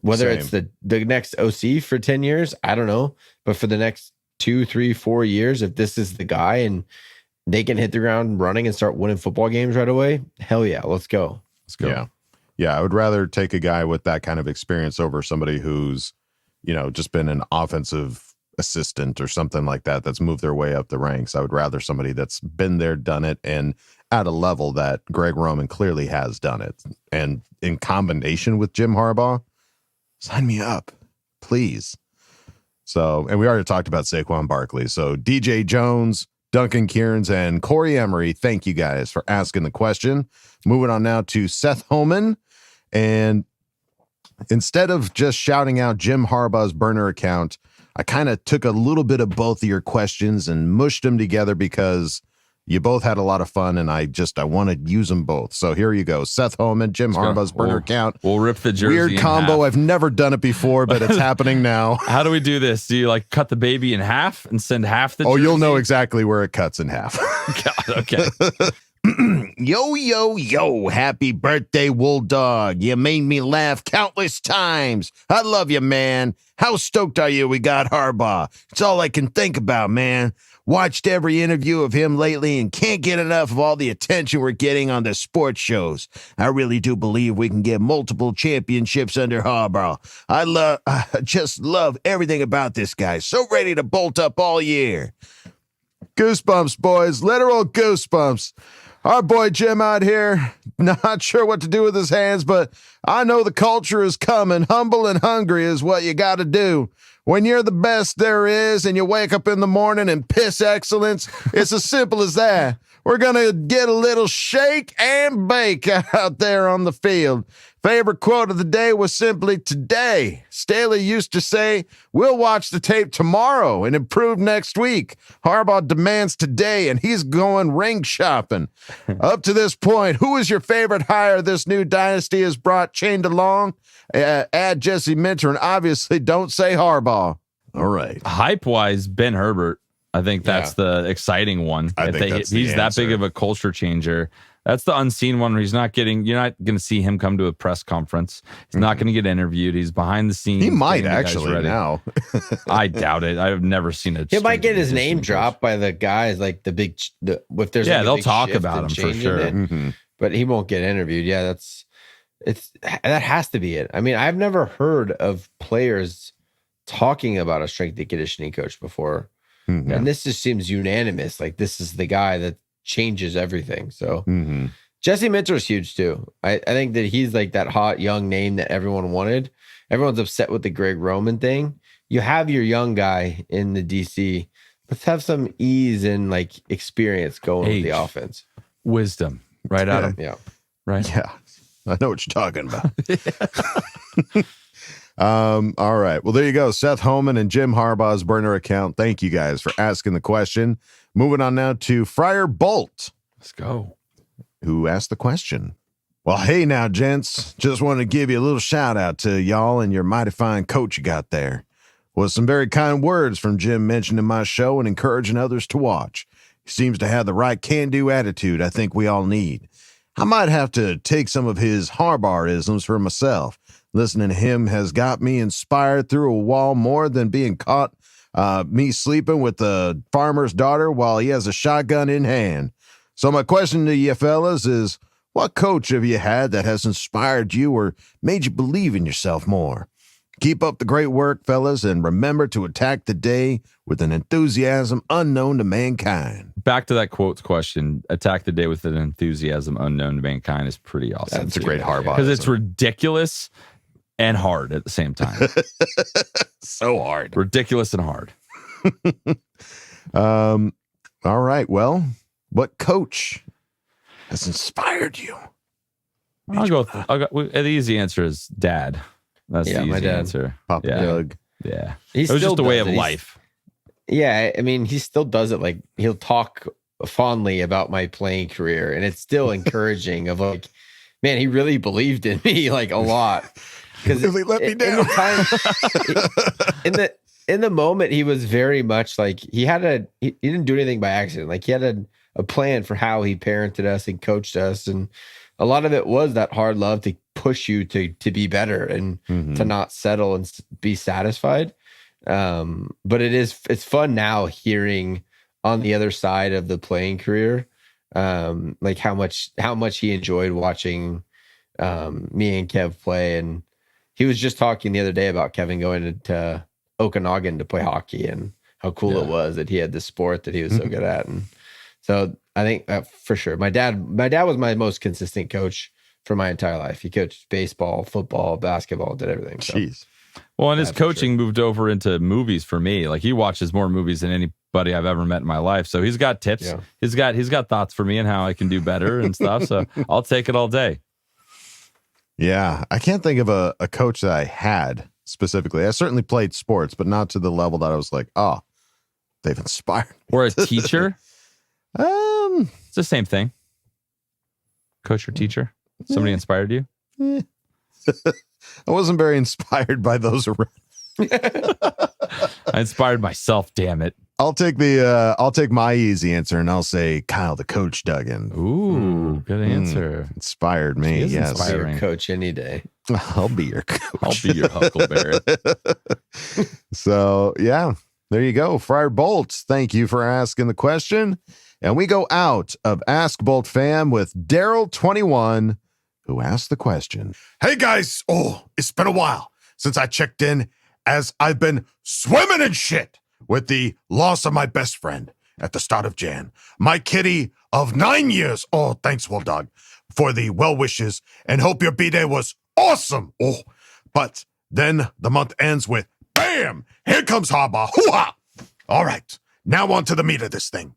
Whether it's the next OC for 10 years, I don't know. But for the next 2, 3, 4 years, if this is the guy and they can hit the ground running and start winning football games right away, hell yeah, let's go.
Let's go. Yeah, I would rather take a guy with that kind of experience over somebody who's, just been an offensive assistant or something like that that's moved their way up the ranks. I would rather somebody that's been there, done it, and at a level that Greg Roman clearly has done it. And in combination with Jim Harbaugh, sign me up, please. So, and we already talked about Saquon Barkley. So DJ Jones, Duncan Kearns, and Corey Emery, thank you guys for asking the question. Moving on now to Seth Holman. And instead of just shouting out Jim Harbaugh's burner account, I kind of took a little bit of both of your questions and mushed them together because you both had a lot of fun, and I want to use them both. So here you go. Seth Holman, Jim Harbaugh's burner account.
We'll rip the jersey.
Weird combo. I've never done it before, but it's happening now.
How do we do this? Do you cut the baby in half and send half the jersey?
Oh, you'll know exactly where it cuts in half.
God, okay.
Yo, yo, yo, happy birthday, Wool Dog. You made me laugh countless times. I love you, man. How stoked are you we got Harbaugh? It's all I can think about, man. Watched every interview of him lately and can't get enough of all the attention we're getting on the sports shows. I really do believe we can get multiple championships under Harbaugh. I just love everything about this guy. So ready to bolt up all year.
Goosebumps, boys. Literal goosebumps. Our boy Jim out here, not sure what to do with his hands, but I know the culture is coming. Humble and hungry is what you got to do. When you're the best there is and you wake up in the morning and piss excellence, it's as simple as that. We're going to get a little shake and bake out there on the field. Favorite quote of the day was simply today. Staley used to say, we'll watch the tape tomorrow and improve next week. Harbaugh demands today, and he's going ring shopping. Up to this point, who is your favorite hire this new dynasty has brought chained along? Add Jesse Minter, and obviously don't say Harbaugh. All right.
Hype-wise, Ben Herbert. I think that's the exciting one.
I think that's
he's
the
that
answer.
big of a culture changer. That's the unseen one where you're not going to see him come to a press conference. He's not going to get intervied. He's behind the scenes.
He might actually now.
I doubt it. I've never seen it.
He might get his name dropped by the guys like if there's
they'll talk about him for sure.
But he won't get interviewed. Yeah, that has to be it. I mean, I've never heard of players talking about a strength and conditioning coach before. And this just seems unanimous. Like this is the guy that changes everything. So Jesse Minter is huge too. I think that he's like that hot young name that everyone wanted. Everyone's upset with the Greg Roman thing. You have your young guy in the DC. Let's have some ease and like experience going with the offense.
Wisdom. Right, Adam?
Yeah.
Right?
Yeah. I know what you're talking about. All right. Well, there you go. Seth Homan and Jim Harbaugh's burner account. Thank you guys for asking the question. Moving on now to Friar Bolt.
Let's go.
Who asked the question? Well, hey now, gents. Just want to give you a little shout out to y'all and your mighty fine coach you got there. Was some very kind words from Jim mentioning my show and encouraging others to watch. He seems to have the right can-do attitude I think we all need. I might have to take some of his Harbaugh-isms for myself. Listening to him has got me inspired through a wall more than being caught me sleeping with the farmer's daughter while he has a shotgun in hand. So my question to you fellas is, what coach have you had that has inspired you or made you believe in yourself more? Keep up the great work, fellas, and remember to attack the day with an enthusiasm unknown to mankind.
Back to that quotes question, attack the day with an enthusiasm unknown to mankind is pretty awesome.
That's a great Harbaugh.
Because it's ridiculous and hard at the same time.
So hard.
Ridiculous and hard.
All right. Well, what coach has inspired you?
The easy answer is dad. That's the easy answer.
Papa Doug.
Yeah.
It
was just a way of life.
Yeah. I mean, he still does it. Like he'll talk fondly about my playing career and it's still encouraging of like, man, he really believed in me like a lot. Because
really let me down.
In the moment, he was very much like he didn't do anything by accident. Like he had a plan for how he parented us and coached us. And a lot of it was that hard love to push you to be better and to not settle and be satisfied. But it's fun now hearing on the other side of the playing career, like how much he enjoyed watching me and Kev play. And he was just talking the other day about Kevin going to Okanagan to play hockey and how cool it was that he had this sport that he was so good at. And so I think for sure, my dad was my most consistent coach for my entire life. He coached baseball, football, basketball, did everything. So.
Jeez.
Well, and his coaching moved over into movies for me. Like he watches more movies than anybody I've ever met in my life. So he's got tips. Yeah. He's got thoughts for me and how I can do better and stuff. So I'll take it all day.
Yeah. I can't think of a coach that I had specifically. I certainly played sports, but not to the level that I was like, oh, they've inspired me.
Or a teacher. It's the same thing. Coach or teacher. Somebody inspired you?
I wasn't very inspired by those around.
I inspired myself, damn it.
I'll take my easy answer and I'll say Kyle the Coach Duggan.
Ooh, good answer.
Inspired me, yes.
Inspiring. Your coach any day.
I'll be your coach.
I'll be your Huckleberry.
So, yeah, there you go. Friar Bolts, thank you for asking the question. And we go out of Ask Boltfam with Daryl21, who asked the question.
Hey, guys. Oh, it's been a while since I checked in as I've been swimming in shit with the loss of my best friend at the start of Jan. My kitty of 9 years. Oh, thanks, Will Dog, for the well wishes and hope your B-Day was awesome. Oh, but then the month ends with, bam, here comes Harbaugh. Hoo-ha! All right, now on to the meat of this thing.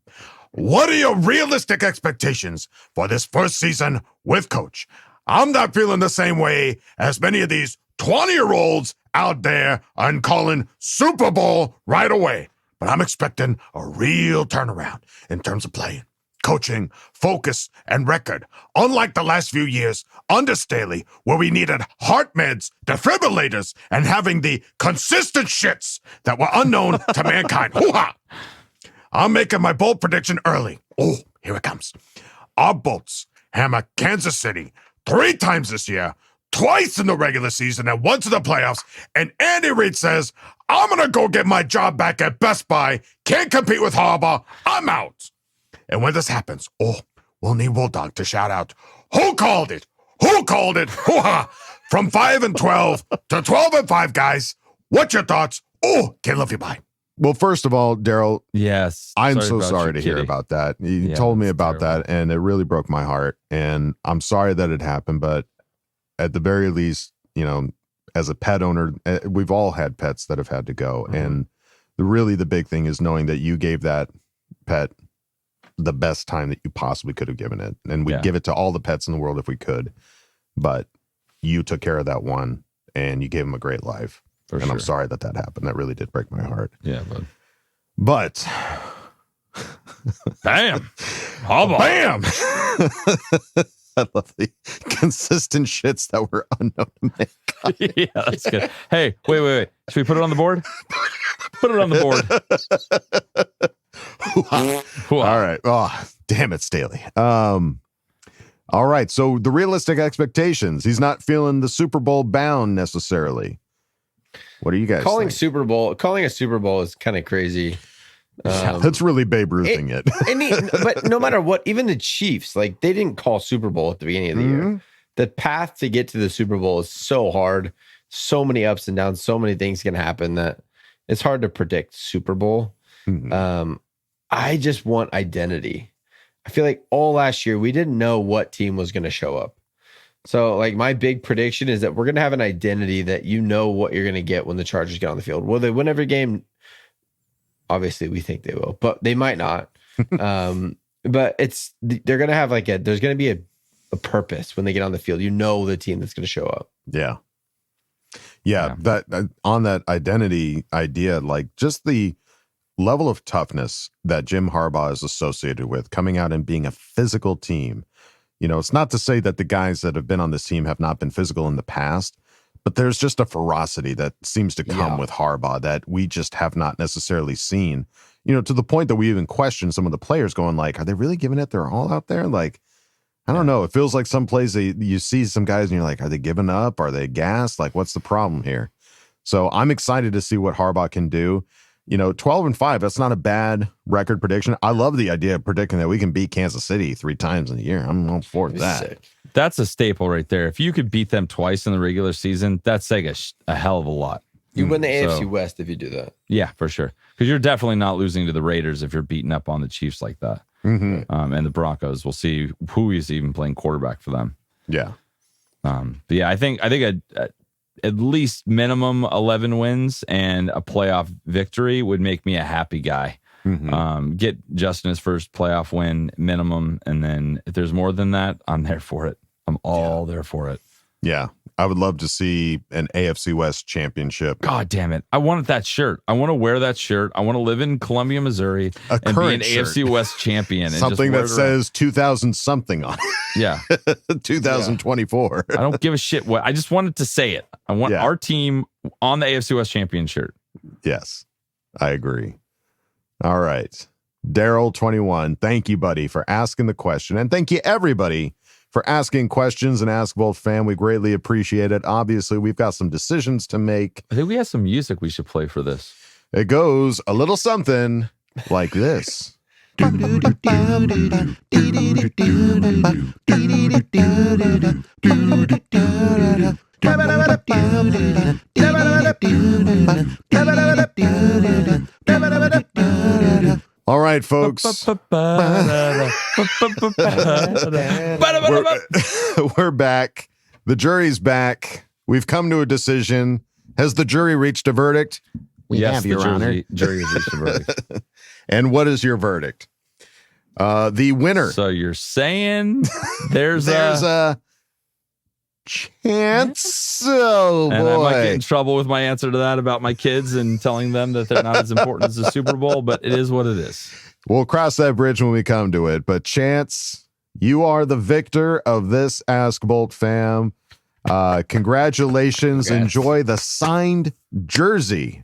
What are your realistic expectations for this first season with Coach? I'm not feeling the same way as many of these 20-year-olds out there and calling Super Bowl right away. But I'm expecting a real turnaround in terms of playing, coaching, focus, and record. Unlike the last few years under Staley, where we needed heart meds, defibrillators, and having the consistent shits that were unknown to mankind. Hoo-ha! I'm making my bold prediction early. Oh, here it comes. Our Bolts hammer Kansas City 3 times this year, twice in the regular season and once in the playoffs. And Andy Reid says, I'm going to go get my job back at Best Buy. Can't compete with Harbaugh. I'm out. And when this happens, we'll need Bulldog to shout out, who called it? Who called it? Hoo-ha! From 5-12 to 12-5, guys. What's your thoughts? Oh, can't love you. Bye.
Well, first of all, Daryl,
yes,
I'm so sorry to hear about that. You told me about that, and it really broke my heart. And I'm sorry that it happened, but at the very least, as a pet owner, we've all had pets that have had to go. Mm-hmm. And the big thing is knowing that you gave that pet the best time that you possibly could have given it. And we'd give it to all the pets in the world if we could. But you took care of that one, and you gave him a great life. And I'm sorry that happened. That really did break my heart.
Yeah,
but
bam, Harbaugh.
Bam. I love the consistent shits that were unknown to make.
Yeah, that's good. Hey, wait. Should we put it on the board? Put it on the board.
All right. Oh, damn it, Staley. All right. So the realistic expectations. He's not feeling the Super Bowl bound necessarily. What do you guys
calling
think?
Calling a Super Bowl is kind of crazy.
That's really Babe Ruthing it.
But no matter what, even the Chiefs, they didn't call Super Bowl at the beginning of the year. The path to get to the Super Bowl is so hard. So many ups and downs. So many things can happen that it's hard to predict Super Bowl. Mm-hmm. I just want identity. I feel like all last year, we didn't know what team was going to show up. So, my big prediction is that we're going to have an identity that what you're going to get when the Chargers get on the field. Will they win every game? Obviously, we think they will, but they might not. But they're going to have there's going to be a purpose when they get on the field. The team that's going to show up.
Yeah. That on that identity idea, just the level of toughness that Jim Harbaugh is associated with, coming out and being a physical team. It's not to say that the guys that have been on this team have not been physical in the past, but there's just a ferocity that seems to come with Harbaugh that we just have not necessarily seen, to the point that we even question some of the players going are they really giving it their all out there? I don't know. It feels like some plays you see some guys and you're are they giving up? Are they gassed? What's the problem here? So I'm excited to see what Harbaugh can do. 12-5, that's not a bad record prediction. I love the idea of predicting that we can beat Kansas City 3 times in a year. I'm all for that.
Sick.
That's a staple right there. If you could beat them twice in the regular season, that's a hell of a lot.
You win the AFC West if you do that.
Yeah, for sure. Because you're definitely not losing to the Raiders if you're beating up on the Chiefs like that.
Mm-hmm.
And the Broncos. We'll see who is even playing quarterback for them.
Yeah.
But yeah, I think at least minimum 11 wins and a playoff victory would make me a happy guy. Mm-hmm. Get Justin his first playoff win minimum. And then if there's more than that, I'm there for it. I'm all there for it.
Yeah. I would love to see an AFC West championship.
God damn it. I wanted that shirt. I want to wear that shirt. I want to live in Columbia, Missouri and be an AFC West champion. And
something that says 2000 something on it.
Yeah.
2024.
I don't give a shit what. I just wanted to say it. I want our team on the AFC West champion shirt.
Yes, I agree. All right. Daryl 21. Thank you, buddy, for asking the question. And thank you, everybody, for asking questions and Ask Boltfam. We greatly appreciate it. Obviously, we've got some decisions to make.
I think we have some music we should play for this.
It goes a little something like this. All right, folks. We're back. The jury's back. We've come to a decision. Has the jury reached a verdict?
Yes, Your Honor. Jury has reached a verdict.
And what is your verdict? The winner.
So you're saying there's
a chance. Oh, boy.
And I might get in trouble with my answer to that about my kids and telling them that they're not as important as the Super Bowl, but it is what it is.
We'll cross that bridge when we come to it. But Chance, you are the victor of this Ask Boltfam. Congratulations. Congrats. Enjoy the signed jersey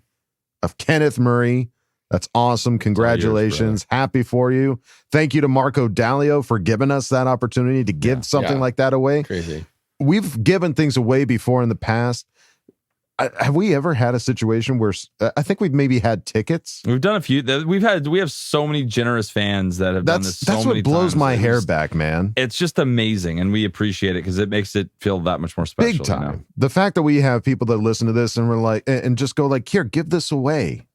of Kenneth Murray. That's awesome. Congratulations. Happy for you. Thank you to Marco Dallio for giving us that opportunity to give something like that away.
Crazy.
We've given things away before in the past. Have we ever had a situation where I think we've maybe had tickets?
We've done a few. We have so many generous fans that have done this.
That's what blows my hair back, man.
It's just amazing, and we appreciate it because it makes it feel that much more special.
Big time. The fact that we have people that listen to this and we're like, and just go like, here, give this away,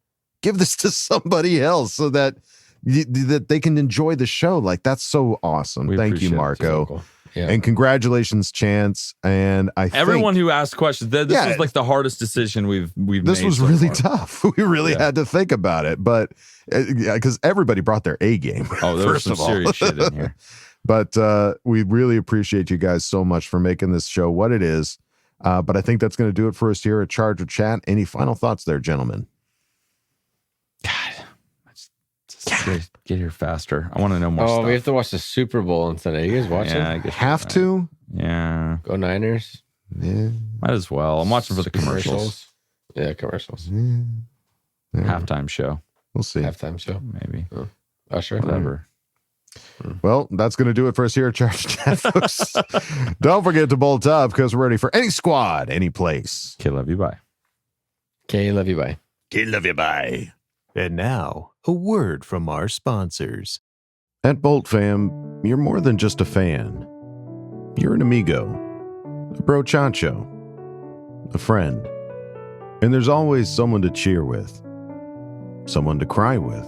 give this to somebody else so that that they can enjoy the show. Like that's so awesome. Thank you, Marco. Cool. Yeah. And congratulations, Chance. And
everyone who asked questions, this was like the hardest decision we've made.
This was really tough. We really had to think about it, but because everybody brought their A game.
Oh, there was some serious shit in here.
But we really appreciate you guys so much for making this show what it is. But I think that's going to do it for us here at Charger Chat. Any final thoughts there, gentlemen?
Get here faster. I want to know more stuff.
We have to watch the Super Bowl on Sunday. You guys watching?
Yeah, I guess
have to?
Yeah.
Go Niners?
Yeah.
Might as well. I'm watching for the commercials.
Yeah, commercials.
Yeah.
Halftime show.
We'll see.
Halftime show.
Maybe.
Usher.
Whatever.
Well, that's going to do it for us here at Charger Chat, folks. Don't forget to bolt up because we're ready for any squad, any place.
Okay, love you, bye.
Okay, love you, bye.
Okay, love you, bye. And now, a word from our sponsors.
At Bolt Fam, you're more than just a fan. You're an amigo, a bro chancho, a friend. And there's always someone to cheer with, someone to cry with,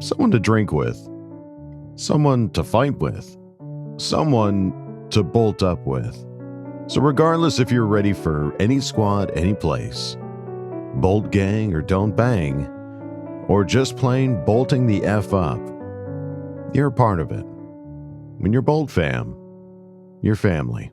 someone to drink with, someone to fight with, someone to bolt up with. So regardless if you're ready for any squad, any place, Bolt Gang or Don't Bang, or just plain bolting the F up, you're a part of it. When you're Bolt Fam, you're family.